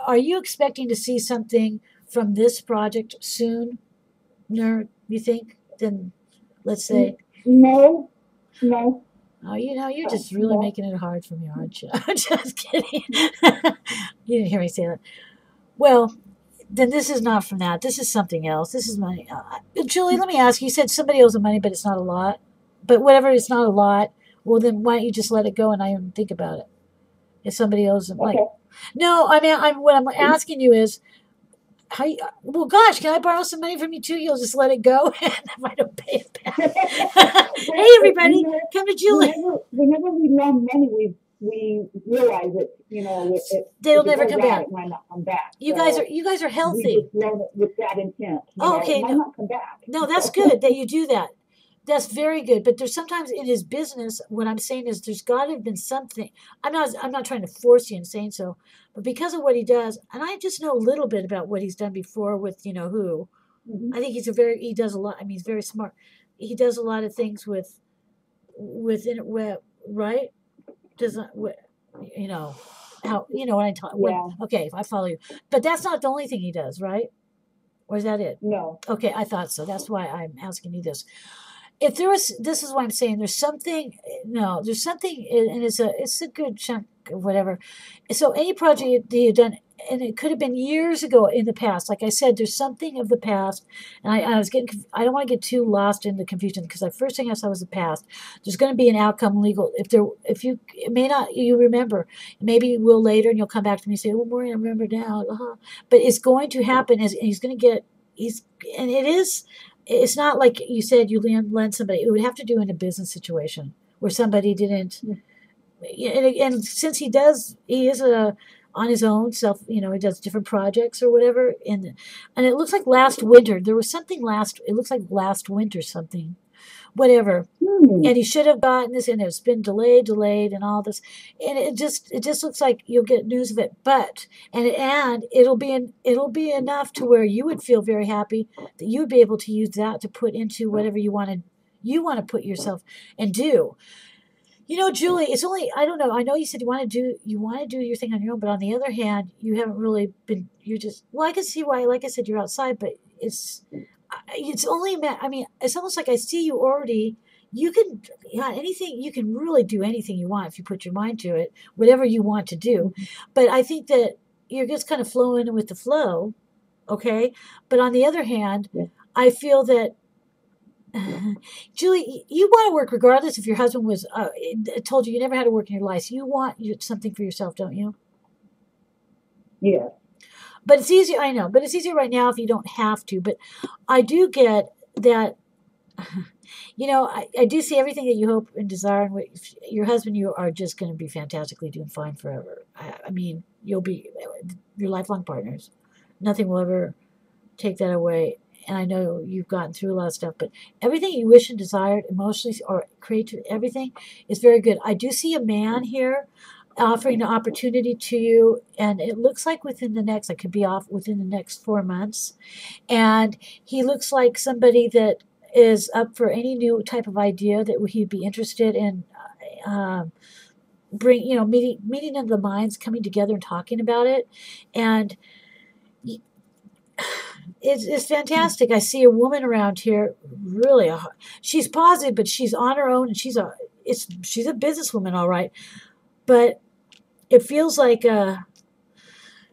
are you expecting to see something from this project soon, you think, than, let's say? No. Oh, you're just really making it hard for me, aren't you? I'm just kidding. You didn't hear me say that. Well, then this is not from that. This is something else. This is money. Julie, let me ask you. You said somebody owes the money, but it's not a lot. But whatever, it's not a lot. Well, then why don't you just let it go and not even think about it? If somebody owes them, no, I mean, what I'm asking you is, well, gosh, can I borrow some money from you too? You'll just let it go, and if I don't pay it back. Hey, everybody, come to Julie. Whenever we loan money, we realize that they'll never come back. It might not come back. You guys are healthy. We just loan it with that intent. Okay, it might not come back. No, that's good that you do that. That's very good. But there's sometimes in his business, what I'm saying is there's got to have been something. I'm not trying to force you in saying so, but because of what he does, and I just know a little bit about what he's done before with who. Mm-hmm. I think he does a lot. I mean, he's very smart. He does a lot of things within it, right? Doesn't how when I talk. Yeah. Okay, I follow you. But that's not the only thing he does, right? Or is that it? No. Okay, I thought so. That's why I'm asking you this. If there was, this is why I'm saying there's something, and it's a good chunk of whatever. So any project that you've done, and it could have been years ago in the past, like I said, there's something of the past, and I don't want to get too lost in the confusion, because the first thing I saw was the past. There's going to be an outcome legal. If you may not, you remember, maybe you will later, and you'll come back to me and say, well, Maureen, I remember now. But it's going to happen, and it's not like you said you lend somebody. It would have to do in a business situation where somebody didn't. And since he is on his own self, he does different projects or whatever. And it looks like last winter, there was something it looks like last winter something, whatever. And he should have gotten this, and it's been delayed and all this. And it just looks like you'll get news of it. But, and it'll be enough to where you would feel very happy that you'd be able to use that to put into whatever you want to put yourself and do. Julie, it's only, I don't know. I know you said you want to do your thing on your own, but on the other hand, you haven't really been, I can see why, like I said, you're outside, but it's only, I mean, it's almost like I see you already. You can, anything, you can really do anything you want if you put your mind to it, whatever you want to do. But I think that you're just kind of flowing with the flow. Okay. But on the other hand, I feel that, Julie, you want to work regardless if your husband was told you never had to work in your life. You want something for yourself, don't you? Yeah. But it's easier, I know, but it's easier right now if you don't have to. But I do get that, I do see everything that you hope and desire. And your husband, you are just going to be fantastically doing fine forever. I mean, you'll be your lifelong partners. Nothing will ever take that away. And I know you've gotten through a lot of stuff, but everything you wish and desired emotionally or creative, everything is very good. I do see a man here offering an opportunity to you, and it looks like within the next 4 months. And he looks like somebody that is up for any new type of idea that he'd be interested in meeting of the minds, coming together and talking about it. And it's fantastic. I see a woman around here, really, she's positive, but she's on her own, and she's a businesswoman, all right. But it feels like,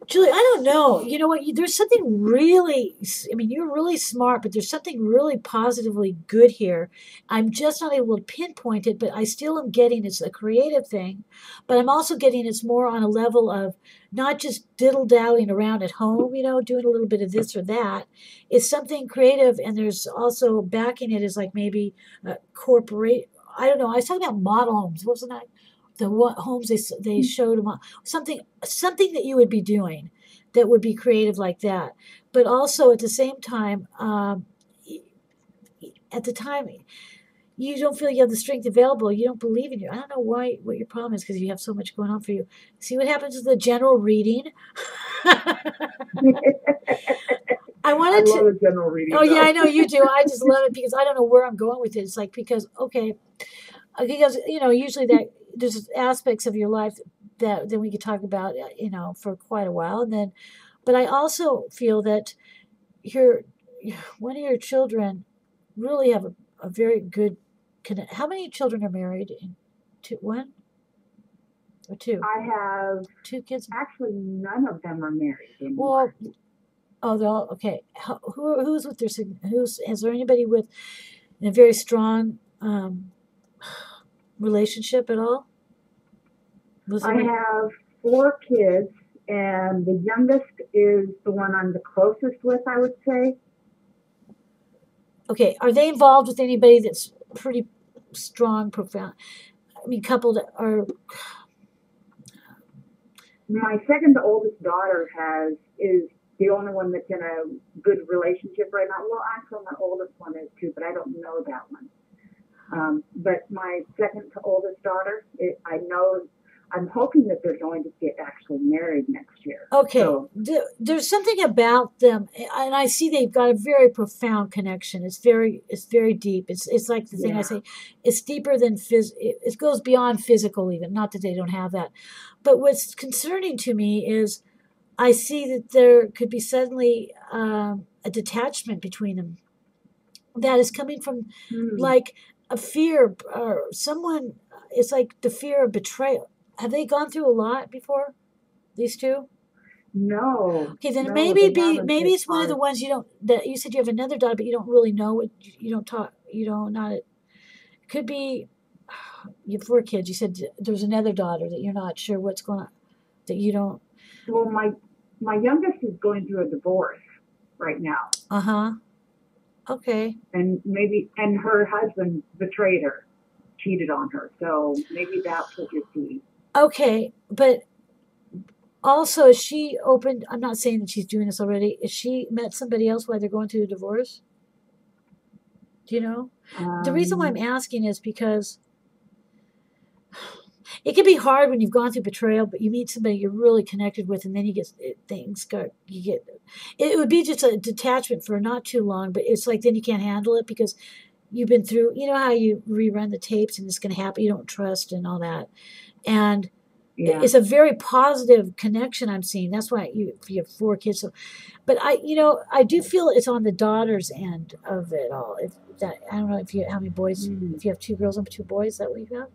Julie, I don't know. You know what? There's something really, I mean, you're really smart, but there's something really positively good here. I'm just not able to pinpoint it, but I still am getting it's a creative thing. But I'm also getting it's more on a level of not just diddle-dallying around at home, doing a little bit of this or that. It's something creative, and there's also backing it as like maybe a corporate. I don't know. I was talking about model homes. What was the name? The homes they showed them, something that you would be doing that would be creative like that. But also at the same time, you don't feel you have the strength available. You don't believe in you. I don't know what your problem is, because you have so much going on for you. See what happens with the general reading. I love a general reading. Oh, yeah, I know you do. I just love it because I don't know where I'm going with it. It's like, because usually that there's aspects of your life that then we could talk about, for quite a while. And then, but I also feel that one of your children really have a very good connect. How many children are married? One or two? I have 2 kids. Actually, none of them are married anymore. Well, they're all okay. Who's with their? Is there anybody with a very strong relationship at all? I have 4 kids, and the youngest is the one I'm the closest with, I would say. Okay, are they involved with anybody that's pretty strong, profound? I mean, coupled or... My second to oldest daughter is the only one that's in a good relationship right now. Well, actually, my oldest one is too, but I don't know that one. But my second to oldest daughter, I know, I'm hoping that they're going to get actually married next year. Okay, So, there's something about them, and I see they've got a very profound connection. It's very deep. It's like the thing I say, it's deeper than it goes beyond physical even. Not that they don't have that, but what's concerning to me is I see that there could be suddenly a detachment between them that is coming from like a fear or someone. It's like the fear of betrayal. Have they gone through a lot before, these two? no. Okay, then no, maybe they haven't maybe it's as one of far the ones you don't, that you said you have another daughter, but you don't really know what, you don't talk, you don't, not, it could be, you have 4 kids, you said there's another daughter that you're not sure what's going on, that you don't. Well, my youngest is going through a divorce right now. Uh-huh. Okay. And her husband betrayed her, cheated on her. So maybe that's what you're seeing. Okay, but also, is she open? I'm not saying that she's doing this already. Is she met somebody else while they're going through a divorce? Do you know? The reason why I'm asking is because it can be hard when you've gone through betrayal, but you meet somebody you're really connected with, and then you get it would be just a detachment for not too long, but it's like then you can't handle it because you've been through, you know how you rerun the tapes and it's going to happen, you don't trust and all that. And it's a very positive connection I'm seeing. That's why you have 4 kids. So, but I do feel it's on the daughter's end of it all. If that, I don't know if you how many boys. If you have 2 girls and 2 boys, is that what you have?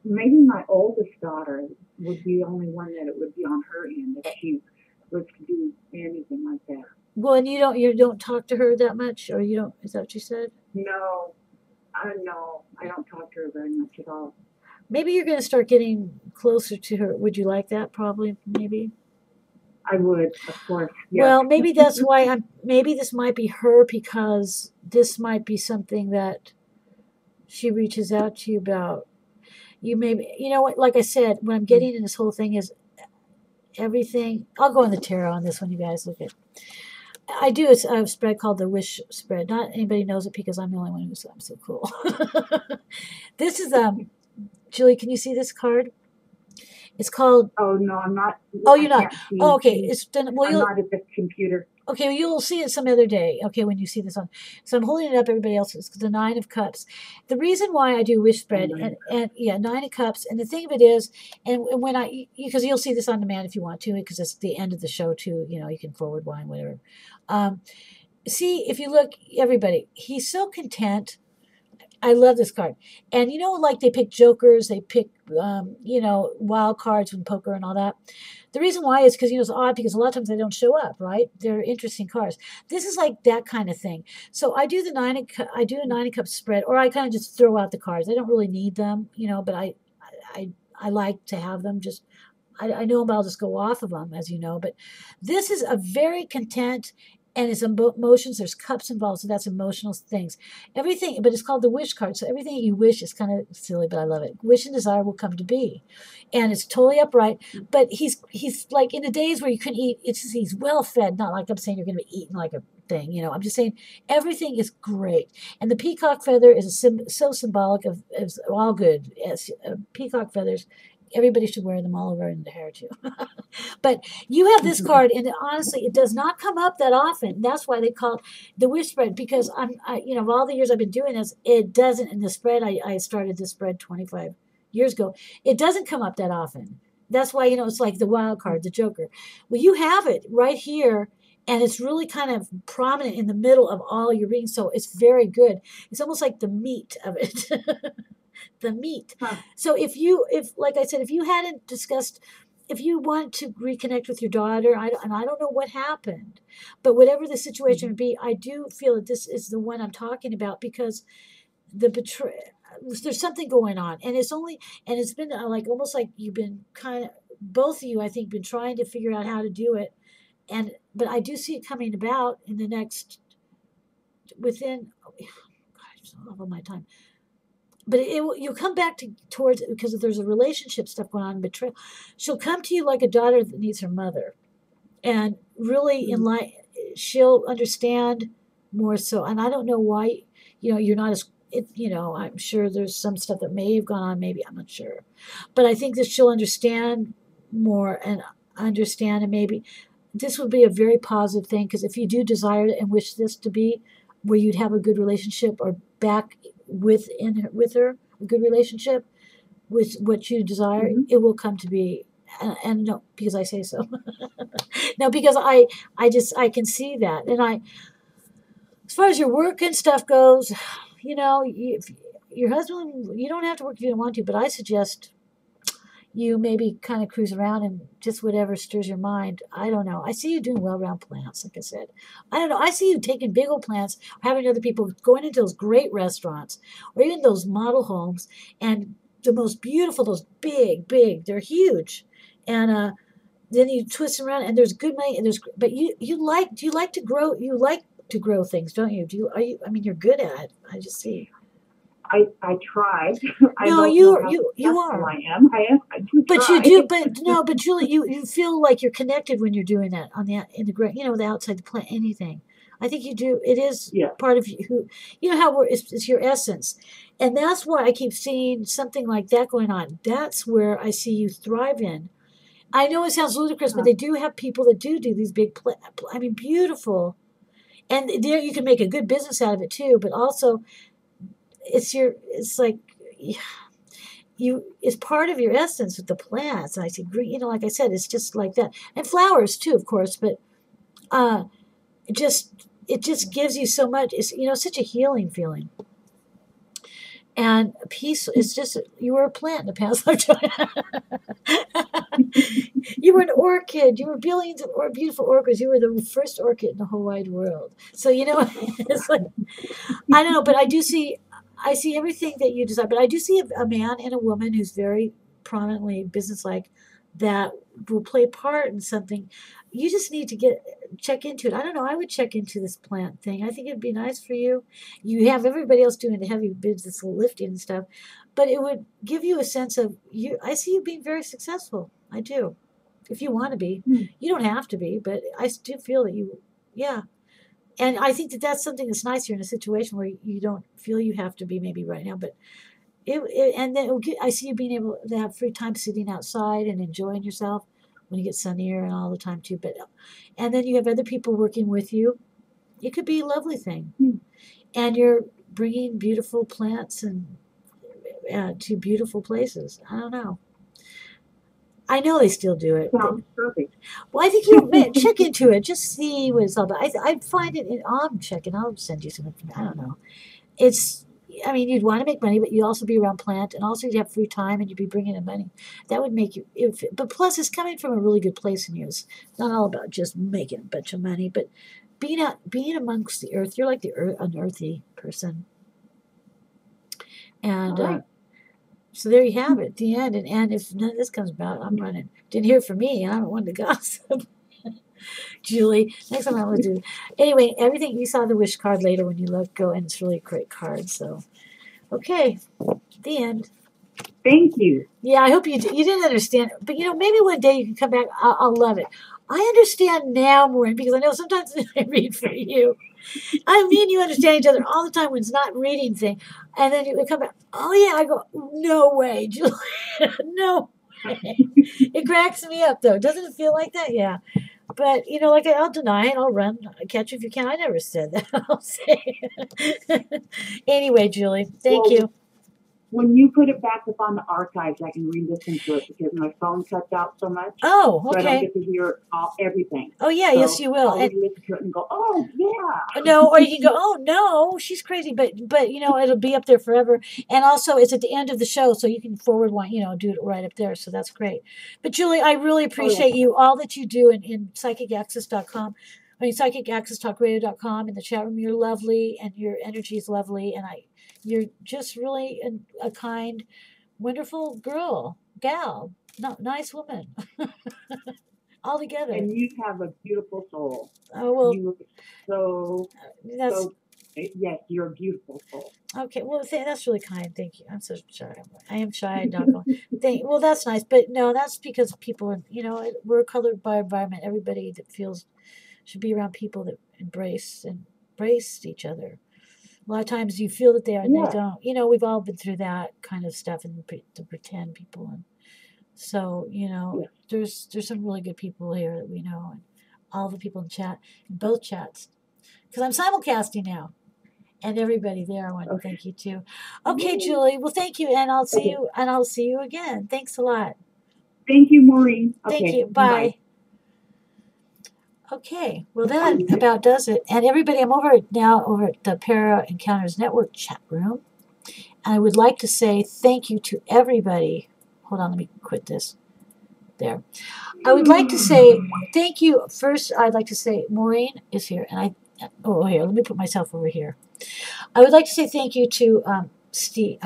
Maybe my oldest daughter would be the only one that it would be on her end if she was to do anything like that. Well, and you don't talk to her that much, or you don't? Is that what you said? No. No, I don't talk to her very much at all. Maybe you're going to start getting closer to her. Would you like that? Probably, maybe. I would, of course. Yes. Well, maybe that's why maybe this might be her, because this might be something that she reaches out to you about. You maybe, you know what? Like I said, what I'm getting in this whole thing is everything. I'll go on the tarot on this one. You guys look at. I do a spread called the Wish spread. Not anybody knows it because I'm the only one who's I'm so cool. This is Julie, can you see this card? It's called. Oh no, I'm not. Oh, you're not. Oh, okay. It's done. Well, I'm not at the computer. Okay, well, you'll see it some other day. Okay, when you see this on. So I'm holding it up. Everybody else is the 9 of Cups. The reason why I do Wish spread and 9 of Cups, and the thing of it is, and when because you'll see this on demand if you want to, because it's the end of the show too. You know, you can forward wine, whatever. See, if you look, everybody, he's so content. I love this card. And you know, like they pick jokers, they pick, wild cards and poker and all that. The reason why is because, it's odd because a lot of times they don't show up, right? They're interesting cards. This is like that kind of thing. So I do a 9 of Cups spread, or I kind of just throw out the cards. I don't really need them, but I like to have them. Just, I know I'll just go off of them, as you know. But this is a very content. And it's emotions. There's cups involved, so that's emotional things. Everything, but it's called the Wish card. So everything you wish is kind of silly, but I love it. Wish and desire will come to be, and it's totally upright. But he's like in the days where you couldn't eat. It's just, he's well fed. Not like I'm saying you're going to be eating like a thing. I'm just saying everything is great. And the peacock feather is so symbolic of all good. As peacock feathers. Everybody should wear them all over in the hair too. But you have this card, and honestly, it does not come up that often. That's why they call it the Wish spread, because of all the years I've been doing this, it doesn't. In the spread, I started this spread 25 years ago. It doesn't come up that often. That's why it's like the wild card, the Joker. Well, you have it right here. And it's really kind of prominent in the middle of all your readings, so it's very good. It's almost like the meat of it. The meat. So if like I said, if you hadn't discussed, if you want to reconnect with your daughter, I don't know what happened, but whatever the situation would be, I do feel that this is the one I'm talking about, because the there's something going on, and it's been like almost like you've been kind of, both of you, I think, been trying to figure out how to do it, but I do see it coming about in the next, within, gosh, all of my time. But you'll come back towards it, because if there's a relationship stuff going on, betrayal, she'll come to you like a daughter that needs her mother, and really she'll understand more so. And I don't know why, you're not as, I'm sure there's some stuff that may have gone on, maybe, I'm not sure, but I think that she'll understand more and maybe this would be a very positive thing, because if you do desire it and wish this to be where you'd have a good relationship, or back with her, a good relationship with what you desire, it will come to be. And no, because I say so. No, because I can see that. And as far as your work and stuff goes, if your husband, you don't have to work if you don't want to, but I suggest you maybe kind of cruise around and just whatever stirs your mind. I don't know. I see you doing well around plants, like I said. I don't know. I see you taking big old plants, having other people going into those great restaurants, or even those model homes, and the most beautiful, those big, they're huge. And then you twist around, and there's good money, and but do you like to grow? You like to grow things, don't you? You're good at it. I just see. I try. No, you are. I am. I do. But try. you do. But Julie, you feel like you're connected when you're doing that in the the outside the plant, anything. I think you do. It is part of you. How it's your essence, and that's why I keep seeing something like that going on. That's where I see you thrive in. I know it sounds ludicrous, but they do have people that do these big. Beautiful, and there you can make a good business out of it too. But also, it's part of your essence with the plants. And I see green, like I said, it's just like that. And flowers too, of course, but it just gives you so much. It's, such a healing feeling. And peace, it's just, you were a plant in the past lifetime. You were an orchid. You were billions of beautiful orchids. You were the first orchid in the whole wide world. So, it's like, I don't know, but I see everything that you desire, but I do see a man and a woman who's very prominently businesslike that will play part in something. You just need to check into it. I don't know. I would check into this plant thing. I think it'd be nice for you. You have everybody else doing the heavy business lifting and stuff, but it would give you a sense of you. I see you being very successful. I do. If you want to be, you don't have to be, but I do feel that yeah. And I think that that's something that's nice. You're in a situation where you don't feel you have to be maybe right now, but I see you being able to have free time sitting outside and enjoying yourself when you get sunnier and all the time too. And then you have other people working with you. It could be a lovely thing. And you're bringing beautiful plants and to beautiful places. I don't know. I know they still do it. Sounds perfect. Well, I think you check into it. Just see what it's all about. I find it. I'm checking. I'll send you some information. I don't know. You'd want to make money, but you'd also be around plant, and also you'd have free time, and you'd be bringing in money. That would make you. But plus, it's coming from a really good place in you. It's not all about just making a bunch of money, but being amongst the earth. You're like an earthy person, and. So there you have it, the end. And if none of this comes about, I'm running. Didn't hear from me, and I don't want to gossip. Julie, next time I will do. Anyway, everything, you saw the wish card later when you go, and it's really a great card. So, okay, the end. Thank you. Yeah, I hope you didn't understand. But, maybe one day you can come back. I'll love it. I understand now, Maureen, because I know sometimes I read for you. Me and you understand each other all the time when it's not reading thing. And then you come back, oh, yeah. I go, no way, Julie. No way. It cracks me up, though. Doesn't it feel like that? Yeah. But, I'll deny it. I'll run. Catch you if you can. I never said that. I'll say it. Anyway, Julie, thank you. When you put it back up on the archives, I can re-listen to it because my phone cuts out so much. Oh, okay. So I don't get to hear everything. Oh, yeah, so yes, you will. I'll listen to it and go, oh, yeah. No, or you can go, oh, no, she's crazy. But it'll be up there forever. And also, it's at the end of the show, so you can forward one, do it right up there. So that's great. But, Julie, I really appreciate you, all that you do in psychicaccess.com. I mean, psychicaccesstalkradio.com, in the chat room. You're lovely, and your energy is lovely, and you're just really a kind, wonderful gal, nice woman, all together. And you have a beautiful soul. Oh, well, yes, you're a beautiful soul. Okay, well, that's really kind. Thank you. I'm so shy. I am shy. Well, that's nice, but no, that's because people are, we're colored by environment. Everybody that feels should be around people that embrace each other. A lot of times you feel that they are, and they don't. We've all been through that kind of stuff, and to pretend people, and so there's some really good people here that we know, and all the people in chat, in both chats, because I'm simulcasting now. And everybody there, I want to thank you too. Okay, Julie. Well, thank you, and I'll see you. And I'll see you again. Thanks a lot. Thank you, Maureen. Thank you. Bye. Okay. Well, that about does it. And everybody, I'm over at the Para Encounters Network chat room, and I would like to say thank you to everybody. Hold on, let me quit this. There. I would like to say thank you. First, I'd like to say Maureen is here, and here, let me put myself over here. I would like to say thank you to Steve,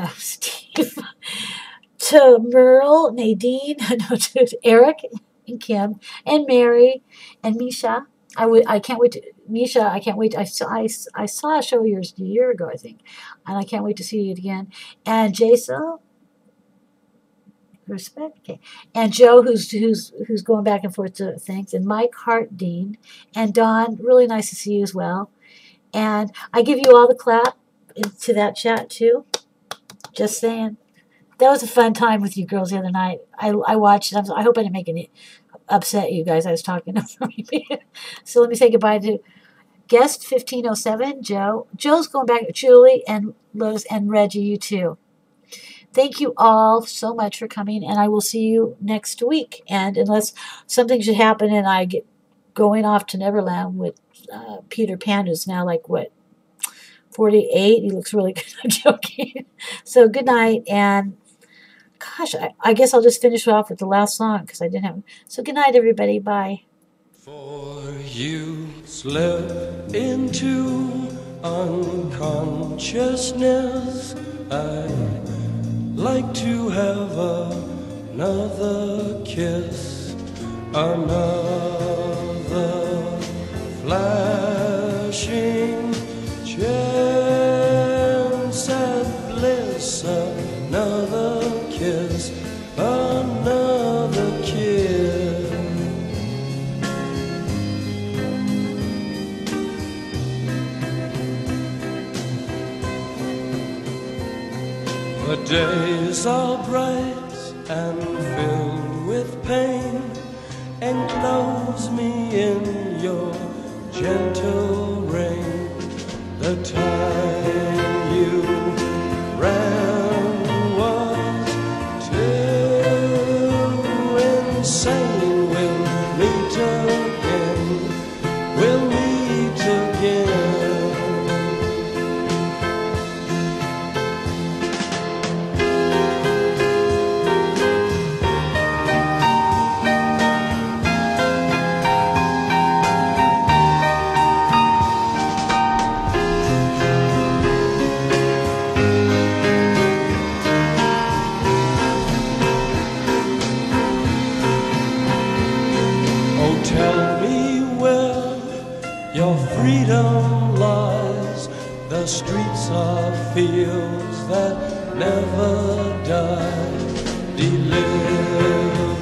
to Merle, Nadine, to Eric and Kim and Mary and Misha. I can't wait to Misha. I can't wait. I saw a show of yours a year ago, I think, and I can't wait to see it again. And Jason, respect, okay, and Joe, who's going back and forth to things, and Mike Hartdean and Don. Really nice to see you as well. And I give you all the clap to that chat too. Just saying. That was a fun time with you girls the other night. I watched it. I hope I didn't make any upset you guys. I was talking over me. So let me say goodbye to guest 1507, Joe. Joe's going back. Julie and Lotus and Reggie, you too. Thank you all so much for coming, and I will see you next week. And unless something should happen and I get going off to Neverland with Peter Pan, who's now 48. He looks really good. I'm joking. So good night, and gosh, I guess I'll just finish off with the last song because I didn't have. So good night, everybody. Bye. For you slip into unconsciousness, I'd like to have another kiss, another flashing chance at bliss, another kiss, another kiss. The days are bright and filled with pain, enclose me in your gentle rain. The time you ran was too insane. We'll meet again. We'll meet again. Freedom lies, the streets are fields that never die. Deliver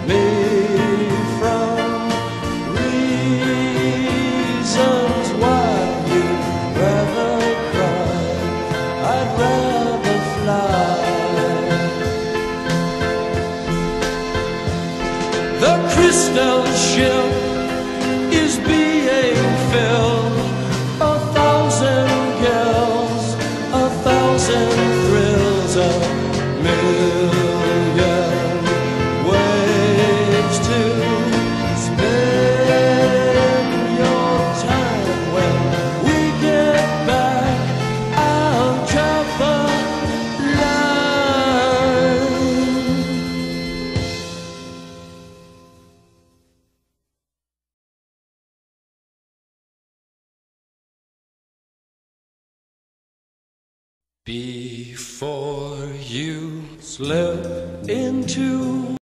me from reasons why you'd rather cry. I'd rather fly. The crystal ship is being filled, 1,000 girls, 1,000 thrills, 1,000,000 Before you slip into